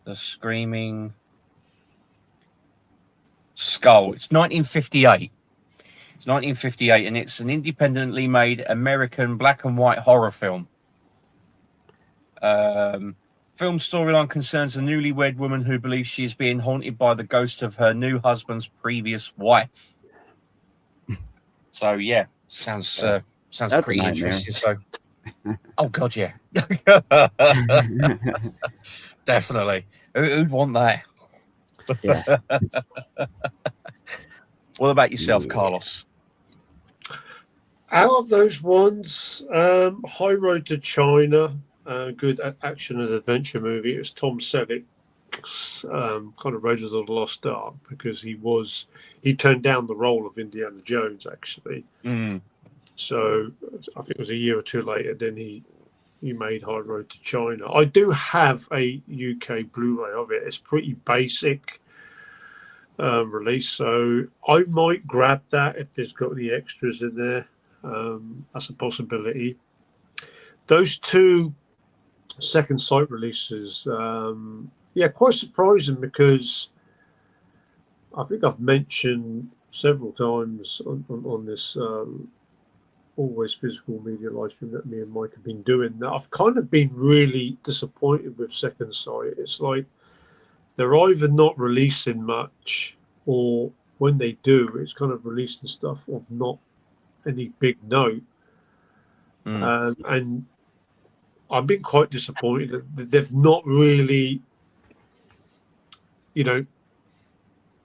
The Screaming Skull. It's 1958. It's 1958, and it's an independently made American black and white horror film. Film storyline concerns a newlywed woman who believes she is being haunted by the ghost of her new husband's previous wife. So, yeah. Sounds pretty interesting. So, oh god, yeah, definitely. Who'd want that? Yeah. What about yourself, Carlos? Out of those ones, High Road to China, good action and adventure movie. It was Tom Selleck's kind of Raiders of the Lost Ark, because he turned down the role of Indiana Jones, actually. So I think it was a year or two later, then he made High Road to China. I do have a UK Blu-ray of it. It's pretty basic release, so I might grab that if there's got any extras in there. That's a possibility. Those 2 second sight releases, quite surprising, because I think I've mentioned several times on this always physical media live stream that me and Mike have been doing, that I've kind of been really disappointed with Second Sight. It's like they're either not releasing much, or when they do, it's kind of releasing stuff of not any big note. And I've been quite disappointed that they've not really,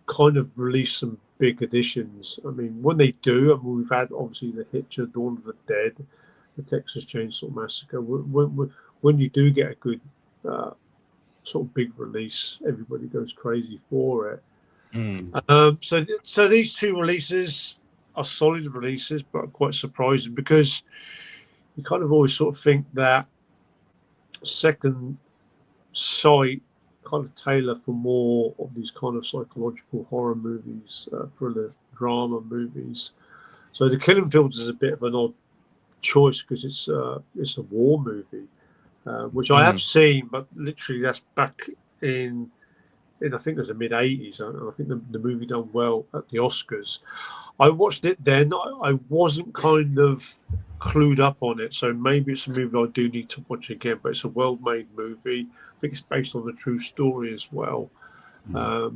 kind of released some big additions. I mean, when they do, we've had obviously the Hitcher, Dawn of the Dead, the Texas Chainsaw Massacre. When you do get a good sort of big release, everybody goes crazy for it. So these two releases are solid releases, but quite surprising, because you kind of always sort of think that Second Sight kind of tailor for more of these kind of psychological horror movies, thriller drama movies. So The Killing Fields is a bit of an odd choice, because it's a war movie, which I have seen, but literally that's back in I think it was the mid '80s, and I think the movie done well at the Oscars. I watched it then. I wasn't kind of clued up on it, so maybe it's a movie I do need to watch again. But it's a well-made movie. I think it's based on a true story as well. A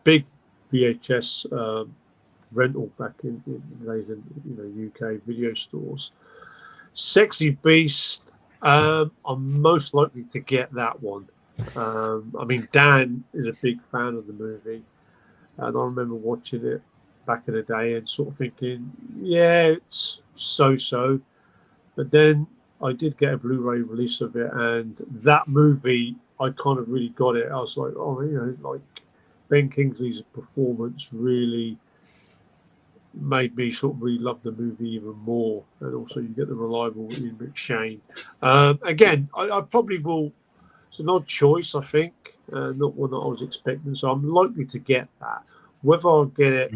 big VHS rental back in the days in UK video stores. Sexy Beast. I'm most likely to get that one. I mean, Dan is a big fan of the movie, and I remember watching it back in the day and sort of thinking, yeah, it's so-so. But then I did get a Blu-ray release of it, and that movie, I kind of really got it. I was like, like Ben Kingsley's performance really made me sort of really love the movie even more. And also you get the reliable Ian McShane. Again, I probably will. It's an odd choice, I think, not one that I was expecting. So I'm likely to get that. Whether I'll get it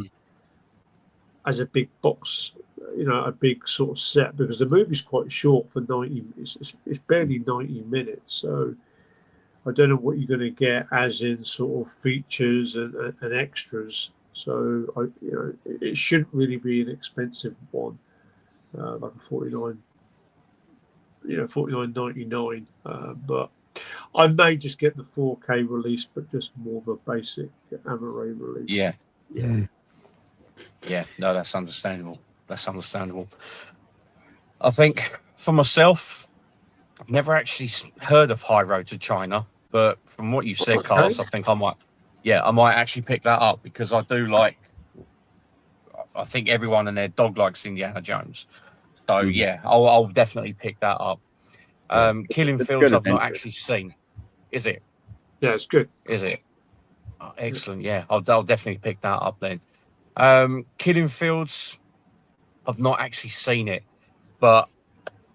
as a big box, a big sort of set, because the movie's quite short for 90. It's barely 90 minutes. So I don't know what you're going to get as in sort of features and extras. So it shouldn't really be an expensive one, like a $49.99. But I may just get the 4K release, but just more of a basic Amaray release. Yeah. No, that's understandable. I think for myself, I've never actually heard of High Road to China, but from what you said, Carlos, I think I might actually pick that up, because I do like. I think everyone and their dog likes Indiana Jones, so yeah, I'll definitely pick that up. Killing Fields I've not actually seen. Is it? Yeah, it's good. Is it? Oh, excellent. Yeah, I'll definitely pick that up then. Killing Fields, I've not actually seen it, but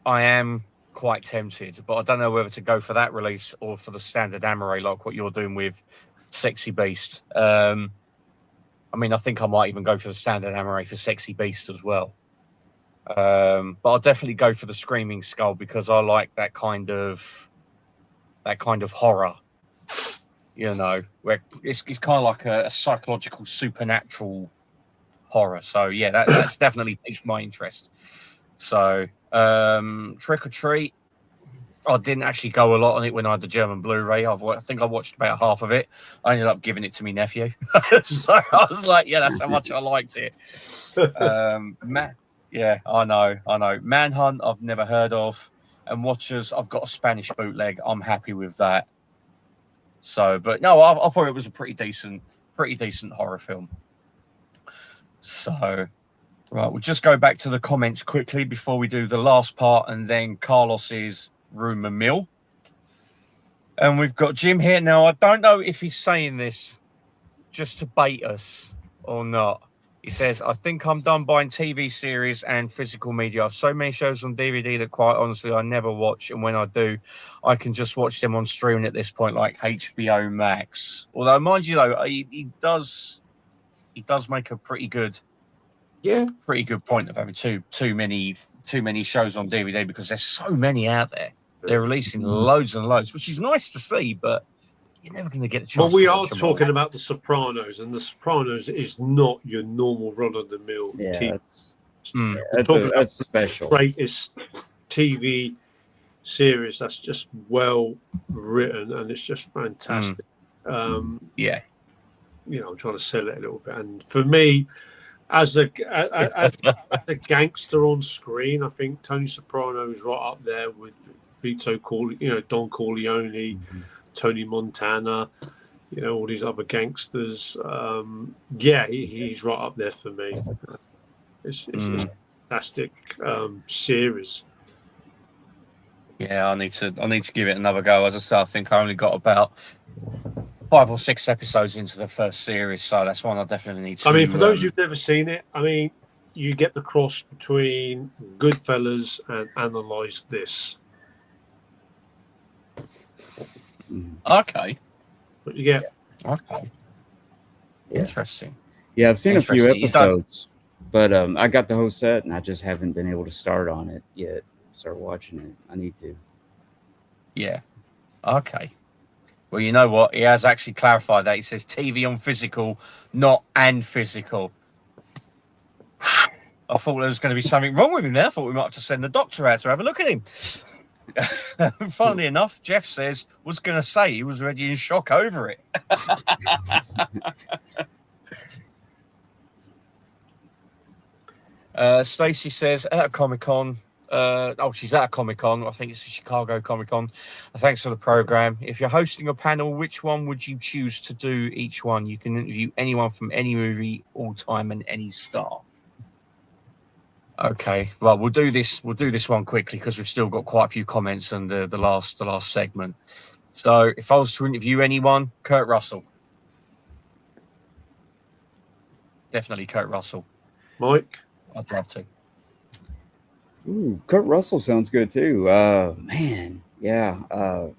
I am quite tempted. But I don't know whether to go for that release or for the standard Amaray, like what you're doing with Sexy Beast. I mean, I think I might even go for the standard Amaray for Sexy Beast as well. But I'll definitely go for the Screaming Skull, because I like that kind of horror, where it's kind of like a psychological, supernatural horror. So yeah, that's definitely piqued my interest. So Trick or Treat, I didn't actually go a lot on it when I had the German Blu-ray. I think I watched about half of it. I ended up giving it to my nephew. So I was like, yeah, that's how much I liked it. Yeah, I know. Manhunt, I've never heard of. And Watchers, I've got a Spanish bootleg. I'm happy with that. So, but no, I thought it was a pretty decent horror film. So, right, we'll just go back to the comments quickly before we do the last part, and then Carlos's rumor mill. And we've got Jim here. Now, I don't know if he's saying this just to bait us or not. He says, I think I'm done buying TV series and physical media. I have so many shows on DVD that quite honestly I never watch. And when I do, I can just watch them on streaming at this point, like HBO Max. Although, mind you, though, he does make a pretty good point of having too many shows on DVD, because there's so many out there. They're releasing loads and loads, which is nice to see, but you're never going to get a chance. Well, we to are watch them talking all. about The Sopranos, and The Sopranos is not your normal run-of-the-mill TV. That's special. Greatest TV series that's just well written, and it's just fantastic. Yeah. You know, I'm trying to sell it a little bit, and for me, as a gangster on screen, I think Tony Soprano is right up there with Don Corleone, Tony Montana, you know, all these other gangsters. He's right up there for me. It's a fantastic series. Yeah, I need to give it another go. As I say, I think I only got about 5 or 6 episodes into the first series, so that's one I definitely need to. I mean, for those who've never seen it, I mean, you get the cross between Goodfellas and Analyze This. Okay. What you get? Okay. Yeah. Interesting. Yeah, I've seen a few Interesting. episodes, but I got the whole set, and I just haven't been able to start on it yet. Start watching it. I need to. Yeah. Okay. Well, you know what? He has actually clarified that. He says TV on physical, not and physical. I thought there was going to be something wrong with him there. I thought we might have to send the doctor out to have a look at him. Funnily enough, Jeff says, was going to say he was already in shock over it. Stacey says, at a Comic-Con, she's at a Comic-Con. I think it's the Chicago Comic-Con. Thanks for the program. If you're hosting a panel, which one would you choose to do each one? You can interview anyone from any movie, all time, and any star. Okay, well, we'll do this one quickly because we've still got quite a few comments on the last segment. So if I was to interview anyone, Kurt Russell. Definitely Kurt Russell. Mike? I'd love to. Ooh, Kurt Russell sounds good too. Man, yeah. I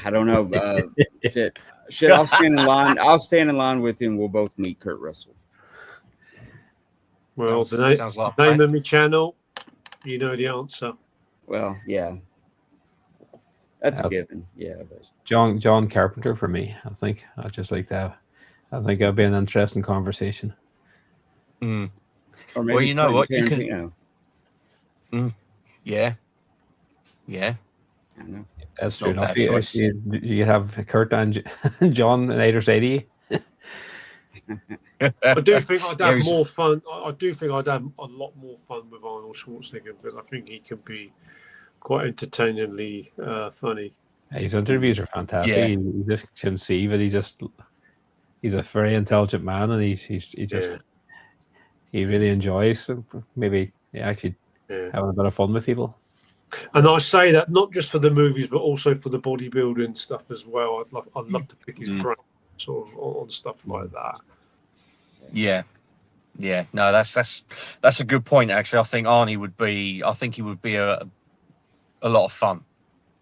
don't know. Shit, I'll stand in line. I'll stand in line with him. We'll both meet Kurt Russell. Well, Sounds like the name of my channel, you know the answer. Well, yeah. That's a given. Yeah. But. John Carpenter for me. I think I'd just like to have. I think it'll be an interesting conversation. Or maybe well, you know what? Tarantino. You can. Yeah. I know. That's true enough. You have Kurt and John in 80. I do think I'd have more fun. I do think I'd have a lot more fun with Arnold Schwarzenegger because I think he can be quite entertainingly funny. His interviews are fantastic. Yeah. You just can see that he's a very intelligent man, and he really enjoys maybe actually having a bit of fun with people. And I say that not just for the movies, but also for the bodybuilding stuff as well. I'd love to pick his brain sort of on stuff like that. Yeah. No, that's a good point. Actually, I think Arnie would be. I think he would be a lot of fun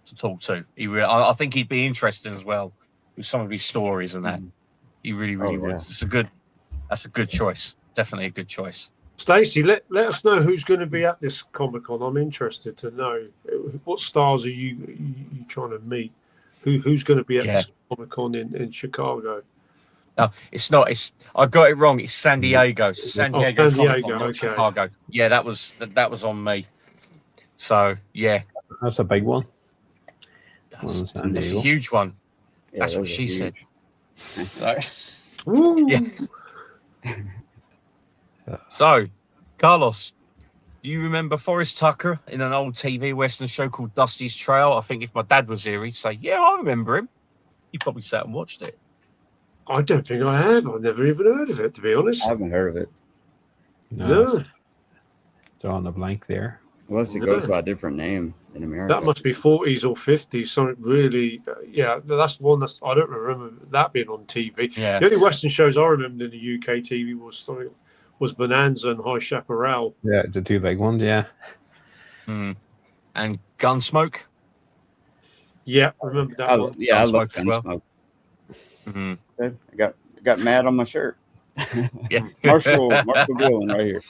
to talk to. I think he'd be interesting as well with some of his stories and that. He really would. That's a good choice. Definitely a good choice. Stacey, let us know who's going to be at this Comic-Con. I'm interested to know what stars are you trying to meet. Who's going to be at this Comic-Con in Chicago? No, it's not. I got it wrong. It's San Diego. It's San Diego Comic-Con, not Chicago. Yeah, that was on me. So yeah, that's a big one. That's a huge one. Yeah, that's what she said. So, Carlos, do you remember Forrest Tucker in an old TV Western show called Dusty's Trail? I think if my dad was here, he'd say, yeah, I remember him. He probably sat and watched it. I don't think I have. I've never even heard of it, to be honest. I haven't heard of it. No. Drawing a blank there. Unless it goes by a different name in America. That must be 40s or 50s. Something really, that's one I don't remember that being on TV. Yeah. The only Western shows I remember in the UK TV was Bonanza and High Chaparral. Yeah, the two big ones, yeah. And Gunsmoke? Yeah, I remember that one. Yeah, I love Gunsmoke as well. Gunsmoke. Mm-hmm. I got mad on my shirt. Yeah. Marshall Dillon right here.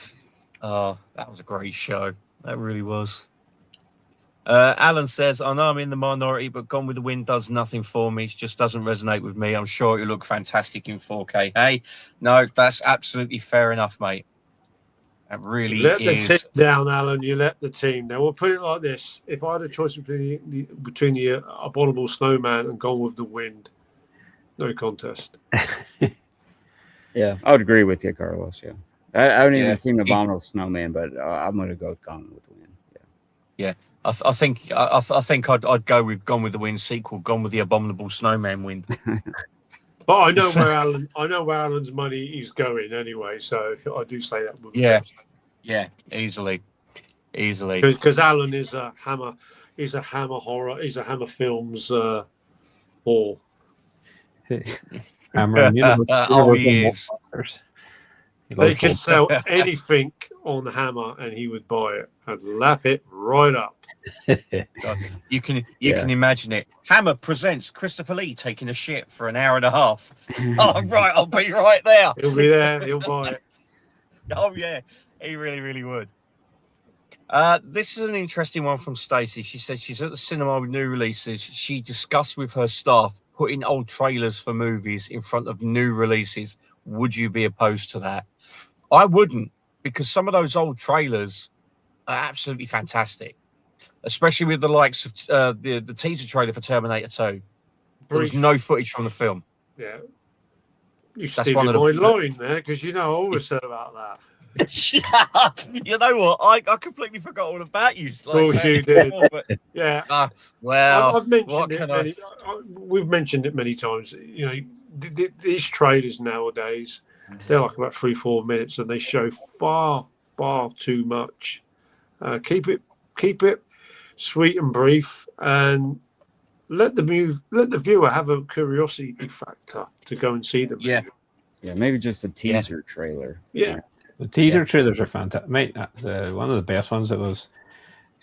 Oh, that was a great show. That really was. Alan says, I know I'm in the minority, but Gone with the Wind does nothing for me. It just doesn't resonate with me. I'm sure it'll look fantastic in 4K. Hey, no, that's absolutely fair enough, mate. That really you let is. the team down, Alan. You let the team down. We'll put it like this: if I had a choice between the Abominable Snowman and Gone with the Wind, no contest. Yeah, I would agree with you, Carlos. Yeah, I haven't even seen Abominable Snowman, but I'm going to go with Gone with the Wind. Yeah. I think I'd go with Gone with the Wind sequel, Gone with the Abominable Snowman Wind. But I know where Alan's money is going anyway, so I do say that. With yeah, easily. Because Alan is a Hammer horror, he's a Hammer Films whore. Hammer, he is. They could sell anything on Hammer, and he would buy it and lap it right up. God, you can imagine it. Hammer presents Christopher Lee taking a shit for an hour and a half. Oh, right, I'll be right there. He'll be there. He'll buy it. Oh yeah, he really would. This is an interesting one from Stacey. She said she's at the cinema with new releases. She discussed with her staff putting old trailers for movies in front of new releases. Would you be opposed to that? I wouldn't, because some of those old trailers are absolutely fantastic, especially with the likes of the teaser trailer for Terminator 2. There was no footage from the film. Yeah. You stealing my line there, because I always said about that. You know what? I completely forgot all about you. Like you did. Yeah. Well, I've mentioned it. We've mentioned it many times. These trailers nowadays, they're like about 3-4 minutes, and they show far too much. Keep it sweet and brief, and let the viewer have a curiosity factor to go and see the movie. Yeah, maybe just a teaser trailer. Yeah. The teaser trailers are fantastic. Mate, one of the best ones was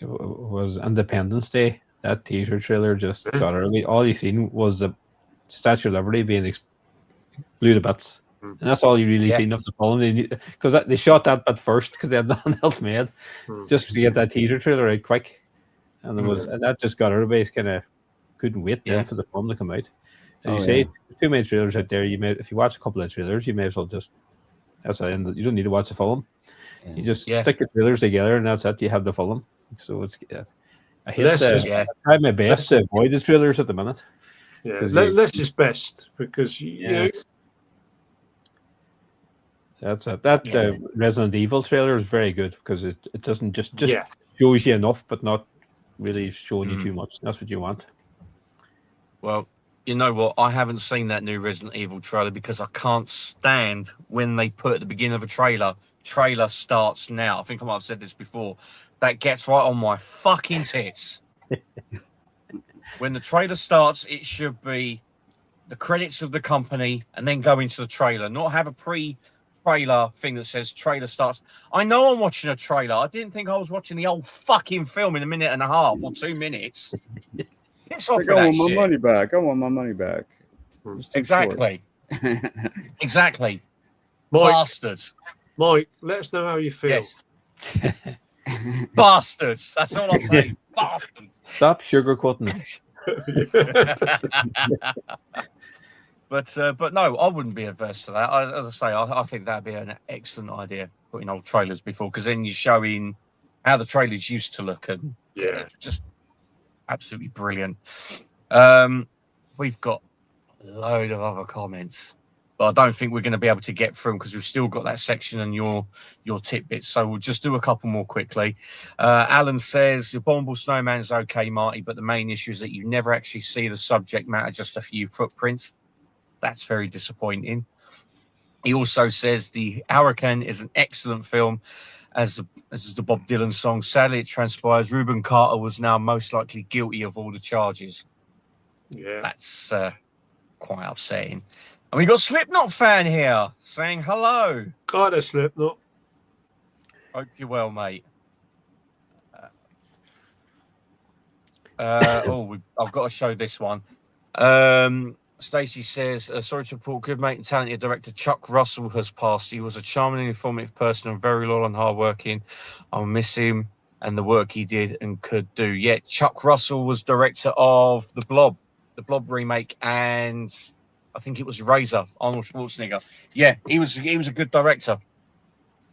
Independence Day. That teaser trailer just got early. All you seen was the Statue of Liberty being blew to bits. And that's all you really seen of the film. Because they shot that bit first because they had nothing else made. Just to get that teaser trailer out quick. And that just got everybody's kind of couldn't wait then for the film to come out. As you say, too many trailers out there. If you watch a couple of trailers, you may as well just that's the end. You don't need to watch the film. You just stick the trailers together, and that's it. You have the film. So it's I hate I try my best to avoid the trailers at the minute. Yeah, less is best because that's it. That Resident Evil trailer is very good because it doesn't just shows you enough, but not really showing you too much. That's what you want. Well, you know what? I haven't seen that new Resident Evil trailer because I can't stand when they put at the beginning of a trailer starts now. I think I might have said this before. That gets right on my fucking tits. When the trailer starts, it should be the credits of the company and then go into the trailer, not have a pre-trailer thing that says trailer starts. I know I'm watching a trailer. I didn't think I was watching the old fucking film in a minute and a half or 2 minutes. It's off I want my money back. I want my money back. Exactly. Exactly. Bastards. Mike, let us know how you feel. Yes. Bastards. That's all I'll say. Bastards. Stop sugarcoating it. But no, I wouldn't be averse to that. As I say, I think that'd be an excellent idea, putting old trailers before, because then you're showing how the trailers used to look, and just absolutely brilliant. We've got a load of other comments, but I don't think we're going to be able to get through them because we've still got that section and your tidbits. So we'll just do a couple more quickly. Alan says, your Abominable Snowman is okay, Marty, but the main issue is that you never actually see the subject matter, just a few footprints. That's very disappointing. He also says the Hurricane is an excellent film, as is the Bob Dylan song. Sadly, it transpires Reuben Carter was now most likely guilty of all the charges. Yeah, that's quite upsetting. And we got Slipknot fan here saying hello. Hi there, Slipknot. Hope you're well, mate. I've got to show this one. Stacey says, sorry to report, good mate and talented director Chuck Russell has passed. He was a charming and informative person and very loyal and hardworking. I'll miss him and the work he did and could do. Yeah, Chuck Russell was director of the Blob remake, and I think it was Razor, Arnold Schwarzenegger. Yeah, he was a good director.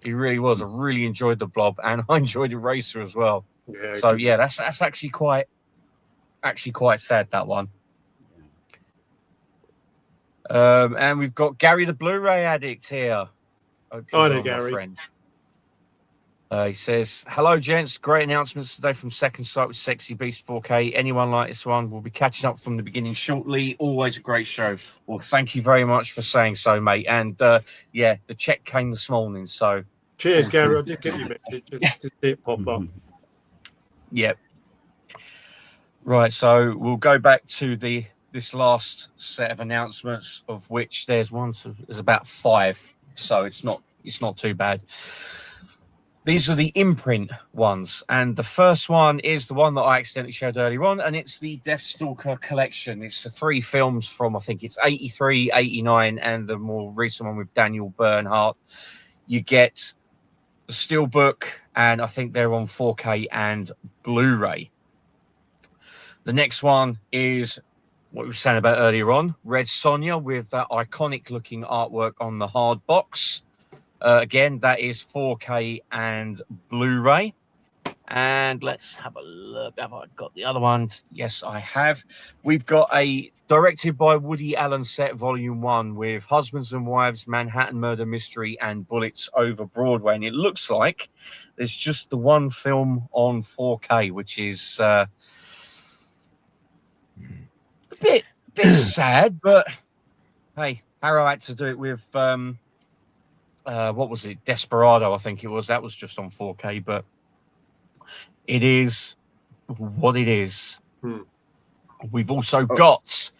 He really was. I really enjoyed the Blob, and I enjoyed Eraser as well. Yeah. So yeah, that's actually quite sad, that one. And we've got Gary the Blu-ray addict here. Hope you're well, Gary. My friend. He says, "Hello, gents. Great announcements today from Second Sight with Sexy Beast 4K. Anyone like this one? We'll be catching up from the beginning shortly. Always a great show." Well, thank you very much for saying so, mate. And yeah, the check came this morning. So cheers, Gary. I did get your message. Just see it pop up. Yep. Right. So we'll go back to this last set of announcements, of which there's about 5. So it's not too bad. These are the imprint ones, and the first one is the one that I accidentally showed earlier on, and it's the Deathstalker collection. It's the 3 films from, I think it's 83, 89, and the more recent one with Daniel Bernhardt. You get the Steelbook, and I think they're on 4K and Blu-ray. The next one is what we were saying about earlier on, Red Sonja, with that iconic-looking artwork on the hard box. Again, that is 4K and Blu-ray. And let's have a look. Have I got the other one? Yes, I have. We've got a directed by Woody Allen set, Volume 1, with Husbands and Wives, Manhattan Murder Mystery, and Bullets Over Broadway. And it looks like there's just the one film on 4K, which is a bit sad, but hey, Harrow had to do it with... what was it? Desperado, I think it was. That was just on 4K, but it is what it is. We've also got...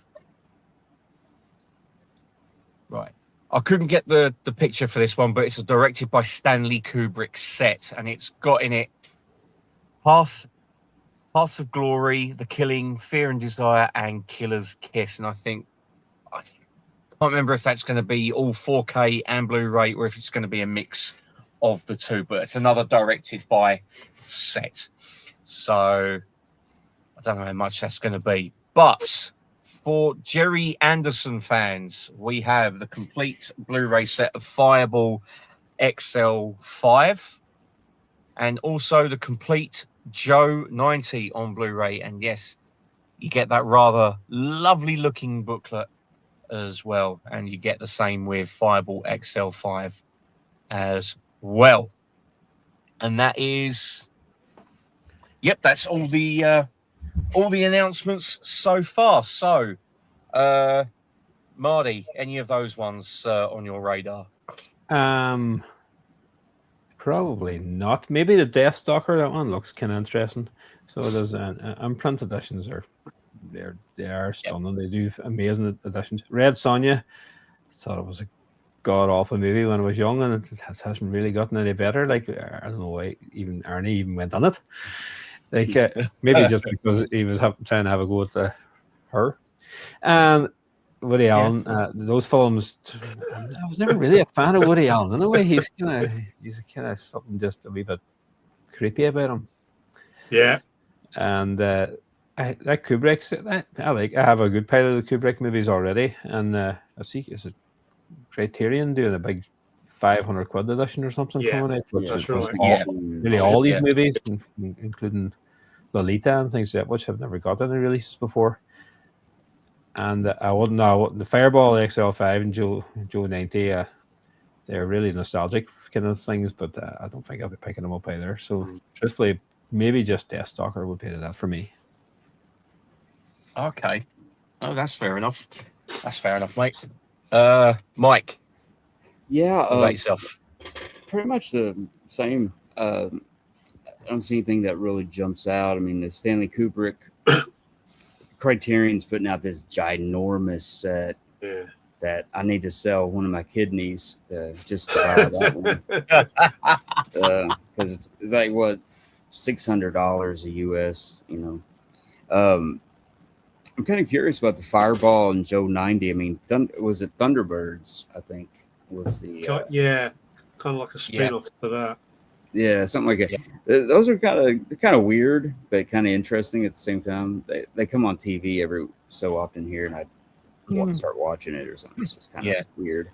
Right. I couldn't get the picture for this one, but it's a directed by Stanley Kubrick set, and it's got in it Path of Glory, The Killing, Fear and Desire, and Killer's Kiss. And I can't remember if that's going to be all 4K and Blu-ray or if it's going to be a mix of the two, but it's another directed by set. So I don't know how much that's going to be. But for Jerry Anderson fans, we have the complete Blu-ray set of Fireball XL5 and also the complete Joe 90 on Blu-ray. And yes, you get that rather lovely looking booklet as well, and you get the same with Fireball XL5 as well. And that is, yep, that's all the announcements so far. So, Marty, any of those ones on your radar? Probably not. Maybe the Deathstalker. That one looks kind of interesting. So there's imprint editions they are stunning. Yep. They do amazing editions. Red Sonja, thought it was a god awful movie when I was young, and it hasn't really gotten any better. Like, I don't know why even Ernie even went on it. Like, maybe just because he was trying to have a go at her. And Woody Allen, those films, I was never really a fan of Woody Allen. In a way, he's kind of something just a wee bit creepy about him. Yeah. And that Kubrick, I have a good pile of the Kubrick movies already, and I see it's a Criterion doing a big 500 quid edition or something coming out. That's right. Really, all these movies, including Lolita and things like that, which have never got any releases before. And I wouldn't know the Fireball XL5 and Joe 90. They're really nostalgic kind of things, but I don't think I'll be picking them up either. So, truthfully, maybe just Deathstalker would pay that for me. Okay. Oh, that's fair enough. That's fair enough, mate. Mike. Yeah. What about yourself? Pretty much the same. I don't see anything that really jumps out. I mean, the Stanley Kubrick Criterion's putting out this ginormous set that I need to sell one of my kidneys just to buy that one. Because it's like, what, $600 a US, you know. I'm kind of curious about the Fireball and Joe 90. I mean, was it Thunderbirds, I think, was the... kind of like a spin-off to that. Yeah, something like that. Yeah. Those are kind of weird, but kind of interesting at the same time. They come on TV every so often here, and I want to start watching it or something. So it's kind of weird.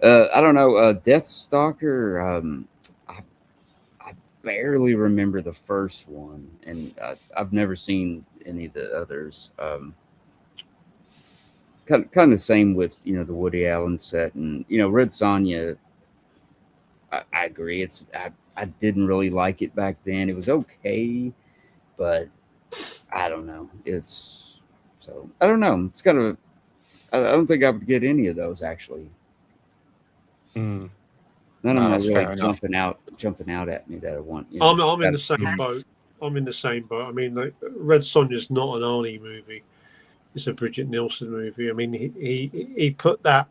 I don't know. Deathstalker. I barely remember the first one, and I've never seen any of the others. Kind of the same with the Woody Allen set, and Red Sonja. I agree. I didn't really like it back then. It was okay, but I don't know. I don't know. It's kind of. I don't think I would get any of those actually. Mm. None of them are really jumping out at me that I want. I'm in the same boat. I'm in the same boat. I mean, like, Red Sonja's not an Arnie movie. It's a Bridget Nielsen movie. I mean, he put that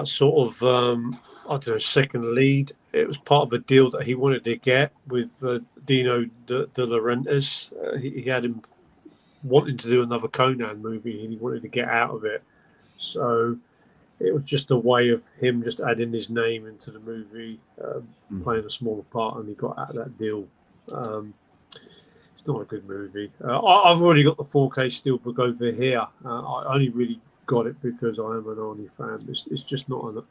sort of I don't know, second lead. It was part of a deal that he wanted to get with Dino De Laurentiis. He had him wanting to do another Conan movie, and he wanted to get out of it. So it was just a way of him just adding his name into the movie, playing a smaller part, and he got out of that deal. It's not a good movie. I've already got the 4K Steelbook over here. I only really got it because I am an Arnie fan. It's just not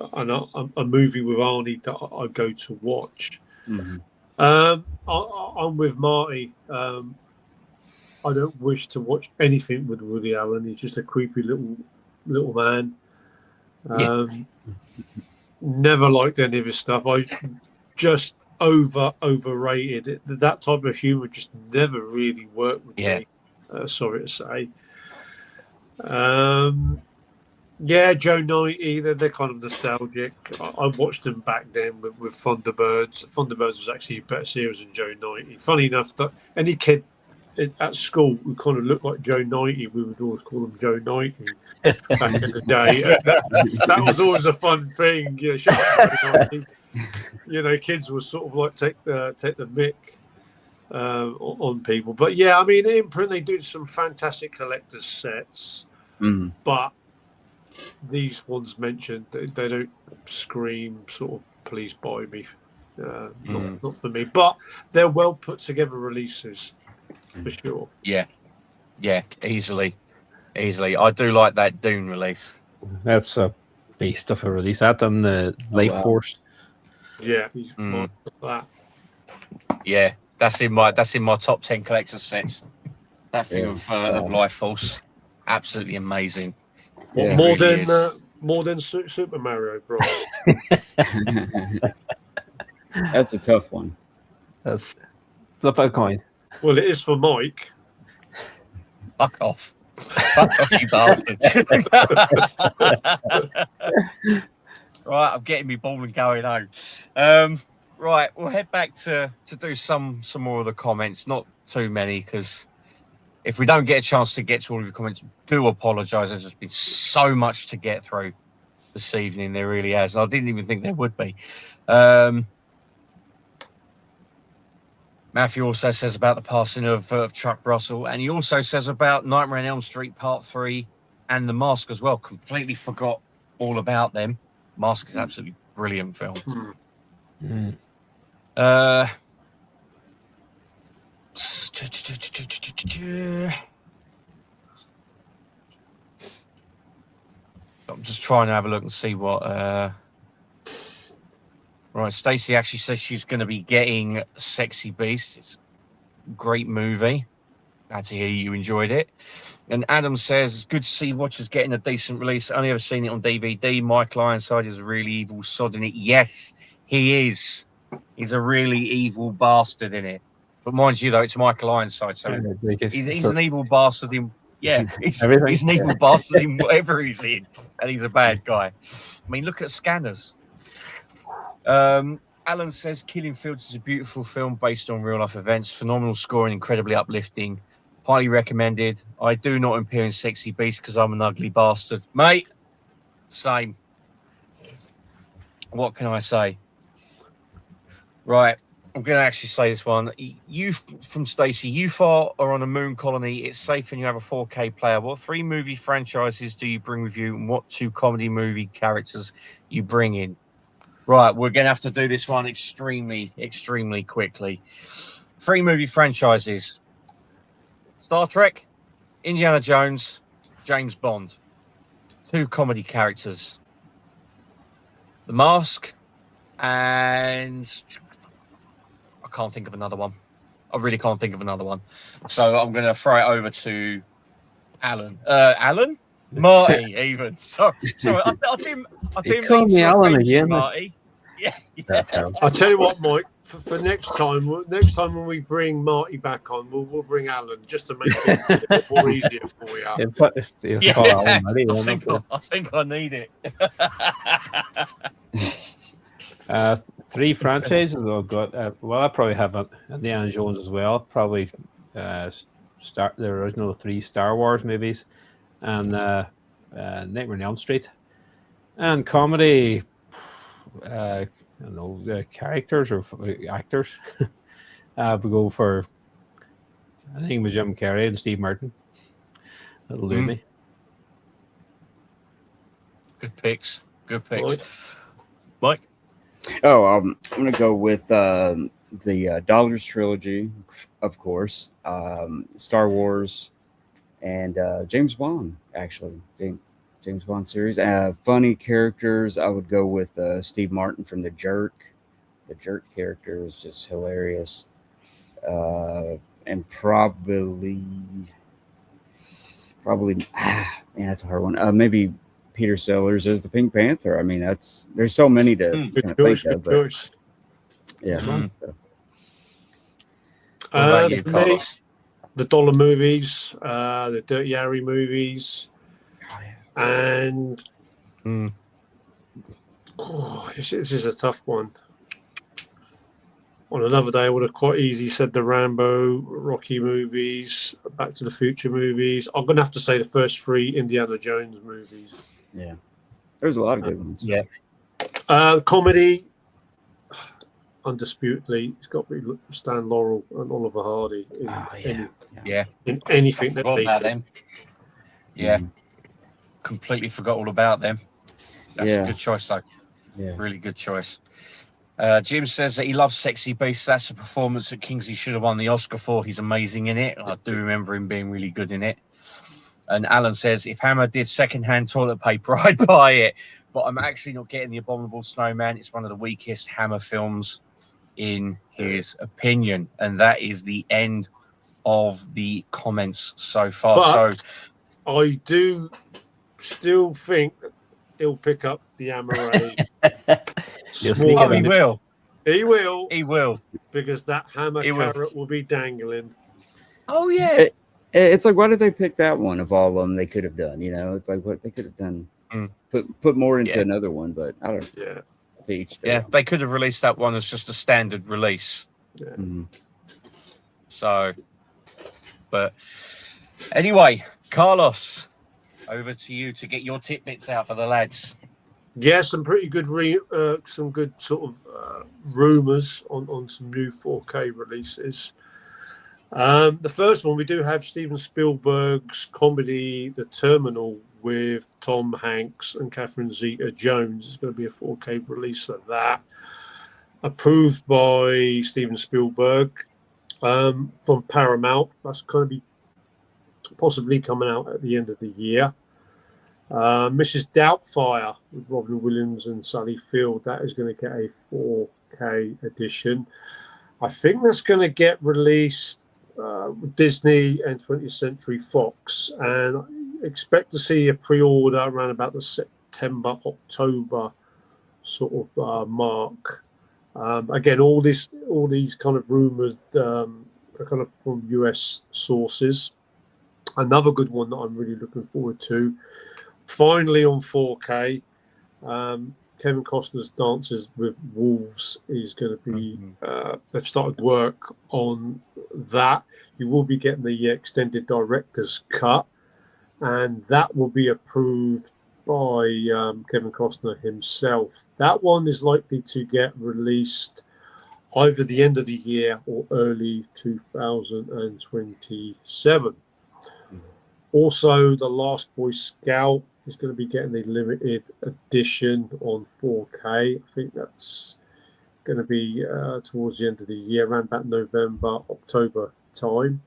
a movie with Arnie that I go to watch. Mm-hmm. I'm with Marty. I don't wish to watch anything with Woody Allen. He's just a creepy little man. Never liked any of his stuff. I just overrated. That type of humor just never really worked with me. Sorry to say. Joe 90, they're kind of nostalgic. I watched them back then with Thunderbirds. Thunderbirds was actually a better series than Joe 90. Funny enough, that any kid at school who kind of looked like Joe 90, we would always call him Joe 90 back in the day. That was always a fun thing. Shut up, Joe 90. Kids would sort of like take the mick on people. But yeah, I mean, in print they do some fantastic collector's sets, but these ones mentioned, they don't scream sort of please buy me. Not for me, but they're well put together releases for sure. Yeah, easily. I do like that Dune release. That's a beast of a release. That and the Life Force. Yeah, that. Yeah, that's in my top 10 collector sets. That thing of Life Force, absolutely amazing. Yeah. More than Super Mario Bros. That's a tough one. That's flip a coin. Well, it is for Mike. Fuck off. Fuck off, you bastard. Right, I'm getting me ball and going home. Right, we'll head back to do some more of the comments. Not too many, because if we don't get a chance to get to all of your comments, do apologise. There's just been so much to get through this evening. There really has. And I didn't even think there would be. Matthew also says about the passing of Chuck Russell, and he also says about Nightmare on Elm Street Part 3 and The Mask as well. Completely forgot all about them. Mask is absolutely brilliant film. I'm just trying to have a look and see what. Right, Stacey actually says she's going to be getting Sexy Beast. It's a great movie. Glad to hear you enjoyed it. And Adam says it's good to see Watchers getting a decent release. Only ever seen it on DVD. Michael Ironside is a really evil sod in it. Yes, he is. He's a really evil bastard in it. But mind you, though, it's Michael Ironside, so he's an evil bastard in. Yeah, he's an evil bastard in whatever he's in, and he's a bad guy. I mean, look at Scanners. Alan says Killing Fields is a beautiful film based on real life events. Phenomenal scoring, incredibly uplifting. Highly recommended. I do not appear in Sexy Beast because I'm an ugly bastard, mate. Same. What can I say? Right, I'm going to actually say this one. You from Stacey. You are on a moon colony. It's safe and you have a 4K player. What 3 movie franchises do you bring with you, and what 2 comedy movie characters you bring in? Right, we're going to have to do this one extremely quickly. 3 movie franchises: Star Trek, Indiana Jones, James Bond. 2 comedy characters: The Mask, and I can't think of another one. I really can't think of another one. So I'm going to throw it over to Alan. Alan? Marty, even. Sorry. I didn't call mean me to Alan offend you, again. Marty. Yeah. I'll tell you what, Mike. For next time when we bring Marty back on, we'll bring Alan just to make it a bit more easier for you. It's called Alan Marty, I think I need it. 3 franchises I've got. Well, I probably have Indiana Jones as well. Probably start the original 3 Star Wars movies, and Nightmare on Elm Street, and comedy. I don't know, characters or actors. We go for, I think it was Jim Carrey and Steve Martin. That'll do me. Good picks. Mike? Oh, I'm gonna go with the Dollars trilogy, of course, Star Wars, and James Bond. Actually, James Bond series. Funny characters, I would go with Steve Martin from The Jerk. The Jerk character is just hilarious. And probably, man, that's a hard one. Maybe Peter Sellers as the Pink Panther. I mean, there's so many to kind of think of. But, yeah. So. For me, the Dollar movies, the Dirty Harry movies. And this is a tough one. On another day, I would have quite easily said the Rambo, Rocky movies, Back to the Future movies. I'm going to have to say the first 3 Indiana Jones movies. Yeah, there's a lot of good ones. Yeah. Comedy, undisputedly, it's got to be Stan Laurel and Oliver Hardy. In anything that they about do. them. Yeah. Completely forgot all about them. That's a good choice, though. Yeah. Really good choice. Jim says that he loves Sexy Beast. That's a performance that Kingsley should have won the Oscar for. He's amazing in it. I do remember him being really good in it. And Alan says, if Hammer did secondhand toilet paper, I'd buy it. But I'm actually not getting The Abominable Snowman. It's one of the weakest Hammer films in his opinion. And that is the end of the comments so far. But I do still think that he'll pick up the Hammer. He will. He will. Because that Hammer carrot will be dangling. Oh, yeah. It's like, why did they pick that one of all of them they could have done? You know, it's like what they could have done. Put more into another one, but I don't know. Yeah. They could have released that one as just a standard release. Yeah. So, but anyway, Carlos, over to you to get your tidbits out for the lads. Yeah, some pretty good, some good sort of rumors on some new 4K releases. The first one, we do have Steven Spielberg's comedy, The Terminal, with Tom Hanks and Catherine Zeta-Jones. It's going to be a 4K release of that, approved by Steven Spielberg from Paramount. That's going to be possibly coming out at the end of the year. Mrs. Doubtfire with Robin Williams and Sally Field. That is going to get a 4K edition. I think that's going to get released with Disney and 20th Century Fox, and I expect to see a pre-order around about the September-October sort of mark. Again, all these kind of rumors are kind of from US sources. Another good one that I'm really looking forward to, finally on 4K, Kevin Costner's Dances with Wolves is going to be, they've started work on that. You will be getting the extended director's cut, and that will be approved by Kevin Costner himself. That one is likely to get released either the end of the year or early 2027. Also, The Last Boy Scout is going to be getting a limited edition on 4K. I think that's going to be towards the end of the year, around about November, October time.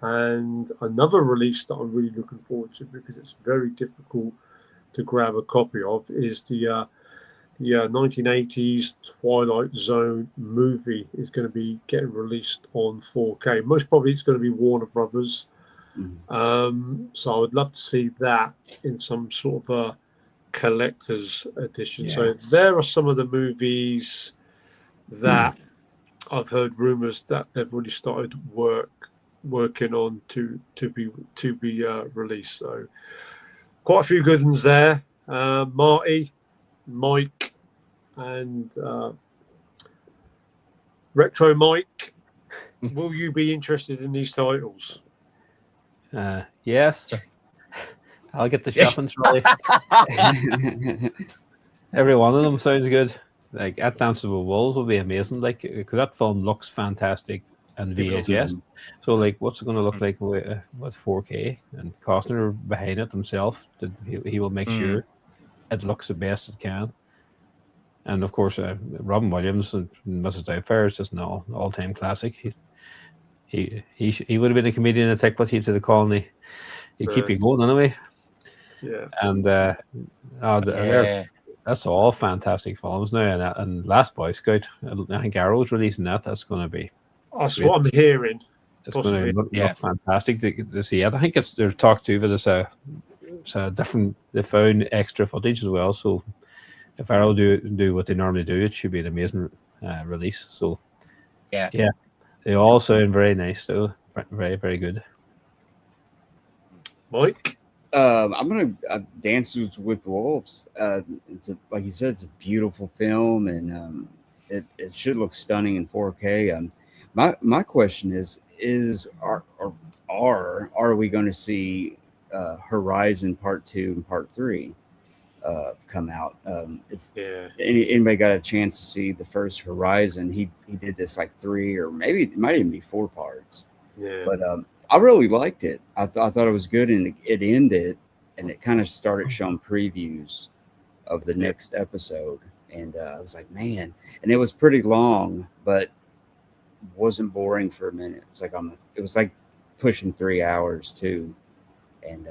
And another release that I'm really looking forward to, because it's very difficult to grab a copy of, is the 1980s Twilight Zone movie is going to be getting released on 4K. Most probably it's going to be Warner Brothers. So I would love to see that in some sort of a collector's edition. Yeah. So there are some of the movies that I've heard rumors that they've already started working on to be released. So quite a few good ones there. Marty, Mike, and Retro Mike, will you be interested in these titles? Yes. I'll get the shopping trolley. Every one of them sounds good. Like At Dances with Wolves will be amazing. Like, because that film looks fantastic and VHS. So, like, what's it going to look like with 4K? And Costner behind it himself, he will make sure it looks the best it can. And of course, Robin Williams and Mrs. Doubtfire is just an all-time classic. He would have been a comedian that take what he to the colony. He'd keep you going anyway. Yeah. And that's all fantastic films now. And Last Boy Scout, I think Arrow's releasing that. That's going to be. That's what I'm hearing. It's going to look fantastic to see it. I think there's talk too that it's a different. They found extra footage as well. So if Arrow do what they normally do, it should be an amazing release. So yeah, they all sound very nice. So very, very good. Mike. I'm gonna Dances with Wolves. It's like you said, it's a beautiful film, and it should look stunning in 4K. My question is are we going to see Horizon Part 2 and Part 3 come out? If anybody got a chance to see the first Horizon, he did this like 3 or maybe it might even be 4 parts. Yeah. But I really liked it. I thought it was good, and it ended, and it kind of started showing previews of the next episode, and I was like, man, and it was pretty long, but wasn't boring for a minute. It was like pushing 3 hours too, and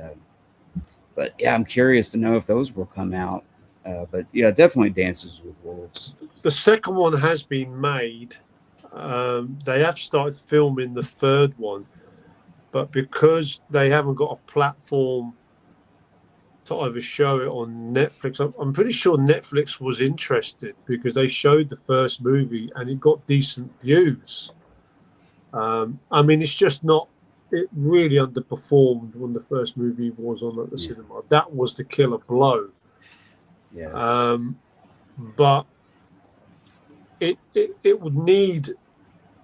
but yeah, I'm curious to know if those will come out. But yeah, definitely Dances with Wolves. The second one has been made. They have started filming the third one. But because they haven't got a platform to either show it on Netflix, I'm pretty sure Netflix was interested because they showed the first movie and it got decent views. I mean, it's just not. It really underperformed when the first movie was on at the cinema. That was the killer blow. Yeah. But it would need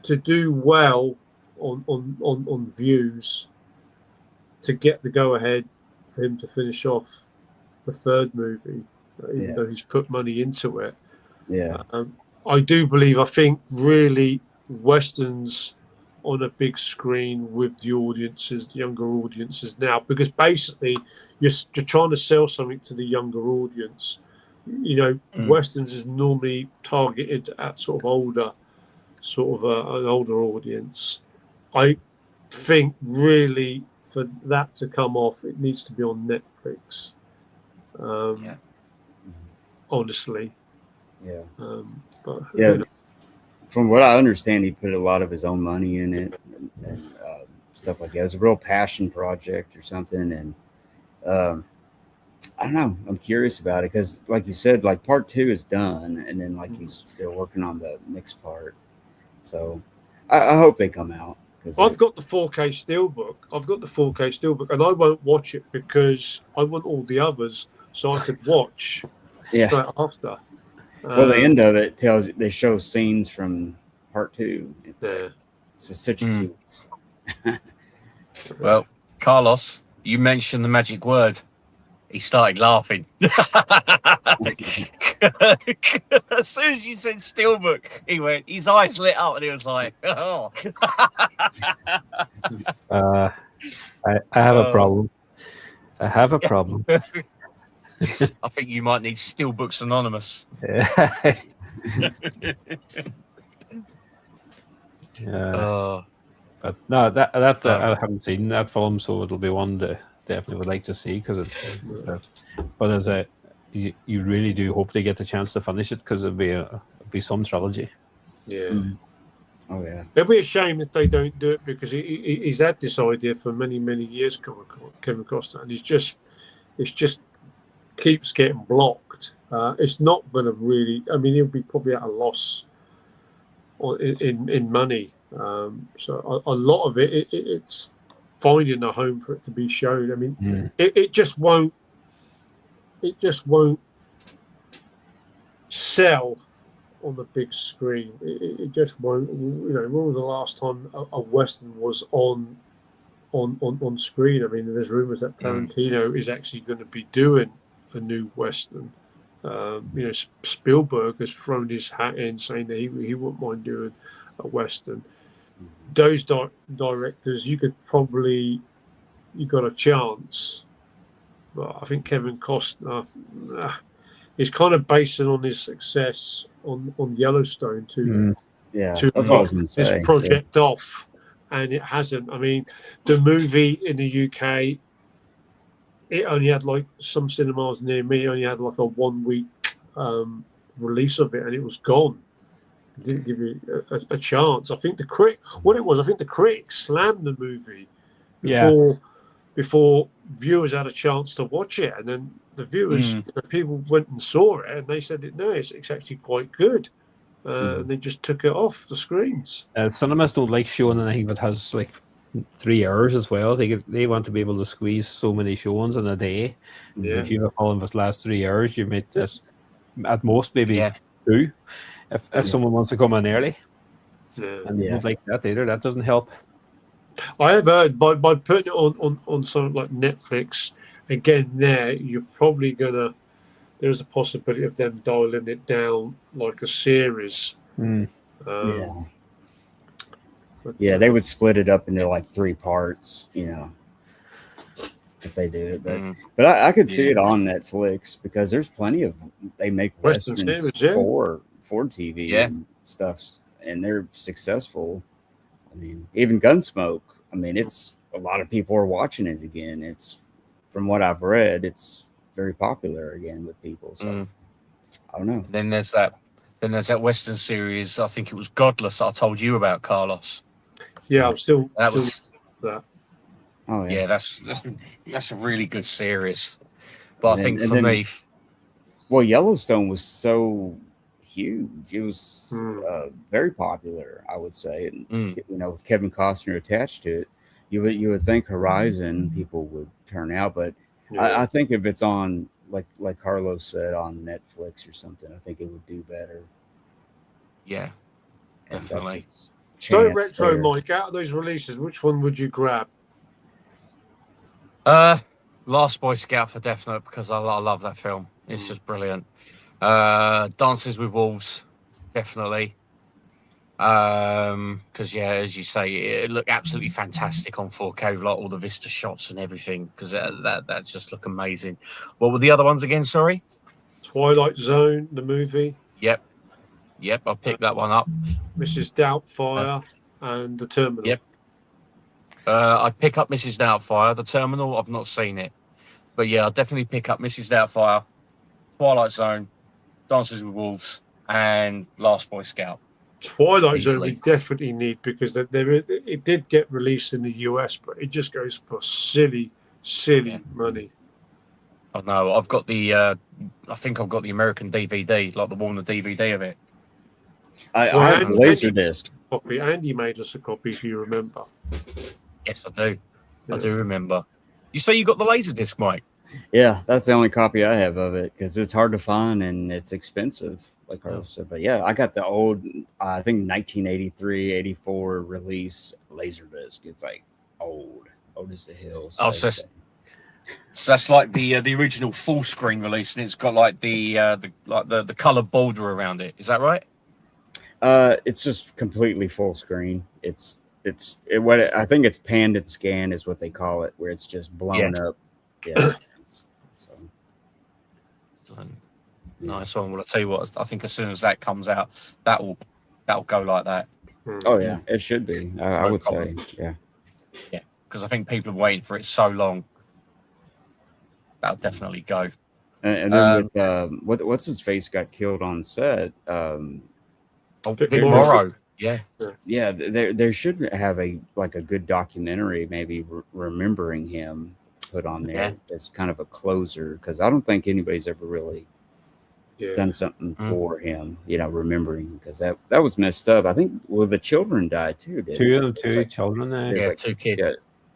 to do well on views to get the go ahead for him to finish off the third movie, even though he's put money into it. Yeah. I think really westerns on a big screen with the audiences, the younger audiences now, because basically you're trying to sell something to the younger audience. You know, westerns is normally targeted at an older audience. I think really for that to come off, it needs to be on Netflix. Honestly. Yeah. But from what I understand, he put a lot of his own money in it and stuff like that. It was a real passion project or something. And I don't know. I'm curious about it because, like you said, like Part 2 is done, and then they're working on the next part. So I hope they come out. I've got the 4K Steelbook. And I won't watch it because I want all the others so I could watch straight after. Well, the end of it they show scenes from Part 2. It's such a tease. Well, Carlos, you mentioned the magic word. He started laughing. As soon as you said Steelbook, his eyes lit up and he was like, oh. I have a problem. I have a problem. I think you might need Steelbooks Anonymous. Yeah. But no, that I haven't seen that film, so it'll be one that definitely would like to see because but as you really do hope they get the chance to finish it because it'll be some trilogy. Yeah. Oh yeah. It'll be a shame if they don't do it because he's had this idea for many years, Kevin Costner, and it's just keeps getting blocked. It's not going to really. I mean, he'll be probably at a loss in money. So a lot of it's finding a home for it to be shown. I mean, it just won't. It just won't sell on the big screen. It just won't. You know, when was the last time a Western was on screen? I mean, there's rumors that Tarantino is actually going to be doing a new Western. You know, Spielberg has thrown his hat in saying that he wouldn't mind doing a Western. Those directors, you got a chance, but I think Kevin Costner is kind of basing on his success on Yellowstone to knock this project off, and it hasn't. I mean, the movie in the UK, it only had like some cinemas near me only had like a 1 week release of it, and it was gone. It didn't give you a chance. I think the critics slammed the movie before viewers had a chance to watch it, and then the viewers, the people went and saw it, and they said it's actually quite good. And they just took it off the screens. Cinemas don't like showing anything that has like 3 hours as well. They want to be able to squeeze so many showings in a day. Yeah. If you have a film that's last 3 hours, you might just at most maybe 2. If someone wants to come in early, and they don't like that either, that doesn't help. I have heard by putting it on something like Netflix again. There, you're probably gonna. There's a possibility of them dialing it down like a series. Yeah, they would split it up into like 3 parts, you know, if they do it. But I could see it on Netflix because there's plenty of they make westerns for TV and stuff, and they're successful. I mean, even Gunsmoke. I mean, it's a lot of people are watching it again. It's from what I've read, it's very popular again with people. So I don't know. Then there's that Western series. I think it was Godless. I told you about, Carlos. Yeah, I'm still that was that. Oh yeah, that's a really good series. But I think for me, well, Yellowstone was so huge. It was very popular, I would say. And you know, with Kevin Costner attached to it, you would think Horizon people would turn out, but I think if it's on like Carlos said on Netflix or something, I think it would do better. Yeah, definitely. So retro, Mike. Out of those releases, which one would you grab? Last Boy Scout for definite because I love that film. It's just brilliant. Dances with Wolves, definitely. Because as you say, it looked absolutely fantastic on 4K, like all the Vista shots and everything. Because that just look amazing. What were the other ones again? Sorry. Twilight Zone, the movie. Yep. I'll pick that one up. Mrs. Doubtfire and The Terminal. Yep. I'd pick up Mrs. Doubtfire. The Terminal, I've not seen it, but yeah, I'll definitely pick up Mrs. Doubtfire, Twilight Zone, Dances with Wolves, and Last Boy Scout. Twilight Zone we definitely need because it did get released in the US, but it just goes for silly money. Oh no, I've got I think I've got the American DVD, like the Warner DVD of it. I have a Laserdisc copy. Andy made us a copy, if you remember. Yes, I do. Yeah. I do remember. You say you got the Laserdisc, Mike? Yeah, that's the only copy I have of it because it's hard to find and it's expensive, like Carlos said. But yeah, I got the old, I think 1983, 84 release Laserdisc. It's like old as the hills. Oh, so that's like the original full screen release, and it's got like the color border around it. Is that right? It's just completely full screen. What I think it's pan and scan is what they call it, where it's just blown up Yeah. So, Nice one. Well, I'll tell you what, I think as soon as that comes out, that'll go like that. oh yeah, it should be. I would problem. say, yeah. Yeah, because I think people are waiting for it so long. That'll definitely go. And then with what's his face got killed on set. Vic Morrow. Yeah. Yeah, there should have a good documentary, maybe remembering him put on there. It's kind of a closer, because I don't think anybody's ever really done something for him, remembering, because that was messed up. I think the children died too. Two children. Yeah, 2 kids.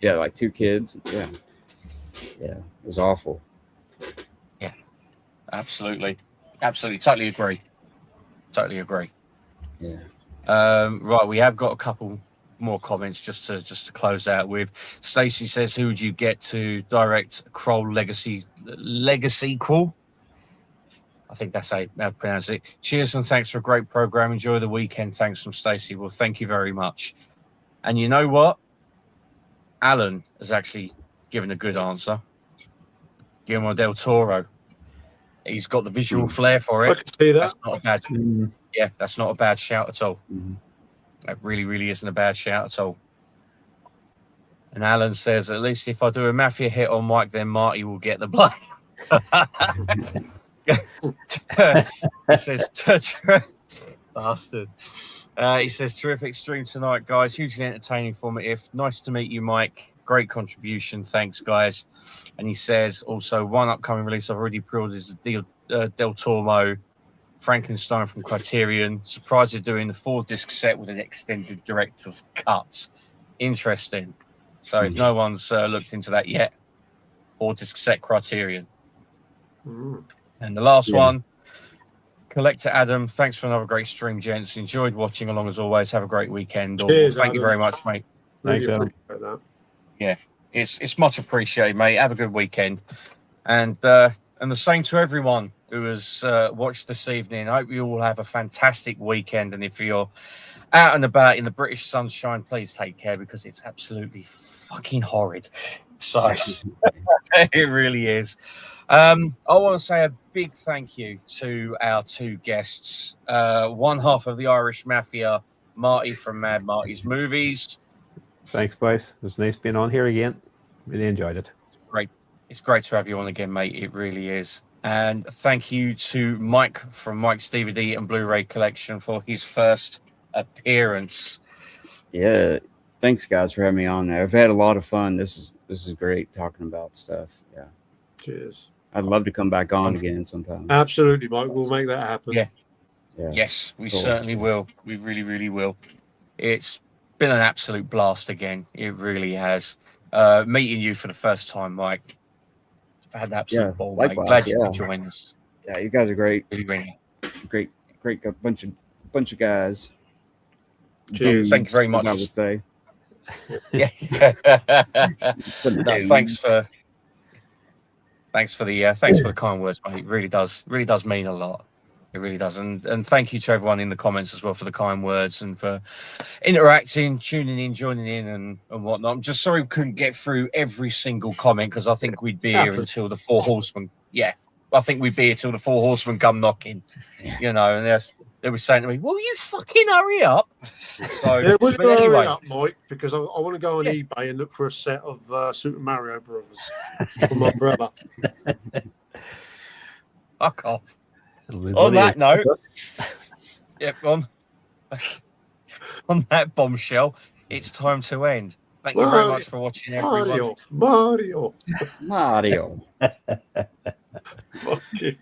Yeah, like 2 kids. Yeah, it was awful. Yeah, absolutely, totally agree. Yeah. Right, we have got a couple more comments just to close out with. Stacey says, "Who would you get to direct Kroll Legacy sequel?" I think that's how to pronounce it. Cheers and thanks for a great program. Enjoy the weekend. Thanks from Stacey. Well, thank you very much. And you know what? Alan has actually given a good answer. Guillermo del Toro. He's got the visual flair for it. I can see that. That's not a bad. Yeah, that's not a bad shout at all. Mm-hmm. That really, really isn't a bad shout at all. And Alan says, at least if I do a mafia hit on Mike, then Marty will get the blame. He says, bastard. He says, terrific stream tonight, guys. Hugely entertaining, informative. Nice to meet you, Mike. Great contribution. Thanks, guys. And he says, also, one upcoming release I've already pre-ordered is the Del Toro Frankenstein from Criterion. Surprised they're doing the 4-disc set with an extended director's cut. Interesting. So if no one's looked into that yet, 4-disc set Criterion. And the last one, Collector Adam. Thanks for another great stream, gents. Enjoyed watching along as always. Have a great weekend. Cheers, thank you very much, mate. Thanks, Adam. Yeah, it's much appreciated, mate. Have a good weekend, and the same to everyone who has watched this evening. I hope you all have a fantastic weekend, and if you're out and about in the British sunshine, please take care, because it's absolutely fucking horrid. So it really is. I want to say a big thank you to our 2 guests. One half of the Irish Mafia, Marty from MadMarty's Movies. Thanks, boys. It was nice being on here again. Really enjoyed it. It's great to have you on again, mate. It really is. And thank you to Mike from Mike's DVD and Blu-ray collection for his first appearance. Yeah, thanks, guys, for having me on there. I've had a lot of fun. This is great talking about stuff. Yeah. Cheers. I'd love to come back on again sometime. Absolutely, Mike. We'll make that happen. Yeah. Yes, we certainly will. We really, really will. It's been an absolute blast again. It really has. Meeting you for the first time, Mike. I've had an absolute ball, mate. Glad you could join us. Yeah, you guys are great. Really, really. Great bunch of guys. Dudes, thank you very much. I would say. Yeah. Thanks for the kind words, mate. It really does mean a lot. It really does. And thank you to everyone in the comments as well for the kind words and for interacting, tuning in, joining in and whatnot. I'm just sorry we couldn't get through every single comment, because I think we'd be here until the 4 horsemen. Yeah. I think we'd be here till the 4 horsemen come knocking. You know, and they were saying to me, "Will you fucking hurry up?" So yeah, will you anyway, hurry up, Mike? Because I want to go on eBay and look for a set of Super Mario Brothers for my brother. Fuck off. On that note, on that bombshell, it's time to end. Thank you very much for watching, everyone. Mario. Fuck you.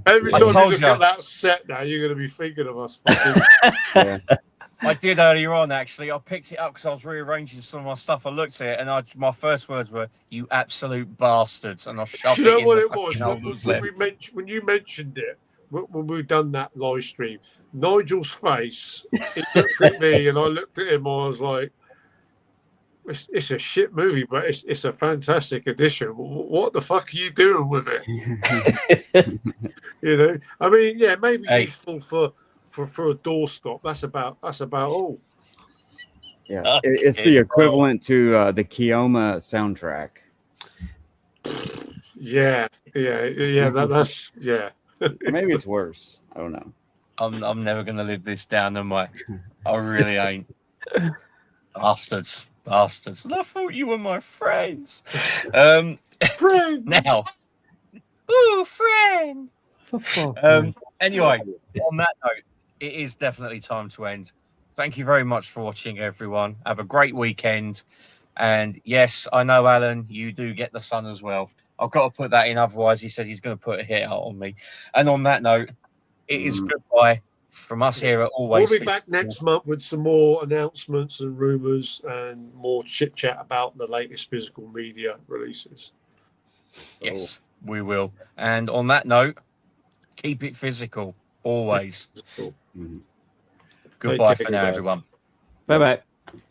Every time you look at that set now, you're going to be thinking of us. Yeah. I did earlier on, actually. I picked it up because I was rearranging some of my stuff. I looked at it, and my first words were, "You absolute bastards," and I shoved it in what the it was? When you mentioned it, when we done that live stream, Nigel's face, he looked at me, and I looked at him, and I was like, it's a shit movie, but it's a fantastic addition. What the fuck are you doing with it? You know, I mean, yeah, maybe useful for a doorstop. That's about all. Yeah, it's the equivalent to the Keoma soundtrack. Yeah. That's yeah. Or maybe it's worse. I don't know. I'm never gonna live this down, am I? I really ain't. Bastards. And I thought you were my friends. Friend. Now. Ooh, friend. Anyway, on that note, it is definitely time to end. Thank you very much for watching, everyone. Have a great weekend. And yes, I know, Alan, you do get the sun as well. I've got to put that in, otherwise he said he's going to put a hit out on me. And on that note, it is goodbye from us here at Always. We'll be back next month with some more announcements and rumours and more chit-chat about the latest physical media releases. Yes, we will. And on that note, keep it physical, always. Goodbye for now, everyone. Bye-bye.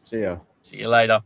See ya. See you later.